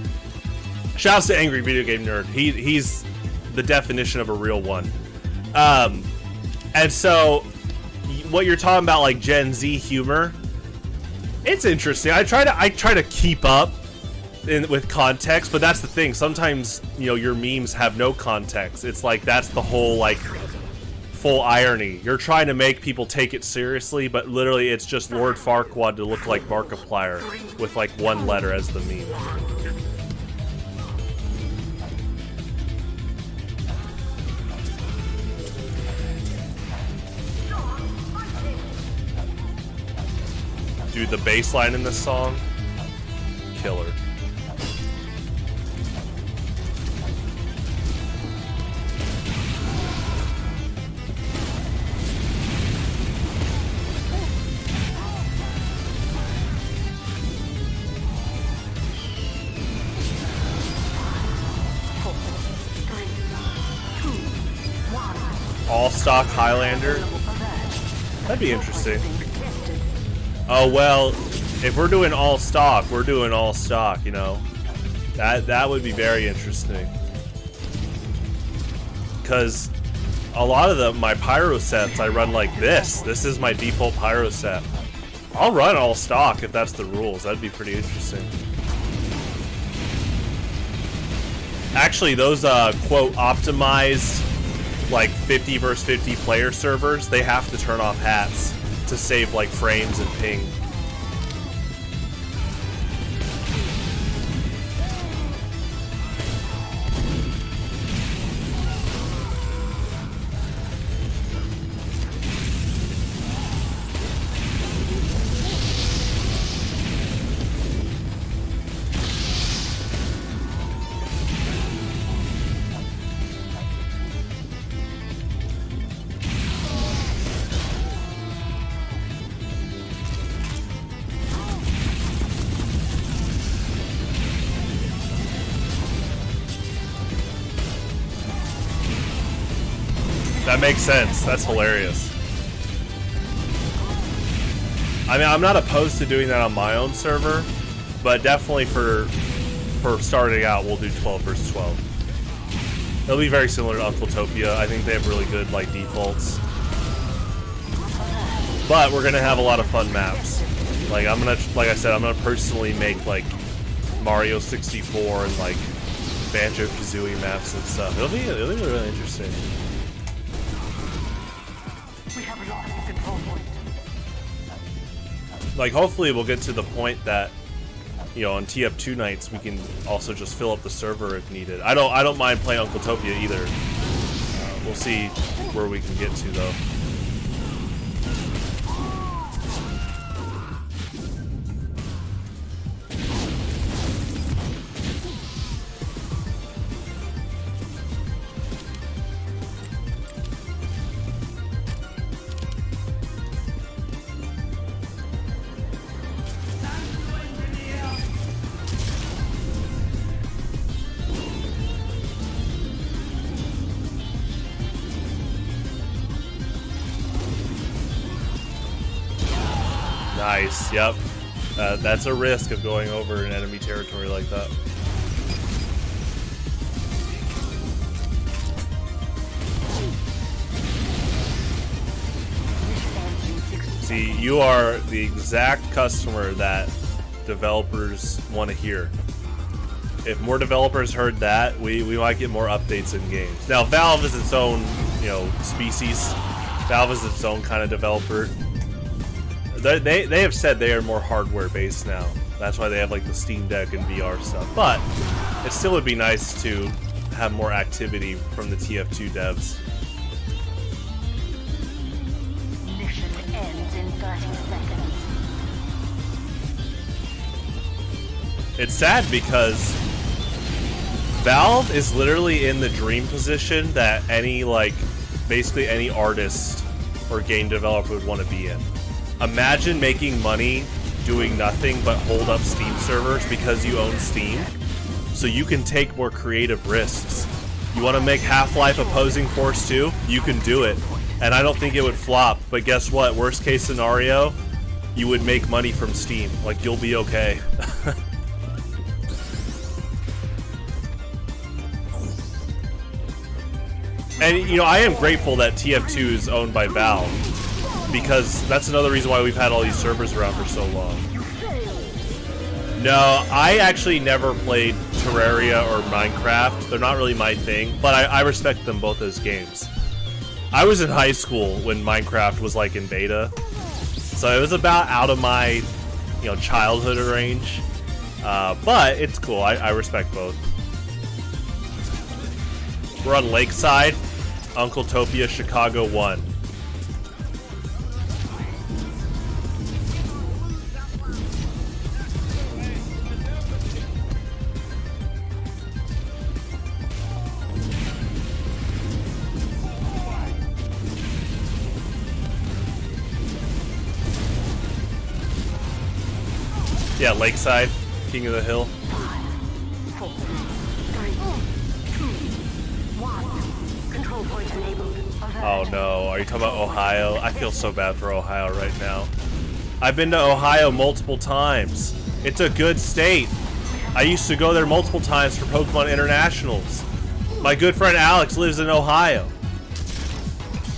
Speaker 1: Shouts to Angry Video Game Nerd. He's the definition of a real one. And so, what you're talking about, like Gen Z humor, it's interesting. I try to keep up with context, but that's the thing. Sometimes, you know, your memes have no context. It's like that's the whole like full irony. You're trying to make people take it seriously, but literally it's just Lord Farquaad to look like Markiplier with like one letter as the meme. Dude, the bass line in this song, killer. All stock Highlander? That'd be interesting. Oh well, if we're doing all stock, we're doing all stock, you know. That would be very interesting. Cause a lot of my pyro sets I run like this. This is my default pyro set. I'll run all stock if that's the rules. That'd be pretty interesting. Actually, those quote optimized like 50 versus 50 player servers, they have to turn off hats to save like frames and ping. That makes sense. That's hilarious. I mean, I'm not opposed to doing that on my own server, but definitely for starting out, we'll do 12 versus 12. It'll be very similar to Uncletopia. I think they have really good like defaults, but we're gonna have a lot of fun maps. Like like I said, I'm gonna personally make like Mario 64 and like Banjo-Kazooie maps and stuff. It'll be really interesting.
Speaker 2: We have lost the control point.
Speaker 1: Like, hopefully we'll get to the point that, you know, on TF2 nights we can also just fill up the server if needed. I don't mind playing Uncletopia either. We'll see where we can get to though. Nice, yep. That's a risk of going over an enemy territory like that. See, you are the exact customer that developers want to hear. If more developers heard that, we might get more updates in games. Now, Valve is its own, you know, species. Valve is its own kind of developer. They have said they are more hardware based now. That's why they have like the Steam Deck and VR stuff. But it still would be nice to have more activity from the TF2 devs.
Speaker 4: Mission ends in 30 seconds.
Speaker 1: It's sad because Valve is literally in the dream position that any like basically any artist or game developer would want to be in. Imagine making money doing nothing but hold up Steam servers because you own Steam, so you can take more creative risks. You want to make Half-Life Opposing Force 2? You can do it. And I don't think it would flop, but guess what? Worst case scenario, you would make money from Steam. Like, you'll be okay. And, you know, I am grateful that TF2 is owned by Valve, because that's another reason why we've had all these servers around for so long. No, I actually never played Terraria or Minecraft. They're not really my thing, but I respect them both as games. I was in high school when Minecraft was like in beta, so it was about out of my, you know, childhood range. But it's cool. I respect both. We're on Lakeside, Uncletopia, Chicago 1. Yeah, Lakeside, King of the Hill.
Speaker 4: 5, 4, 3, 2, 1. Control point enabled.
Speaker 1: Oh no, are you talking about Ohio? I feel so bad for Ohio right now. I've been to Ohio multiple times. It's a good state. I used to go there multiple times for Pokemon Internationals. My good friend Alex lives in Ohio.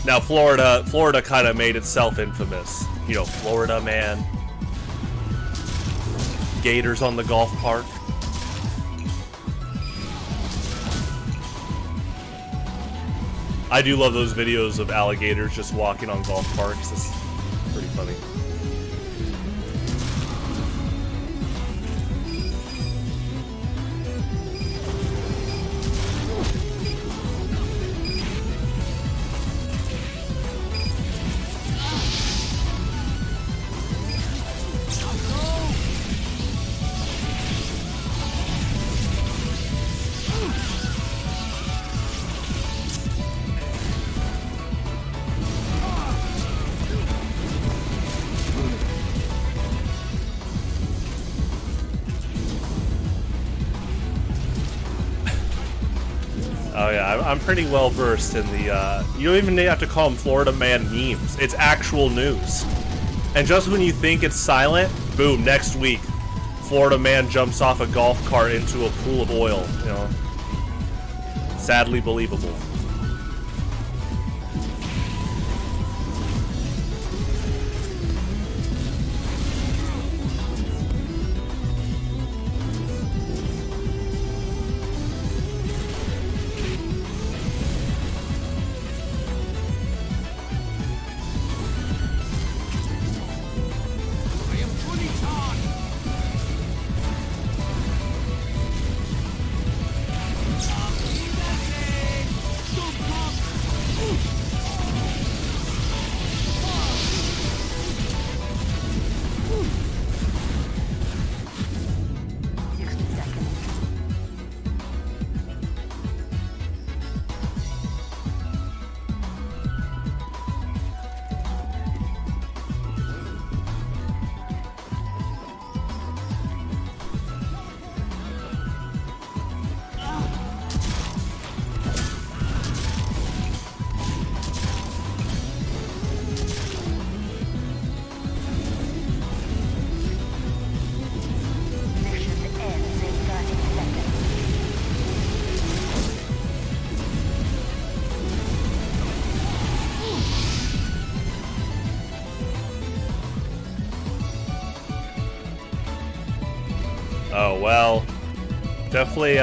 Speaker 1: Now Florida kind of made itself infamous. You know, Florida, man. Gators on the golf park. I do love those videos of alligators just walking on golf parks. It's pretty funny. Oh yeah, I'm pretty well versed in the. You don't even have to call them Florida man memes. It's actual news. And just when you think it's silent, boom! Next week, Florida man jumps off a golf cart into a pool of oil. You know, sadly believable. Oh, well, definitely,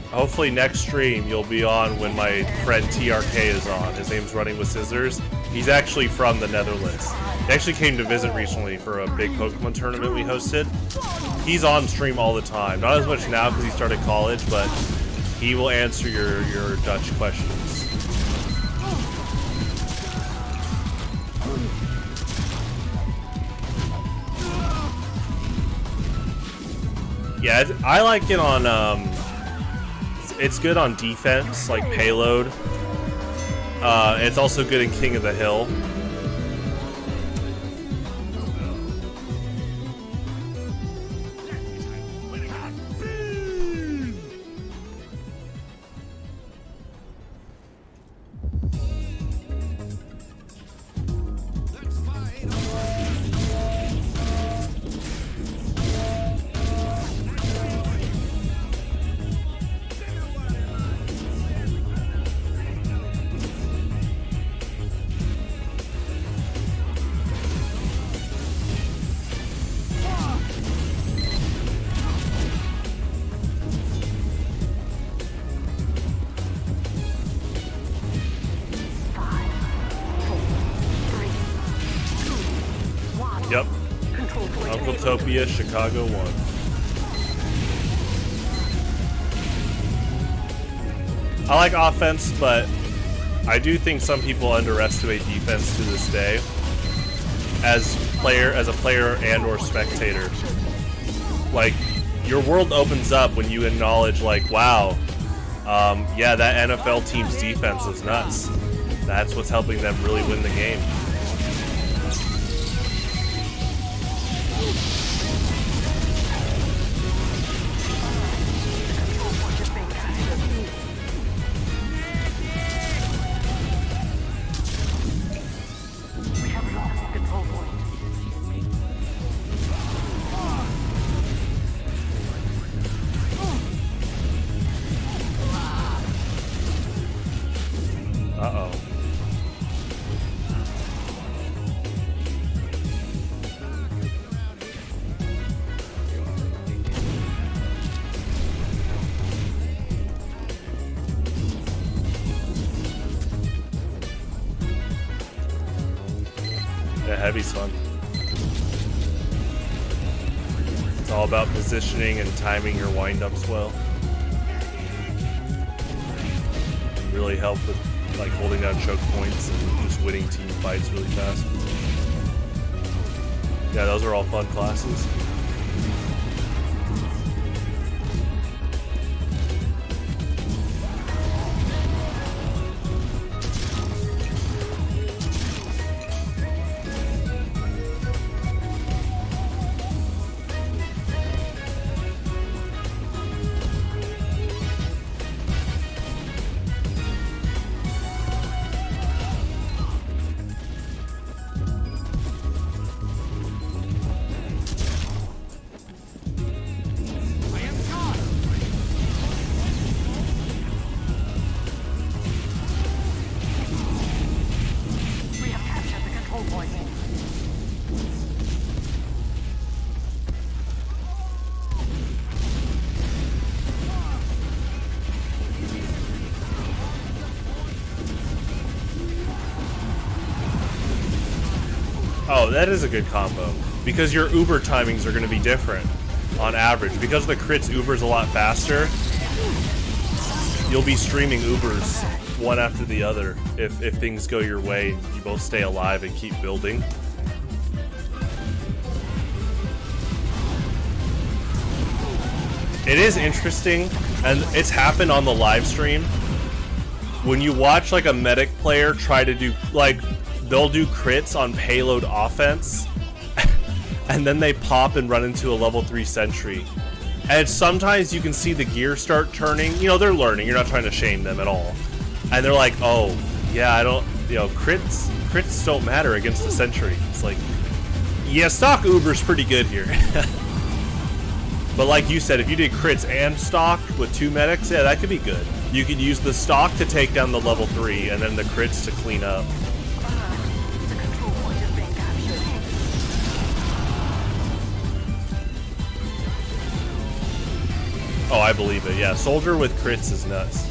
Speaker 1: hopefully next stream you'll be on when my friend TRK is on. His name's Running with Scissors. He's actually from the Netherlands. He actually came to visit recently for a big Pokemon tournament we hosted. He's on stream all the time. Not as much now because he started college, but he will answer your Dutch questions. Yeah, I like it on, it's good on defense, like payload. It's also good in King of the Hill. Yep. Uncletopia, Chicago 1. I like offense, but I do think some people underestimate defense to this day. As a player and or spectator. Like, your world opens up when you acknowledge, like, wow, yeah, that NFL team's defense is nuts. That's what's helping them really win the game. Uh-oh. Yeah, heavy's fun. It's all about positioning and timing your wind-ups well. Can really help with like holding down choke points and just winning team fights really fast. Yeah, those are all fun classes. Oh, that is a good combo. Because your Uber timings are going to be different on average. Because the crits Uber's a lot faster, you'll be streaming Ubers one after the other if things go your way and you both stay alive and keep building. It is interesting, and it's happened on the live stream. When you watch like a medic player try to do, like, they'll do crits on payload offense, and then they pop and run into a level 3 sentry. And sometimes you can see the gear start turning. You know, they're learning. You're not trying to shame them at all. And they're like, oh, yeah, I don't, you know, crits don't matter against a sentry. It's like, yeah, stock Uber's pretty good here. But like you said, if you did crits and stock with 2 medics, yeah, that could be good. You could use the stock to take down the level 3 and then the crits to clean up.
Speaker 4: The control point has been captured.
Speaker 1: Oh, I believe it. Yeah, soldier with crits is nuts.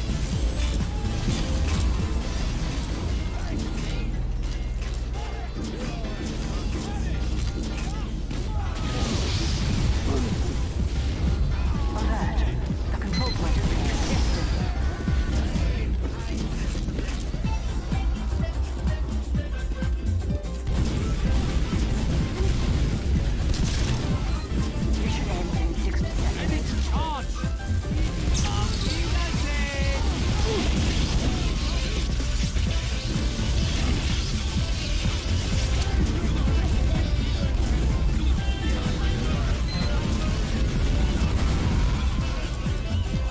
Speaker 4: Alert. The control point has been contested. Mission ends in 60 seconds.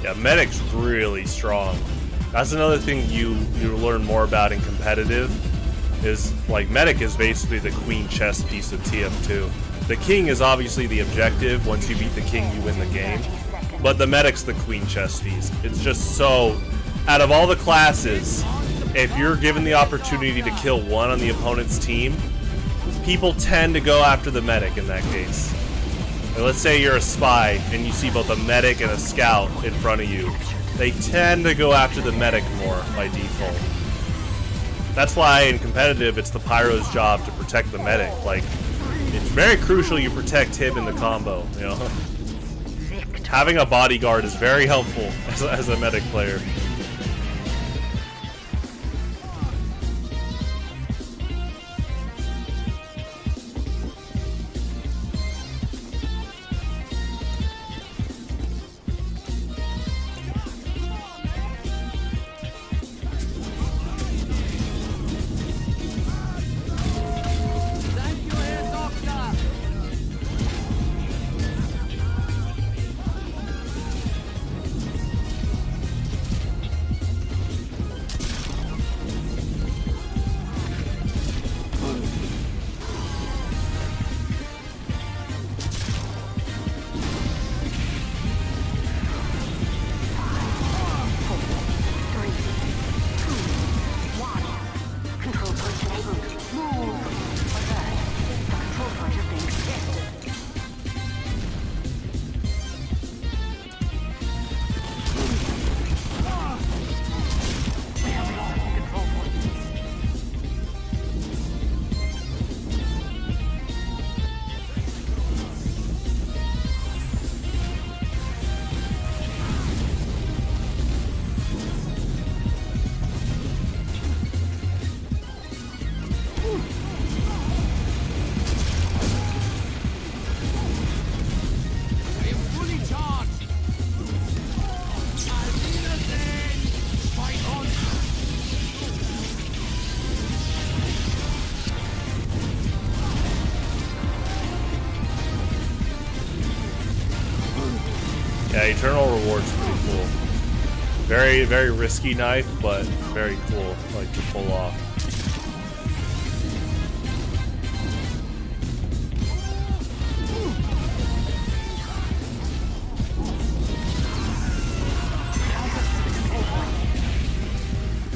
Speaker 1: Yeah, medic's really strong. That's another thing you learn more about in competitive, is like medic is basically the queen chess piece of TF2. The king is obviously the objective. Once you beat the king, you win the game. But the medic's the queen chess piece. It's just so, out of all the classes, if you're given the opportunity to kill one on the opponent's team, people tend to go after the medic in that case. Like, let's say you're a spy and you see both a medic and a scout in front of you. They tend to go after the medic more by default. That's why in competitive, it's the pyro's job to protect the medic. Like, it's very crucial you protect him in the combo, you know? Having a bodyguard is very helpful as a medic player.
Speaker 3: Thank you, Air Doctor.
Speaker 4: Control point enabled. Move. Alert. The control point is being contested. We have lost the control point.
Speaker 3: I am fully charged. Alinos in. Fight on.
Speaker 1: Yeah, Eternal Reward's pretty cool. Very, very risky knife, but very cool, like, to pull off.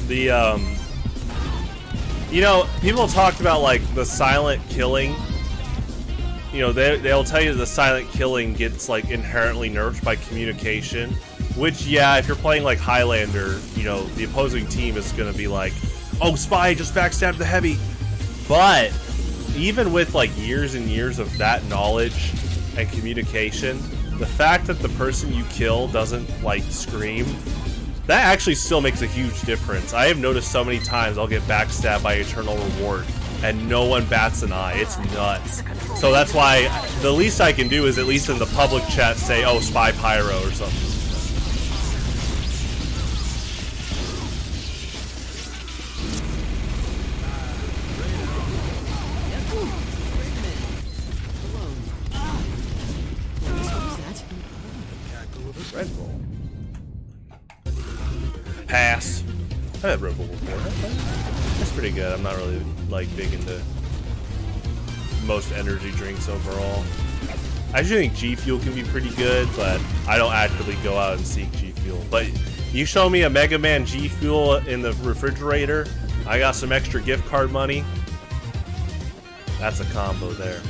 Speaker 1: The, you know, people talked about, like, the silent killing. You know, they'll tell you the silent killing gets, like, inherently nerfed by communication. Which, yeah, if you're playing, like, Highlander, you know, the opposing team is gonna be like, oh, spy just backstabbed the heavy. But even with like years and years of that knowledge and communication, the fact that the person you kill doesn't like scream, that actually still makes a huge difference. I have noticed so many times I'll get backstabbed by Eternal Reward and no one bats an eye. It's nuts. So that's why the least I can do is at least in the public chat say, oh, Spy Pyro or something. Red Bull. Pass. I've had Red Bull before. That's pretty good. I'm not really like big into most energy drinks overall. I actually think G Fuel can be pretty good, but I don't actively go out and seek G Fuel. But you show me a Mega Man G Fuel in the refrigerator, I got some extra gift card money. That's a combo there.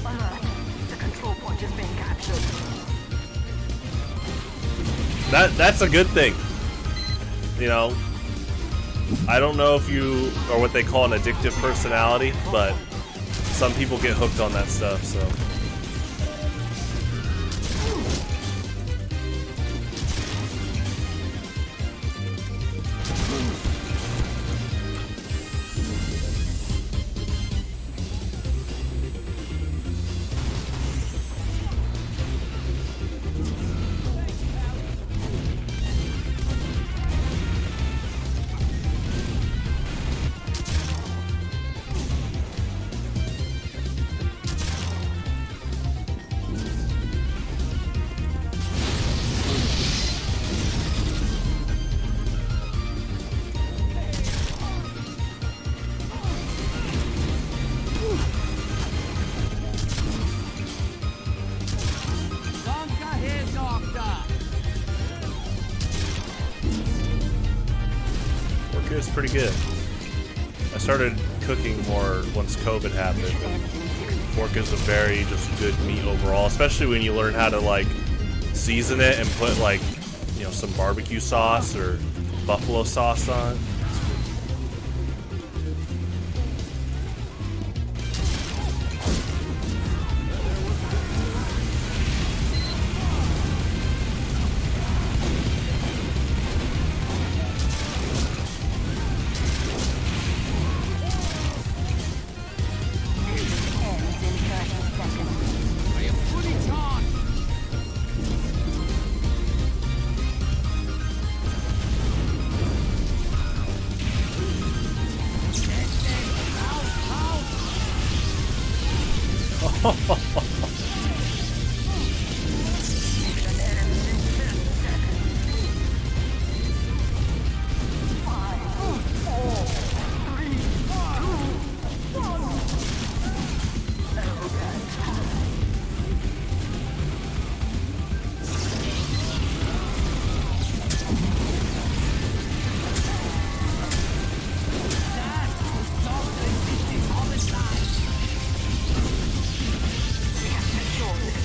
Speaker 4: Alert. The control point is being captured.
Speaker 1: That's a good thing. You know, I don't know if you are what they call an addictive personality, but some people get hooked on that stuff, so. It's pretty good. I started cooking more once COVID happened. Pork is a very just good meat overall, especially when you learn how to like season it and put like, you know, some barbecue sauce or buffalo sauce on it.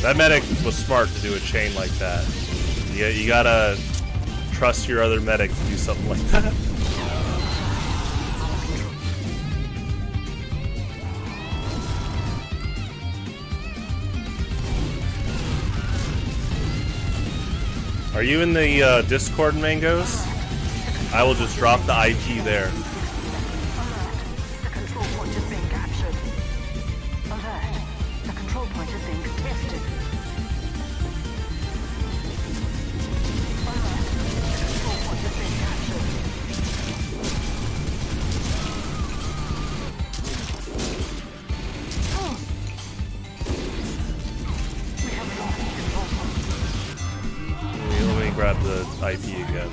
Speaker 1: That medic was smart to do a chain like that. You gotta trust your other medic to do something like that. Are you in the Discord, Mangoes? I will just drop the IP there. Grab the IP again.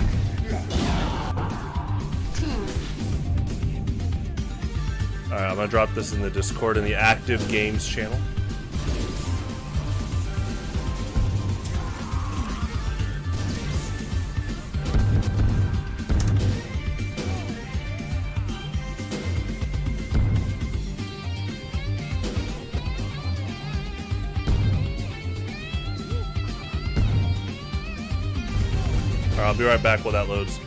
Speaker 1: Alright, I'm gonna drop this in the Discord in the active games channel. I'll be right back while that loads.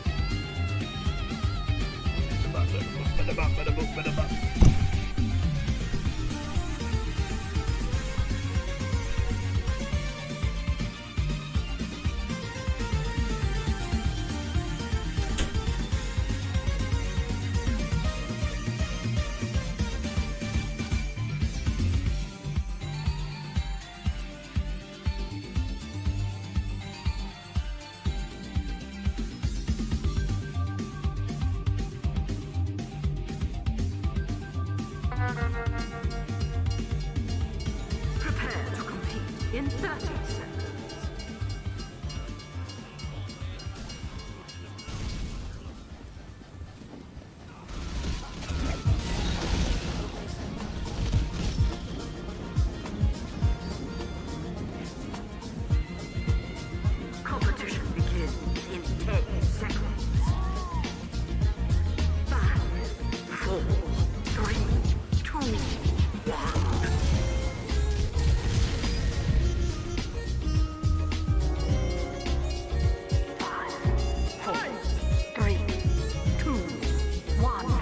Speaker 4: in 30 seconds. Competition begins in 10 seconds. 5, 4, 3, 2, 1.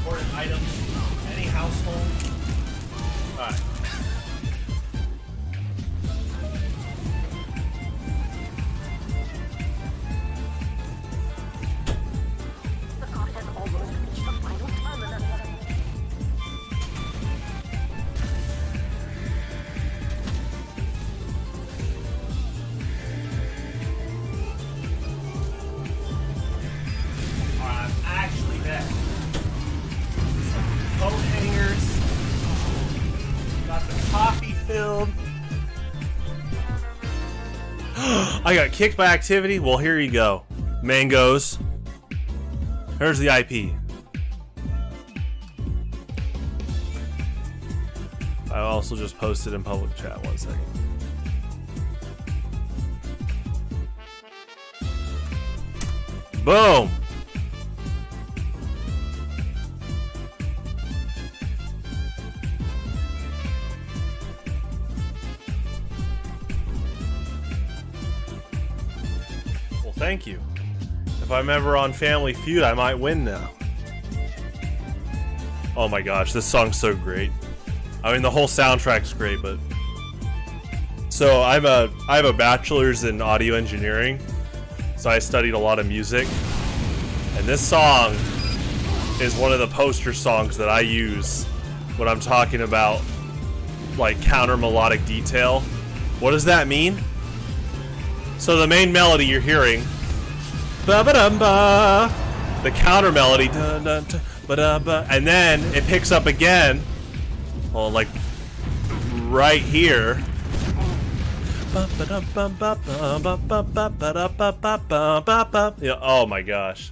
Speaker 1: important items in any household. Alright.
Speaker 4: The car has almost reached the final terminus.
Speaker 1: I'm actually there. Some coat hangers. Got the coffee filled. I got kicked by activity. Well, here you go. Mangoes. Here's the IP. I also just posted in public chat. 1 second. Boom. Well, thank you. If I'm ever on Family Feud, I might win now. Oh my gosh, this song's so great. I mean, the whole soundtrack's great, but... So, I have a bachelor's in audio engineering, so I studied a lot of music. And this song is one of the poster songs that I use when I'm talking about, like, counter melodic detail. What does that mean? So the main melody you're hearing, ba-ba-dum-ba, the counter melody, ba-da-ba, and then it picks up again, well, like right here. Yeah, oh my gosh.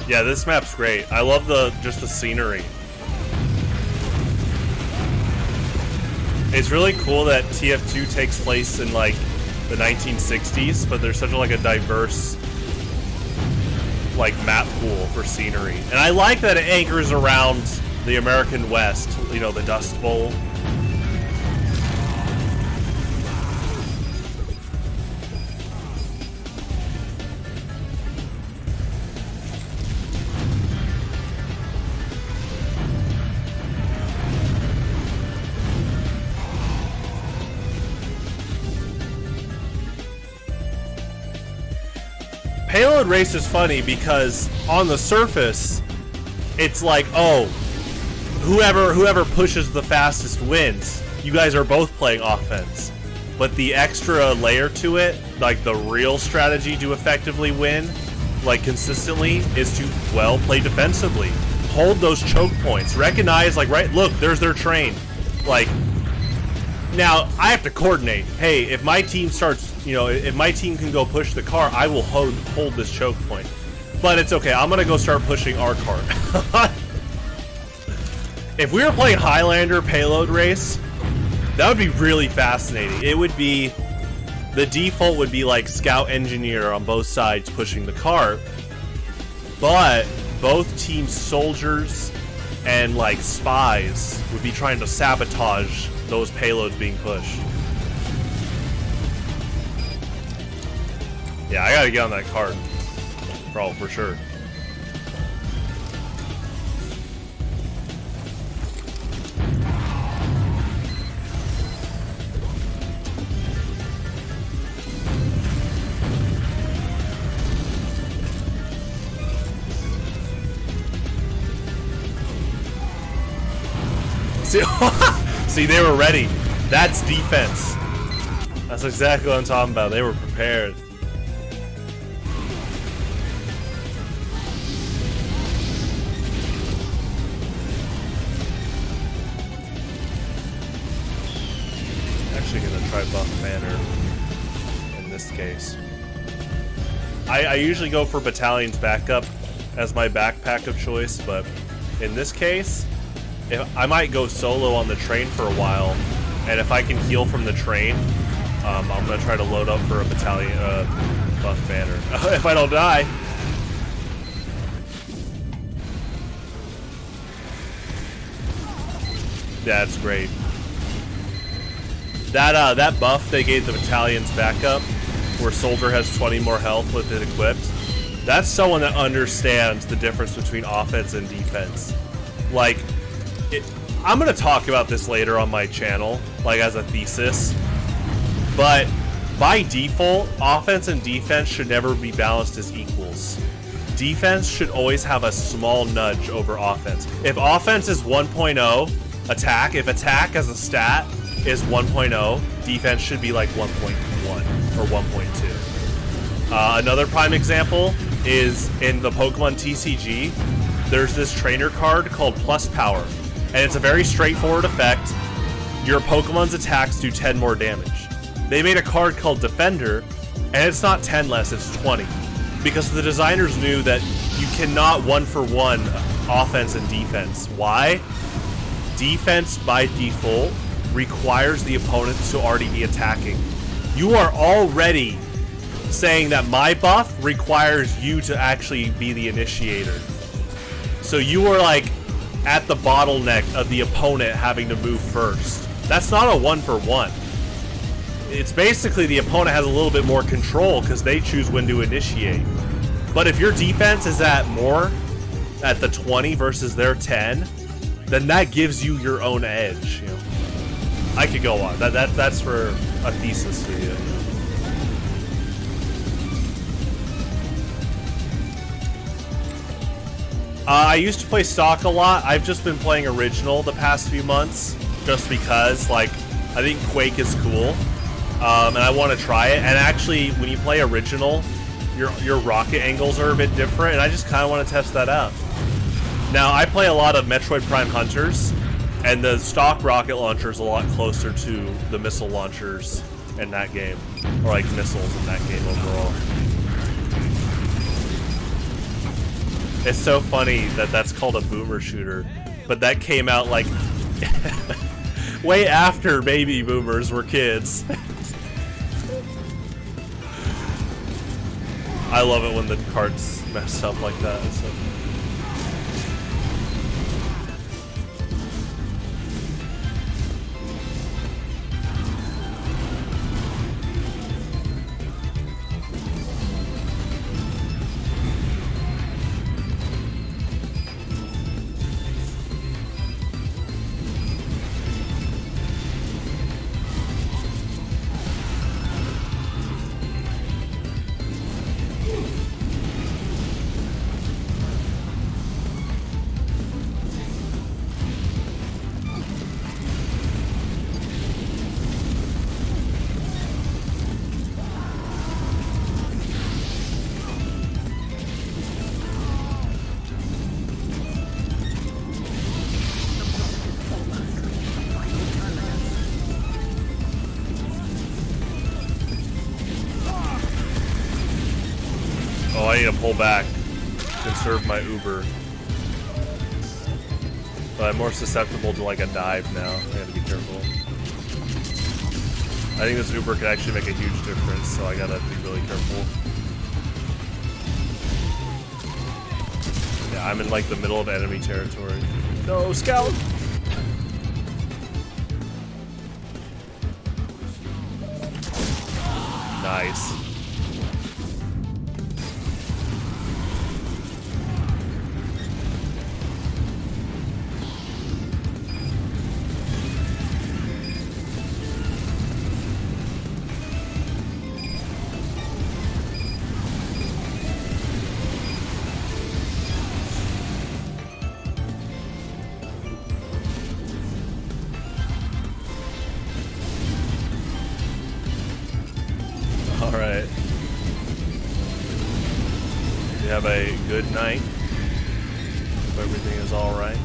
Speaker 1: Yeah, this map's great. I love just the scenery. It's really cool that TF2 takes place in like the 1960s, but there's such a, like a diverse like map pool for scenery. And I like that it anchors around the American West, you know, the Dust Bowl. Payload race is funny because on the surface, it's like, oh, whoever pushes the fastest wins. You guys are both playing offense. But the extra layer to it, like the real strategy to effectively win, like consistently, is to, well, play defensively. Hold those choke points. Recognize, like, right, look, there's their train. Like, now, I have to coordinate. Hey, if my team starts, you know, if my team can go push the car, I will hold this choke point. But it's okay. I'm going to go start pushing our car. If we were playing Highlander payload race, that would be really fascinating. It would be, the default would be like scout engineer on both sides pushing the car. But both team soldiers and like spies would be trying to sabotage those payloads being pushed. Yeah, I gotta get on that card. For sure. See, they were ready. That's defense. That's exactly what I'm talking about. They were prepared. Actually gonna try buff banner in this case. I usually go for battalion's backup as my backpack of choice, but in this case, I might go solo on the train for a while, and if I can heal from the train, I'm gonna try to load up for a battalion buff banner. If I don't die. Yeah, that's great. That buff they gave the battalion's backup, where soldier has 20 more health with it equipped. That's someone that understands the difference between offense and defense. Like, I'm gonna talk about this later on my channel, like as a thesis, but by default, offense and defense should never be balanced as equals. Defense should always have a small nudge over offense. If offense is 1.0, attack, if attack as a stat is 1.0, defense should be like 1.1 or 1.2. Another prime example is in the Pokemon TCG, there's this trainer card called Plus Power. And it's a very straightforward effect. Your Pokemon's attacks do 10 more damage. They made a card called Defender, and it's not 10 less, it's 20. Because the designers knew that you cannot 1-for-1 offense and defense. Why? Defense by default requires the opponent to already be attacking. You are already saying that my buff requires you to actually be the initiator. So you are like at the bottleneck of the opponent having to move first. That's not a 1-for-1. It's basically the opponent has a little bit more control because they choose when to initiate. But if your defense is at the 20 versus their 10, then that gives you your own edge. You know, I could go on. That's for a thesis video. I used to play stock a lot. I've just been playing original the past few months, just because, like, I think Quake is cool, and I want to try it. And actually, when you play original, your rocket angles are a bit different, and I just kind of want to test that out. Now, I play a lot of Metroid Prime Hunters, and the stock rocket launcher is a lot closer to the missile launchers in that game, or like missiles in that game overall. It's so funny that that's called a boomer shooter, but that came out like way after baby boomers were kids. I love it when the cards mess up like that. So. Oh, I need to pull back, conserve my Uber. But I'm more susceptible to like a dive now. I gotta be careful. I think this Uber could actually make a huge difference, so I gotta be really careful. Yeah, I'm in like the middle of enemy territory. No, scout! Nice. Alright. You have a good night. Hope everything is alright.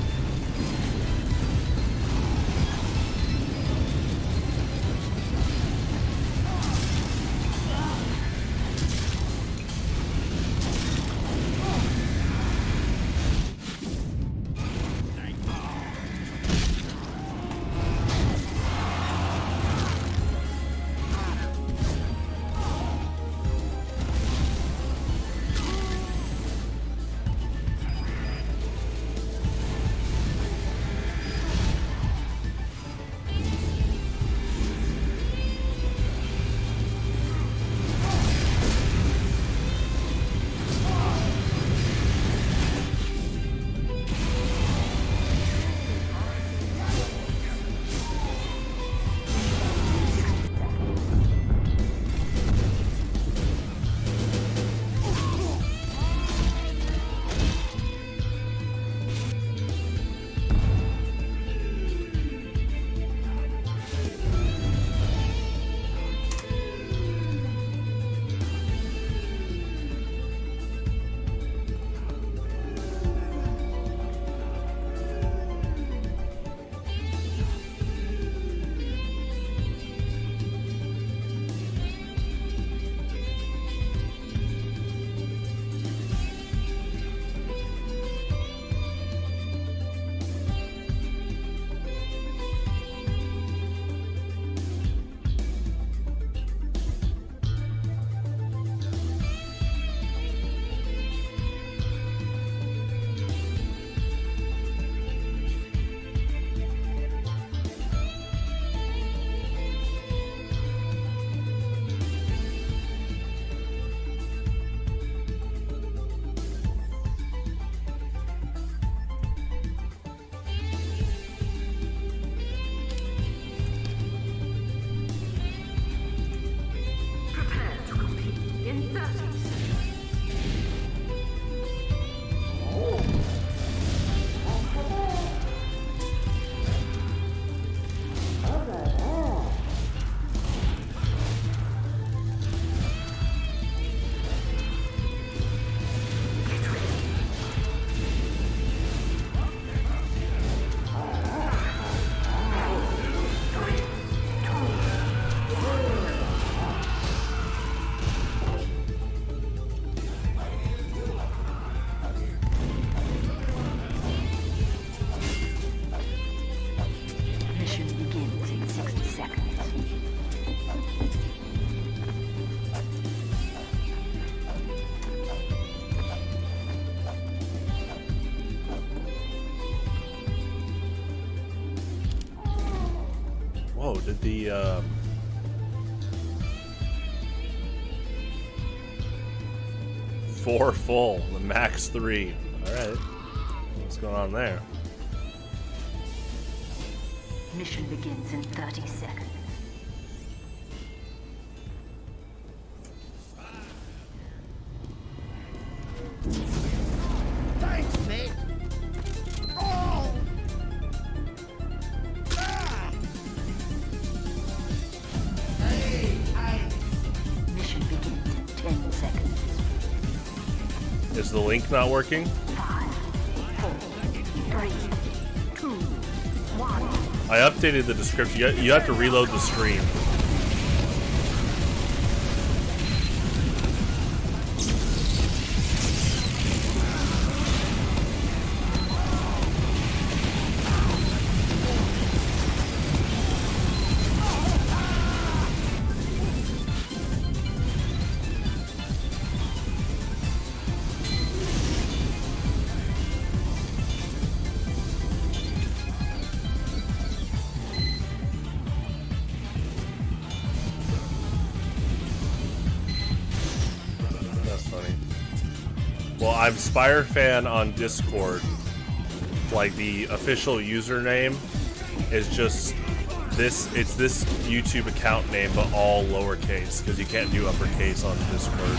Speaker 1: Did the 4 full, the max 3. Alright. What's going on there?
Speaker 4: Mission begins in 30 seconds.
Speaker 3: Thanks, mate. Oh! Ah!
Speaker 4: Mission begins in 10 seconds.
Speaker 1: Is the link not working?
Speaker 4: 5, 4, 3, 2, 1.
Speaker 1: I updated the description. You have to reload the stream. I'm Spire Fan on Discord. Like the official username is just this. It's this YouTube account name, but all lowercase because you can't do uppercase on Discord.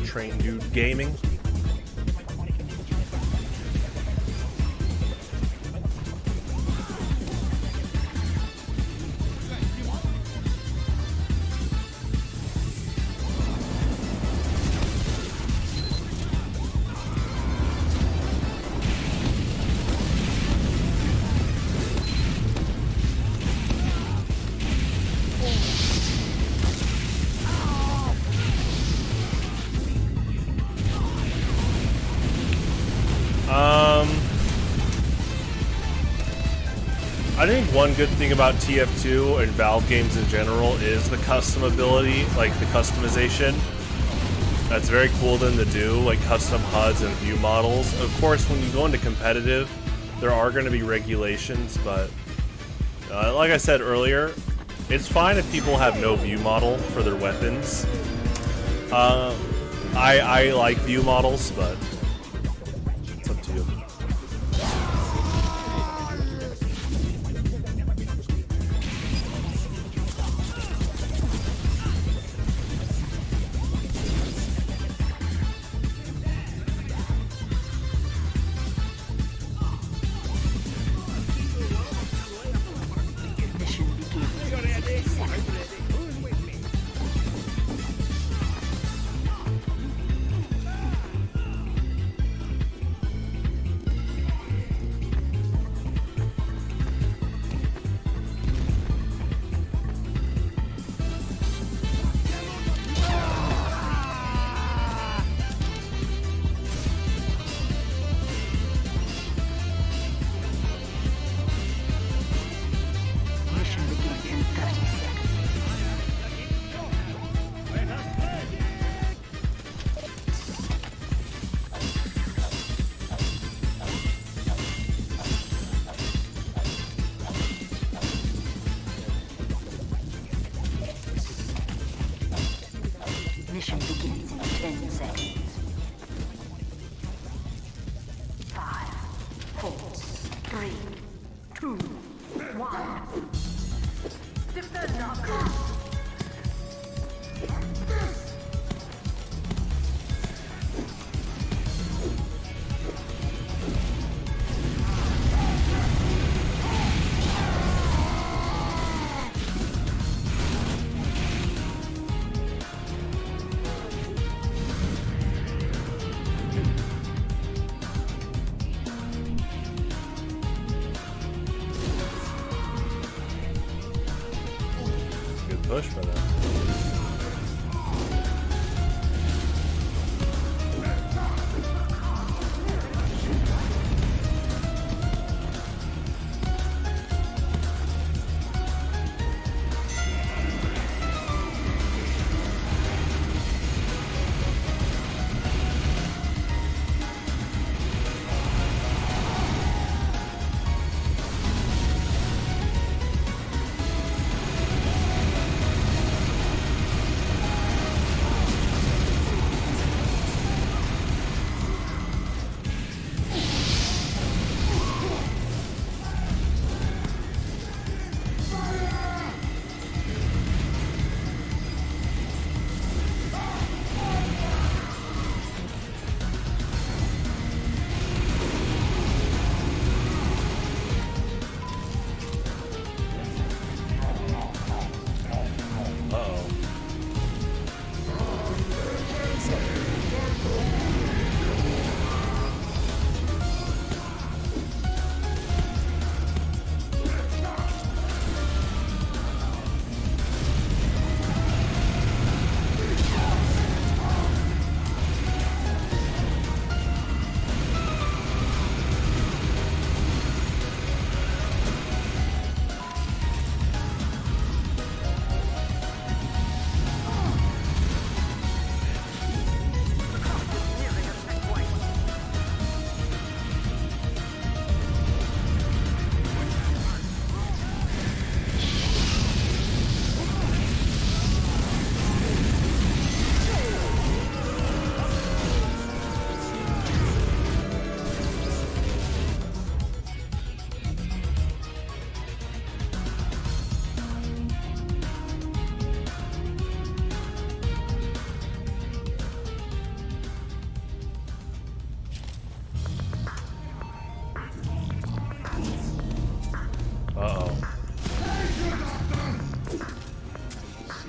Speaker 1: Train Dude Gaming. I think one good thing about TF2 and Valve games in general is the customability, like the customization. That's very cool of them to do, like custom HUDs and view models. Of course, when you go into competitive, there are going to be regulations, but like I said earlier, it's fine if people have no view model for their weapons. I like view models, but it's up to you.
Speaker 4: Mission begins in 10 seconds. 5, 4, 3, 2, 1. Defend our coast.
Speaker 1: Good push for them.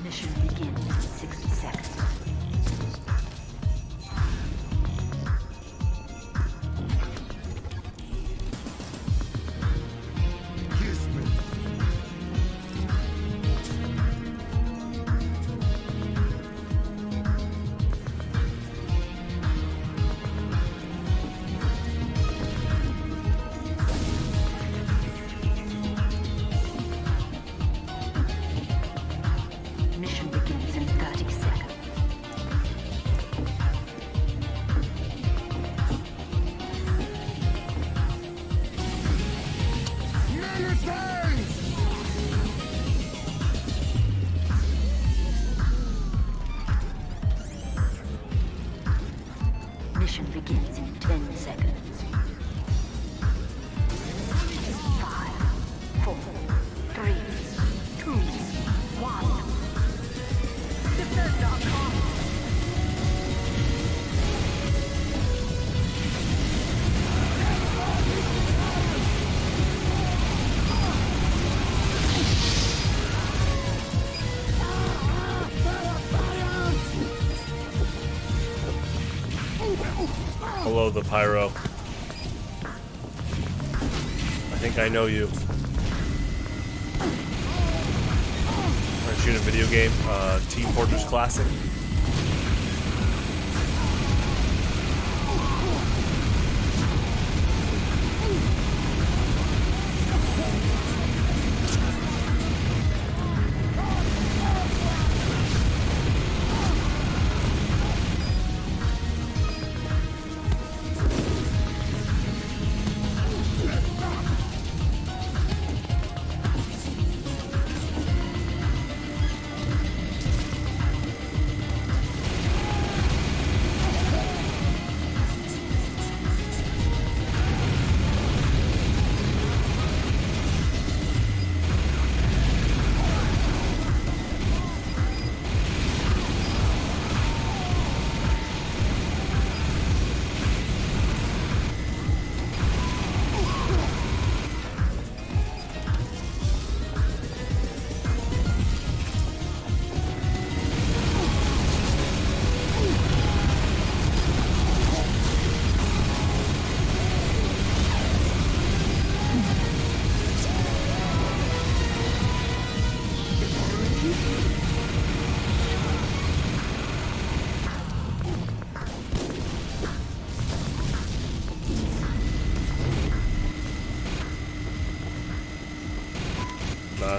Speaker 4: Mission begins in 60 seconds. Mission begins in 30 seconds. Mission begins in 10 seconds. 5, 4, 3, 2, 1. Defend our coast.
Speaker 1: Hello, the pyro. I think I know you. Want to shoot a video game? Team Fortress Classic.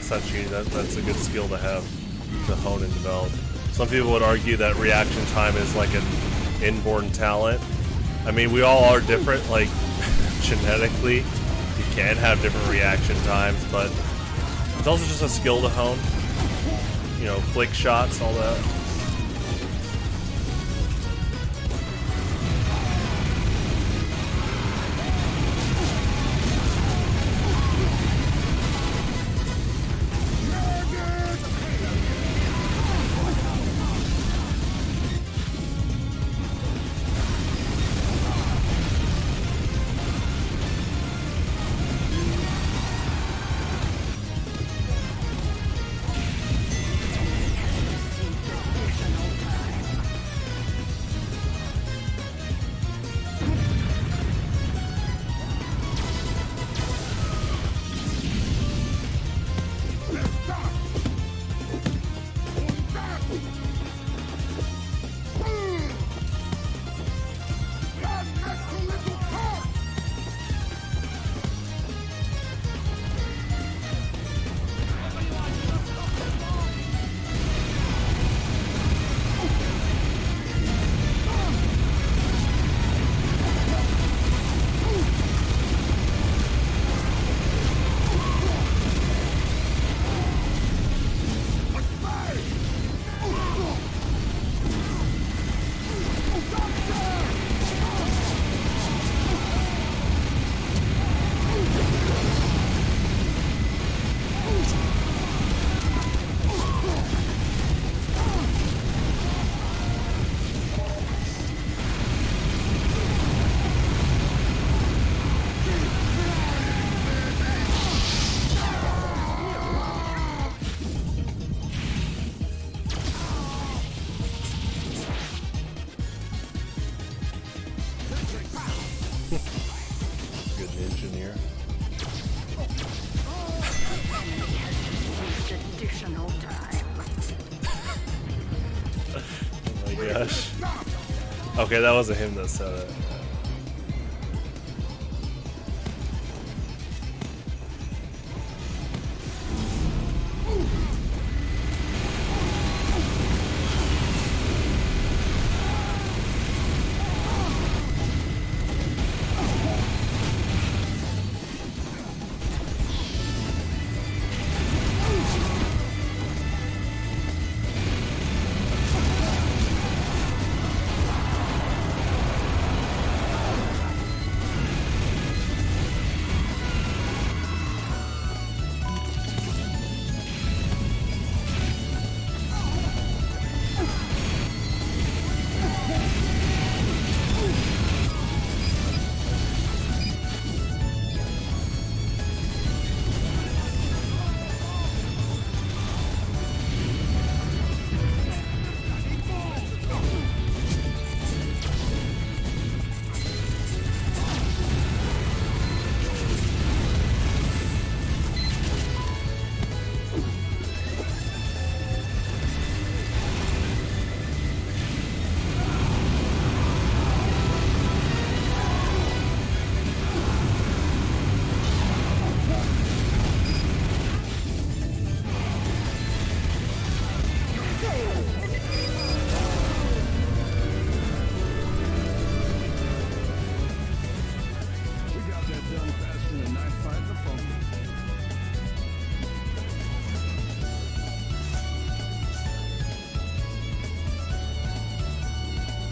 Speaker 1: that's unique. That's a good skill to have to hone and develop. Some people would argue that reaction time is like an inborn talent. I mean, we all are different, like genetically. You can have different reaction times, but it's also just a skill to hone. You know, flick shots, all that. Good engineer.
Speaker 4: Additional time.
Speaker 1: Oh my gosh. Okay, that wasn't him that said it.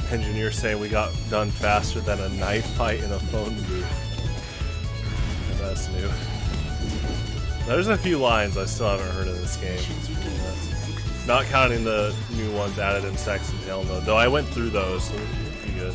Speaker 1: Engineer saying we got done faster than a knife fight in a phone booth. That's new. There's a few lines I still haven't heard in this game. Not counting the new ones added in Sex and Tail mode, though I went through those, so it'd be good.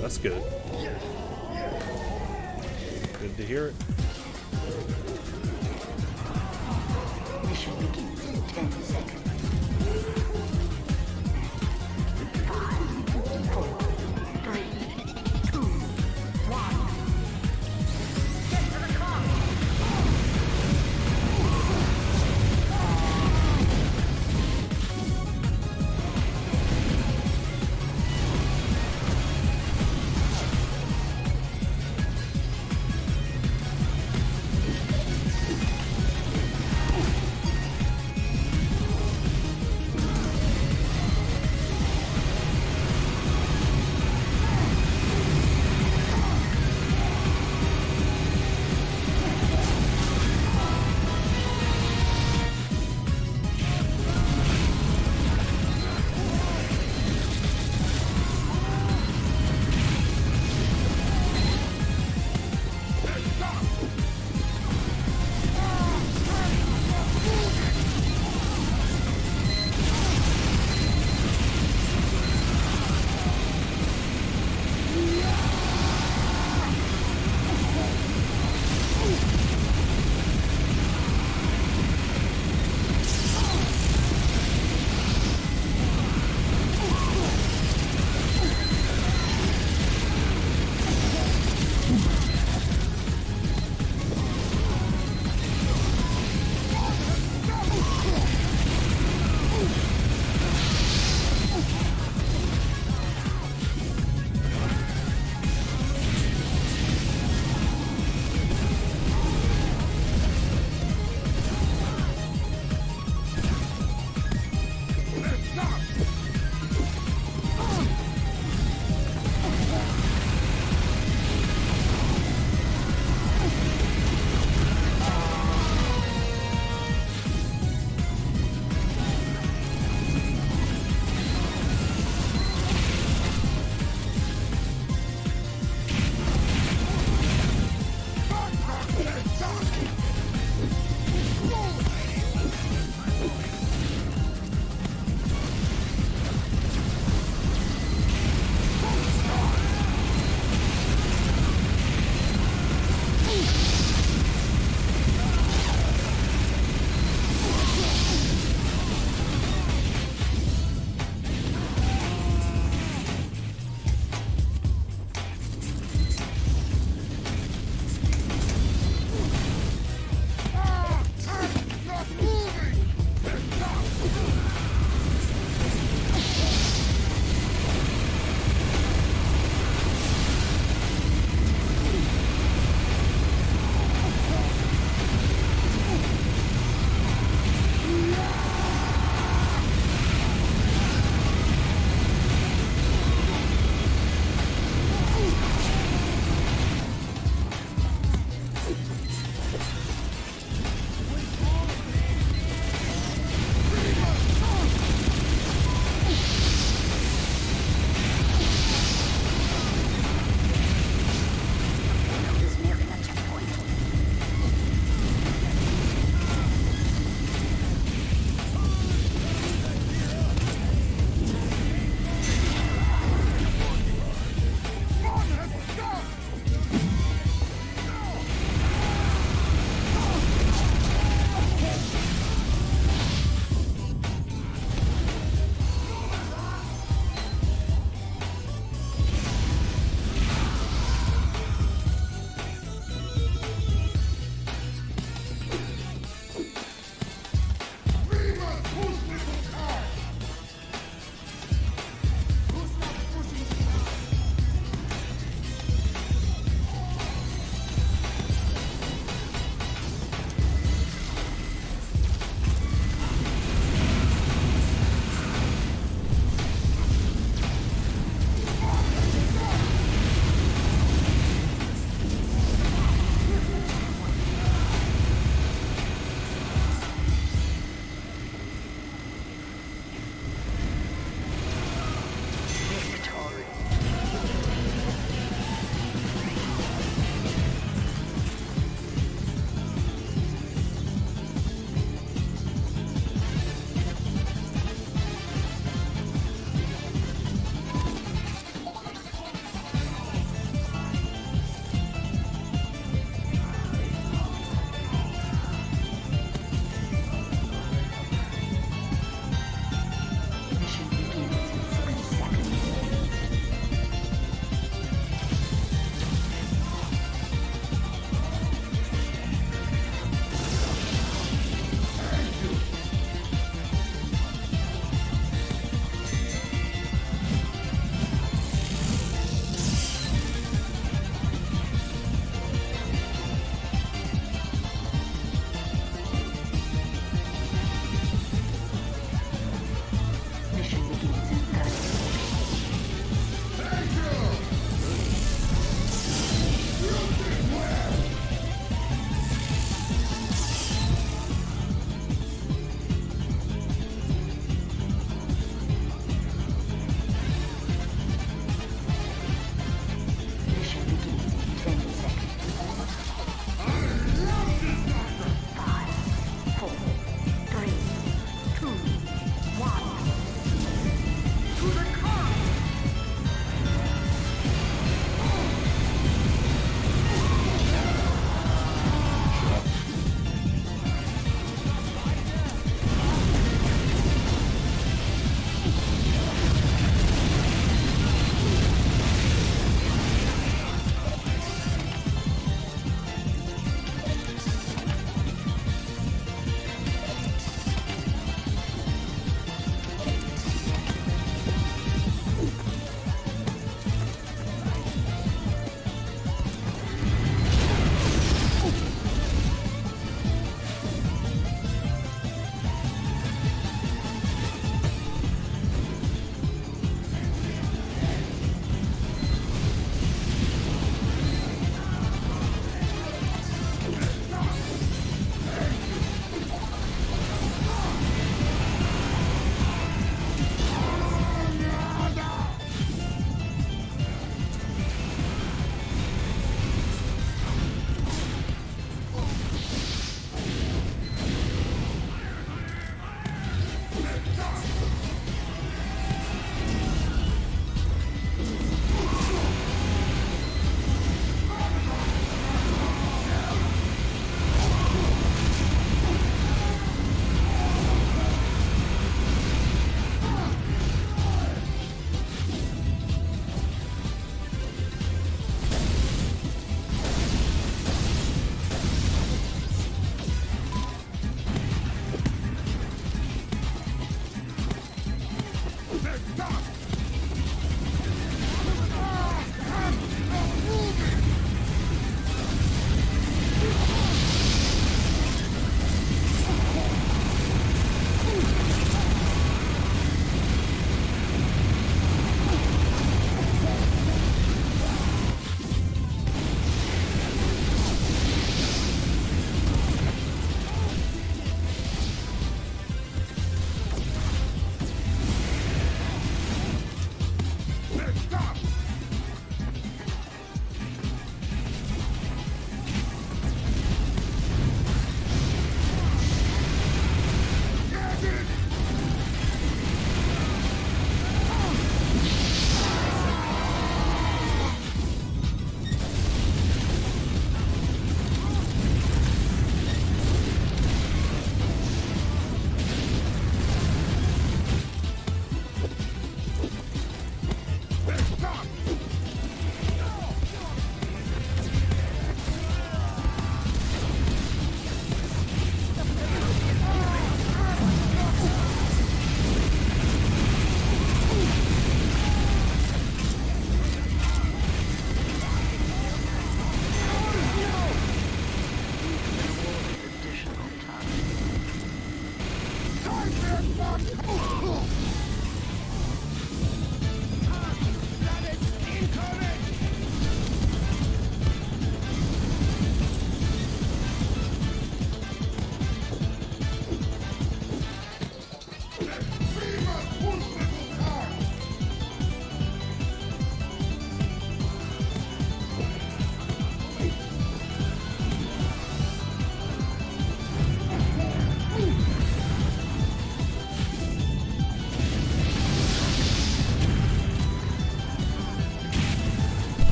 Speaker 1: That's good. hear it.
Speaker 4: Mission begins in 10 seconds. 5, 4, 3, 2, 1. Get to the car!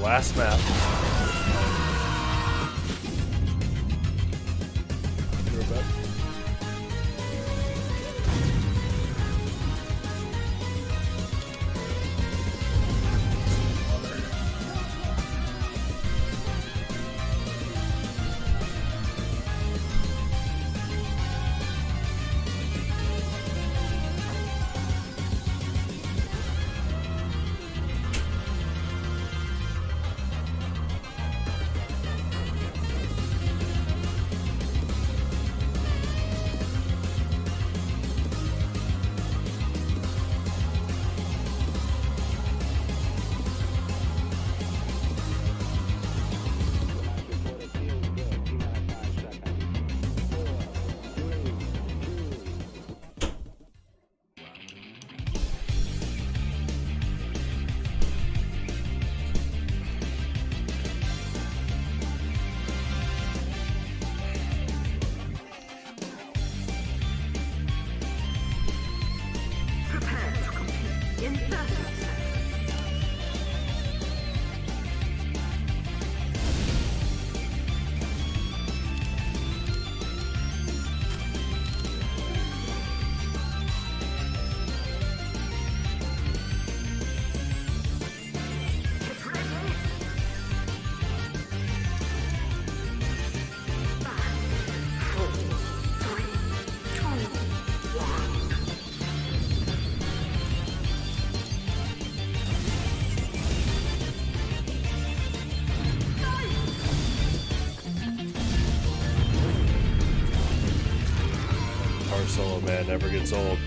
Speaker 1: Last map. Solo, man, never gets old.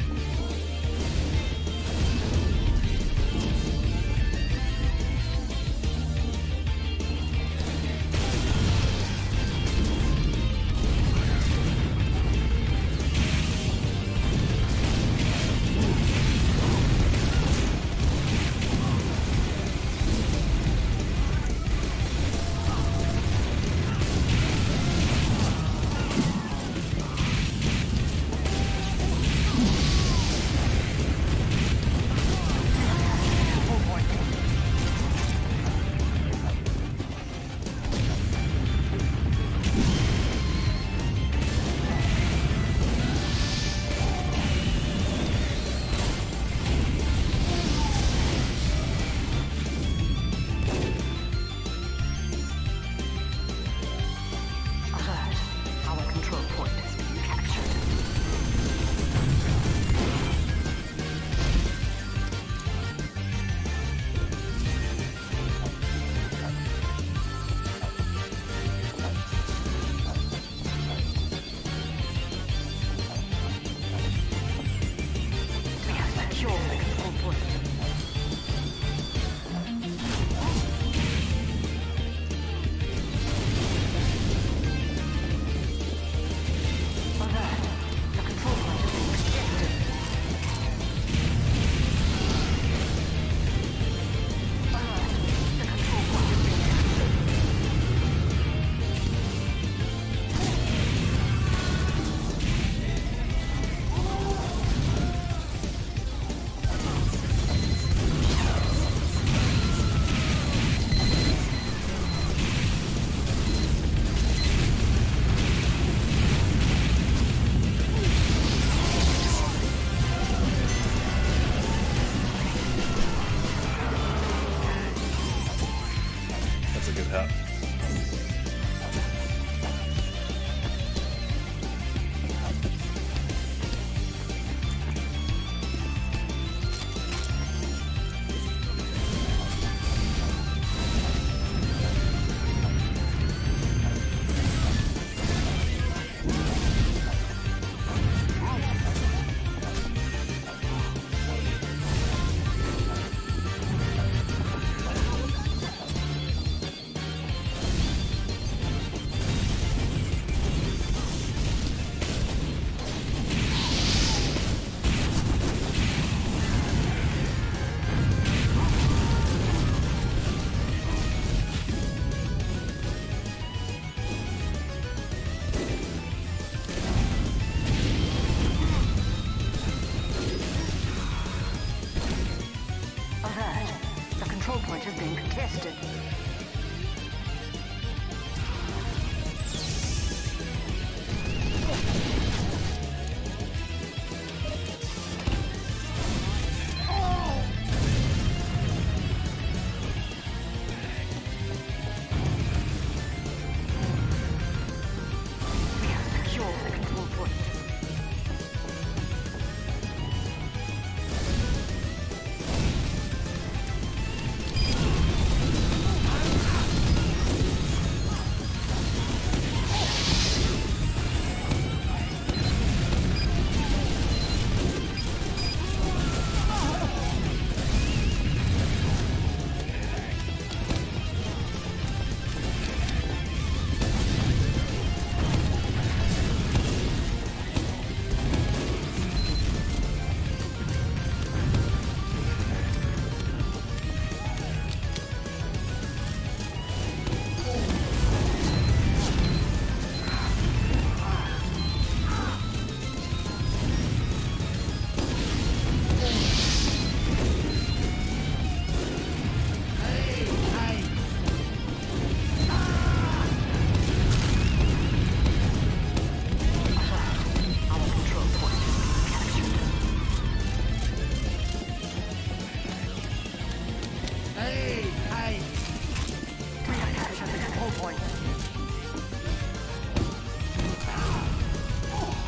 Speaker 4: point.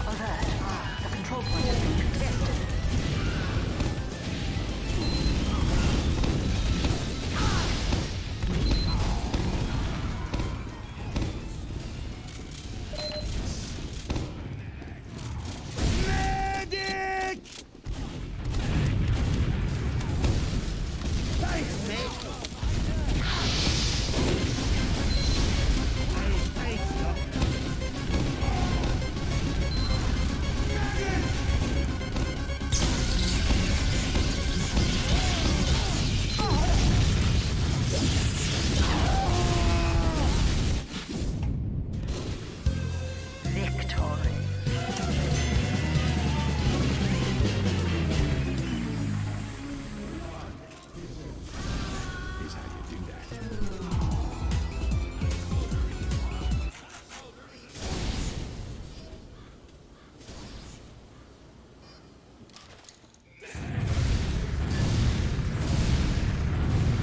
Speaker 4: Alert. The control point is being contested. Victory.
Speaker 5: Here's how you do that.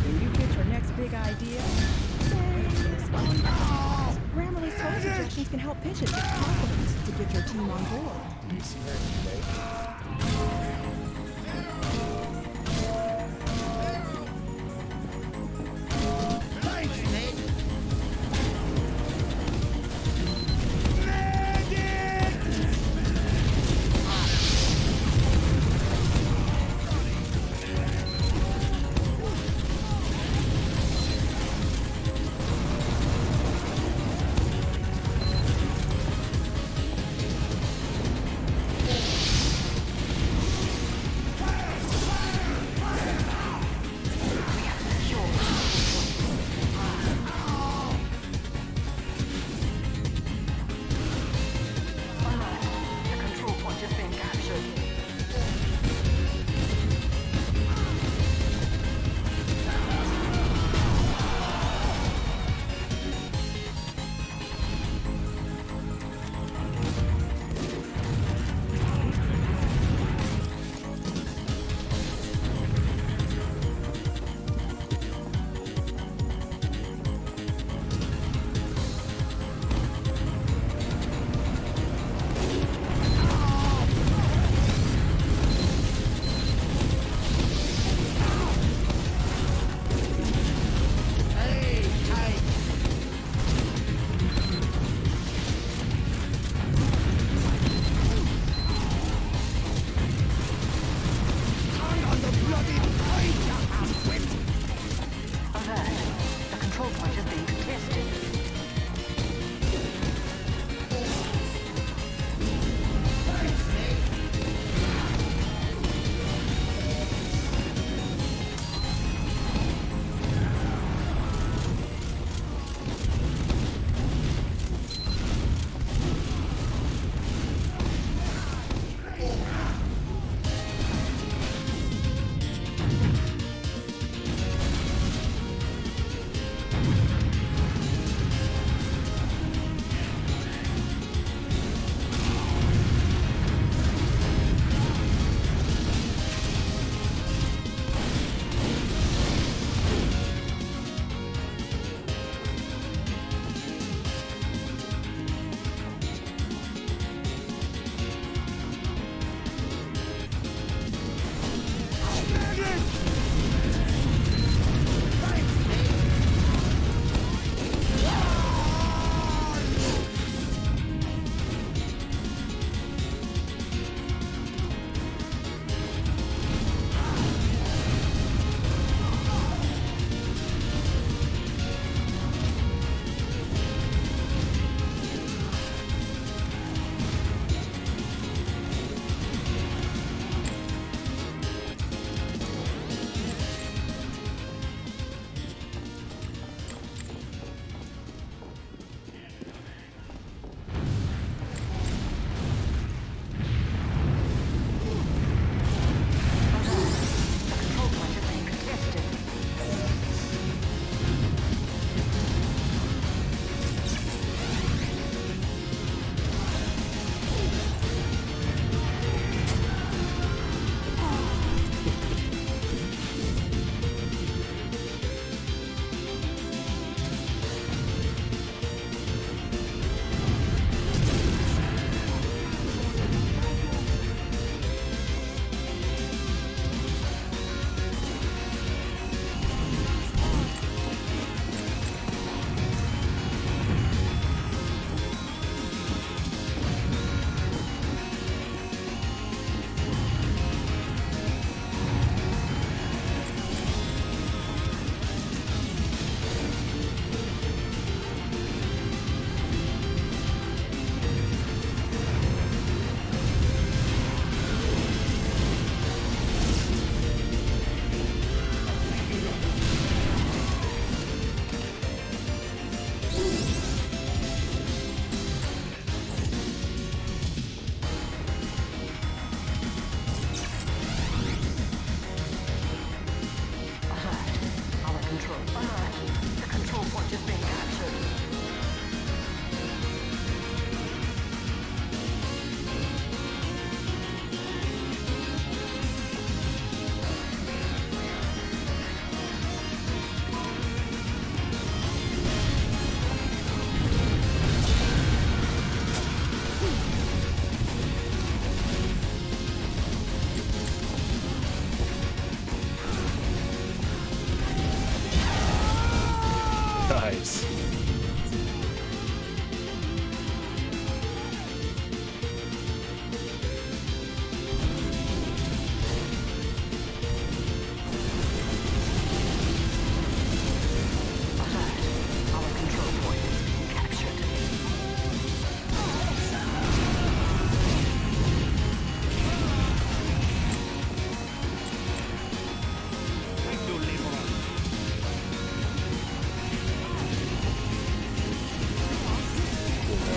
Speaker 2: When you get your next big idea, say this one. Grammarly told suggestions can help pitch it with confidence to get your team on board.
Speaker 5: Do you see her today?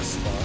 Speaker 1: a spot.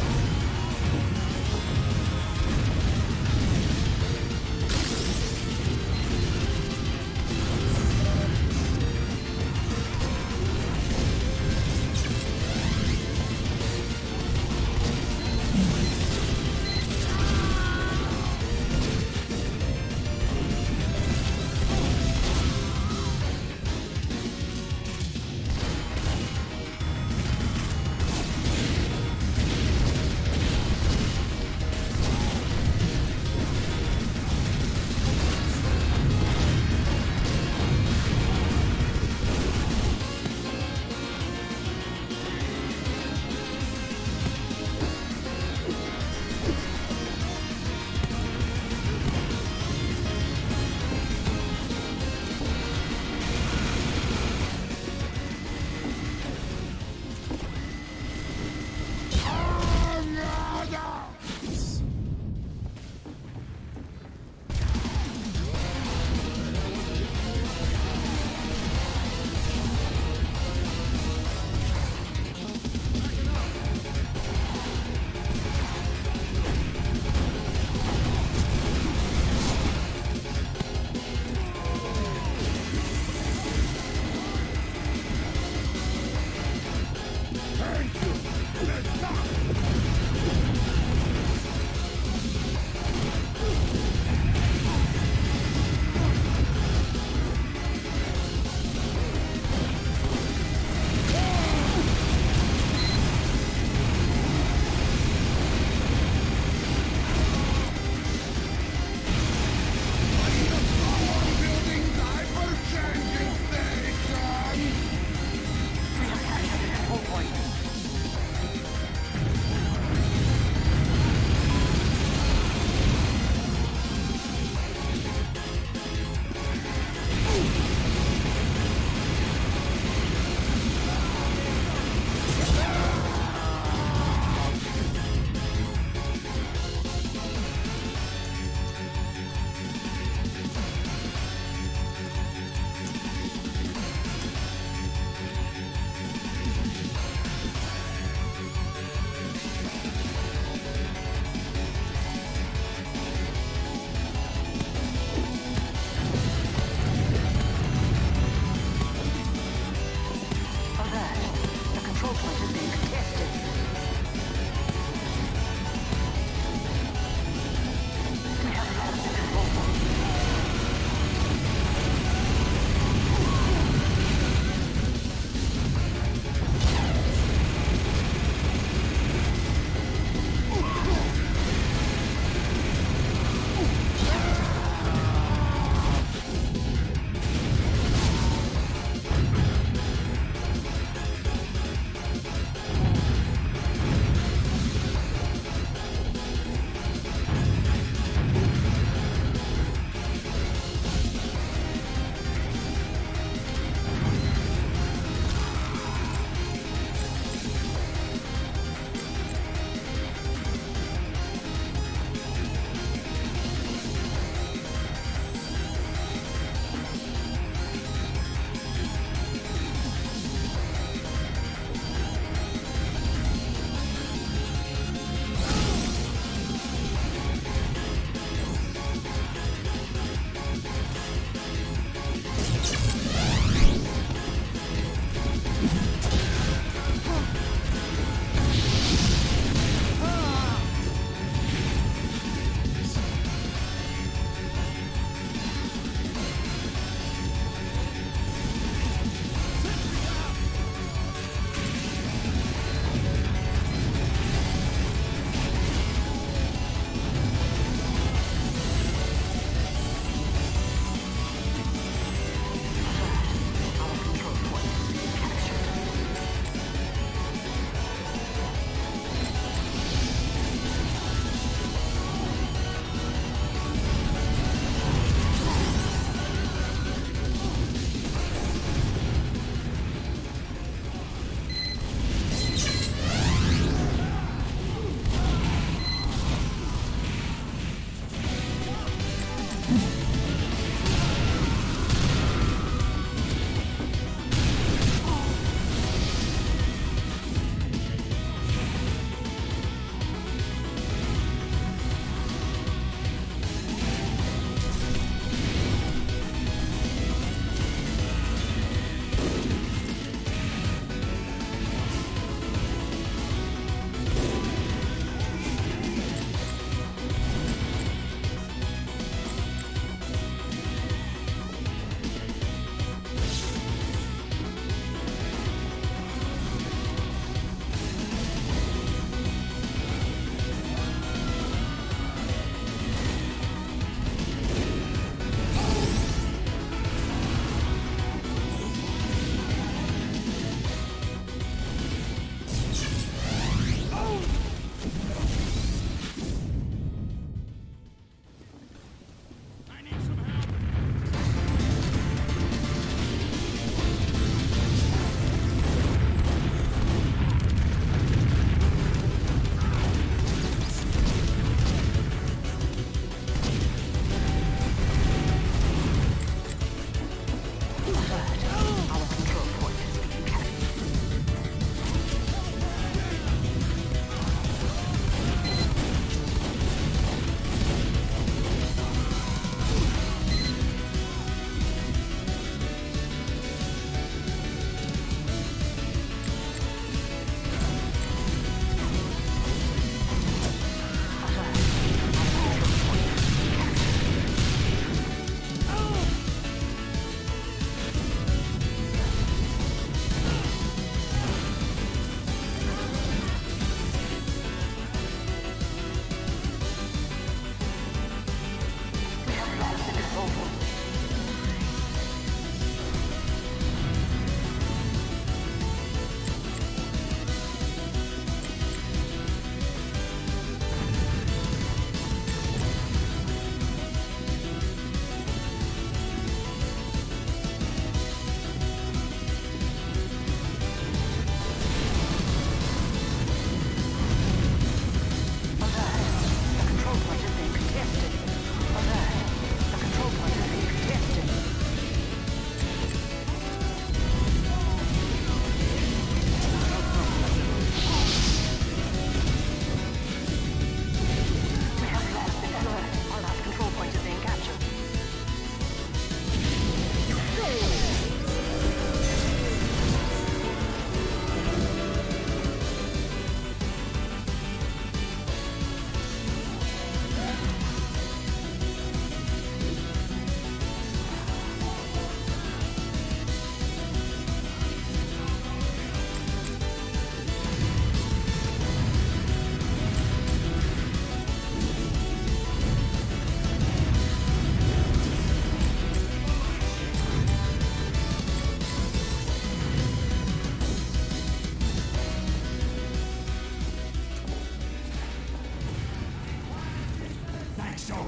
Speaker 4: Alert.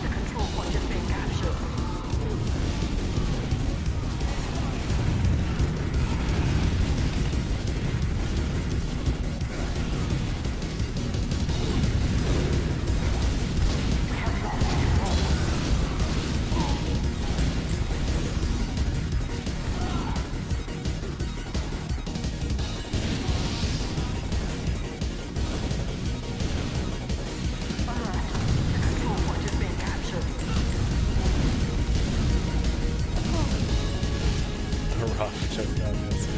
Speaker 4: The control point is being captured.
Speaker 1: The rock checked out. That's it.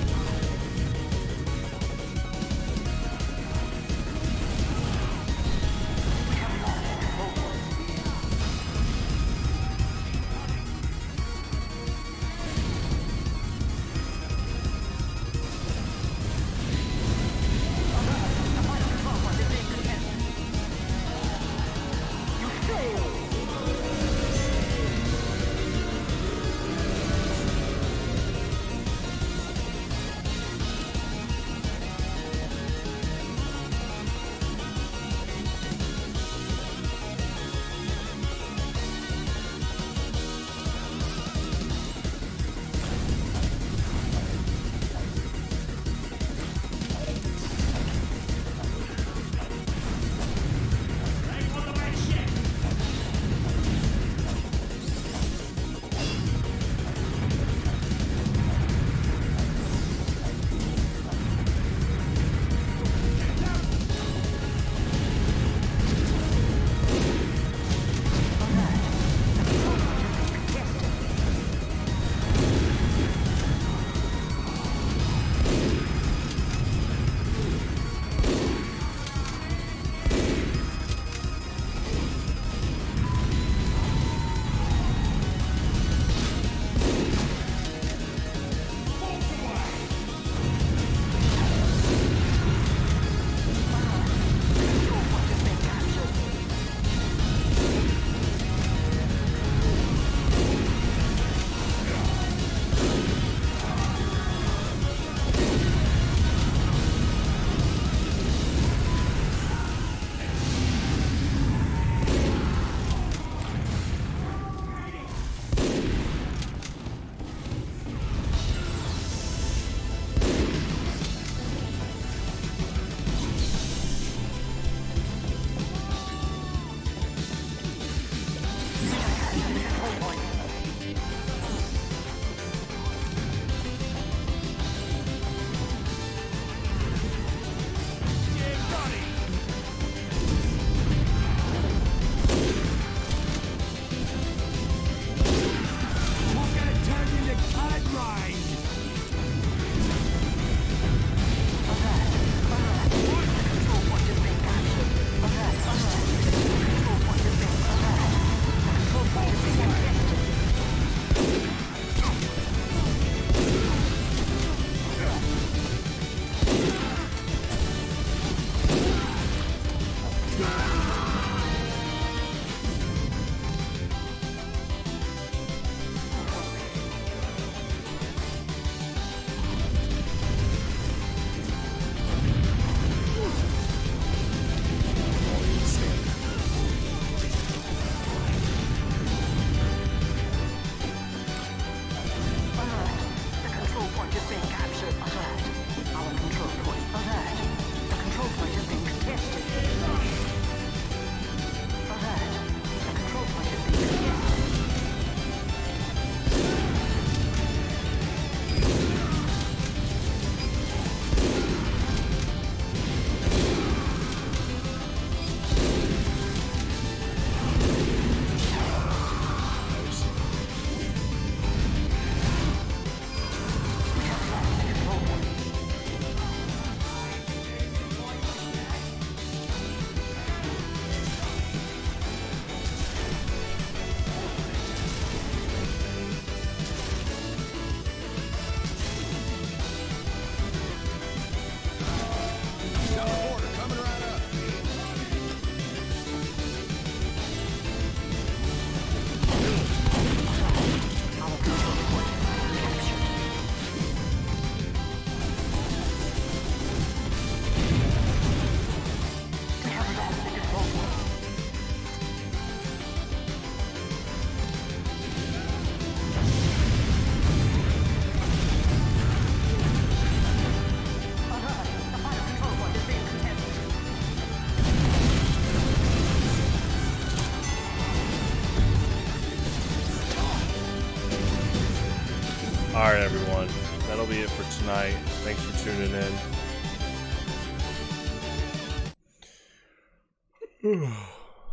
Speaker 1: Alright, everyone. That'll be it for tonight. Thanks for tuning in.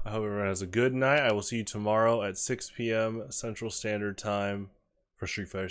Speaker 1: I hope everyone has a good night. I will see you tomorrow at 6 p.m. Central Standard Time for Street Fighter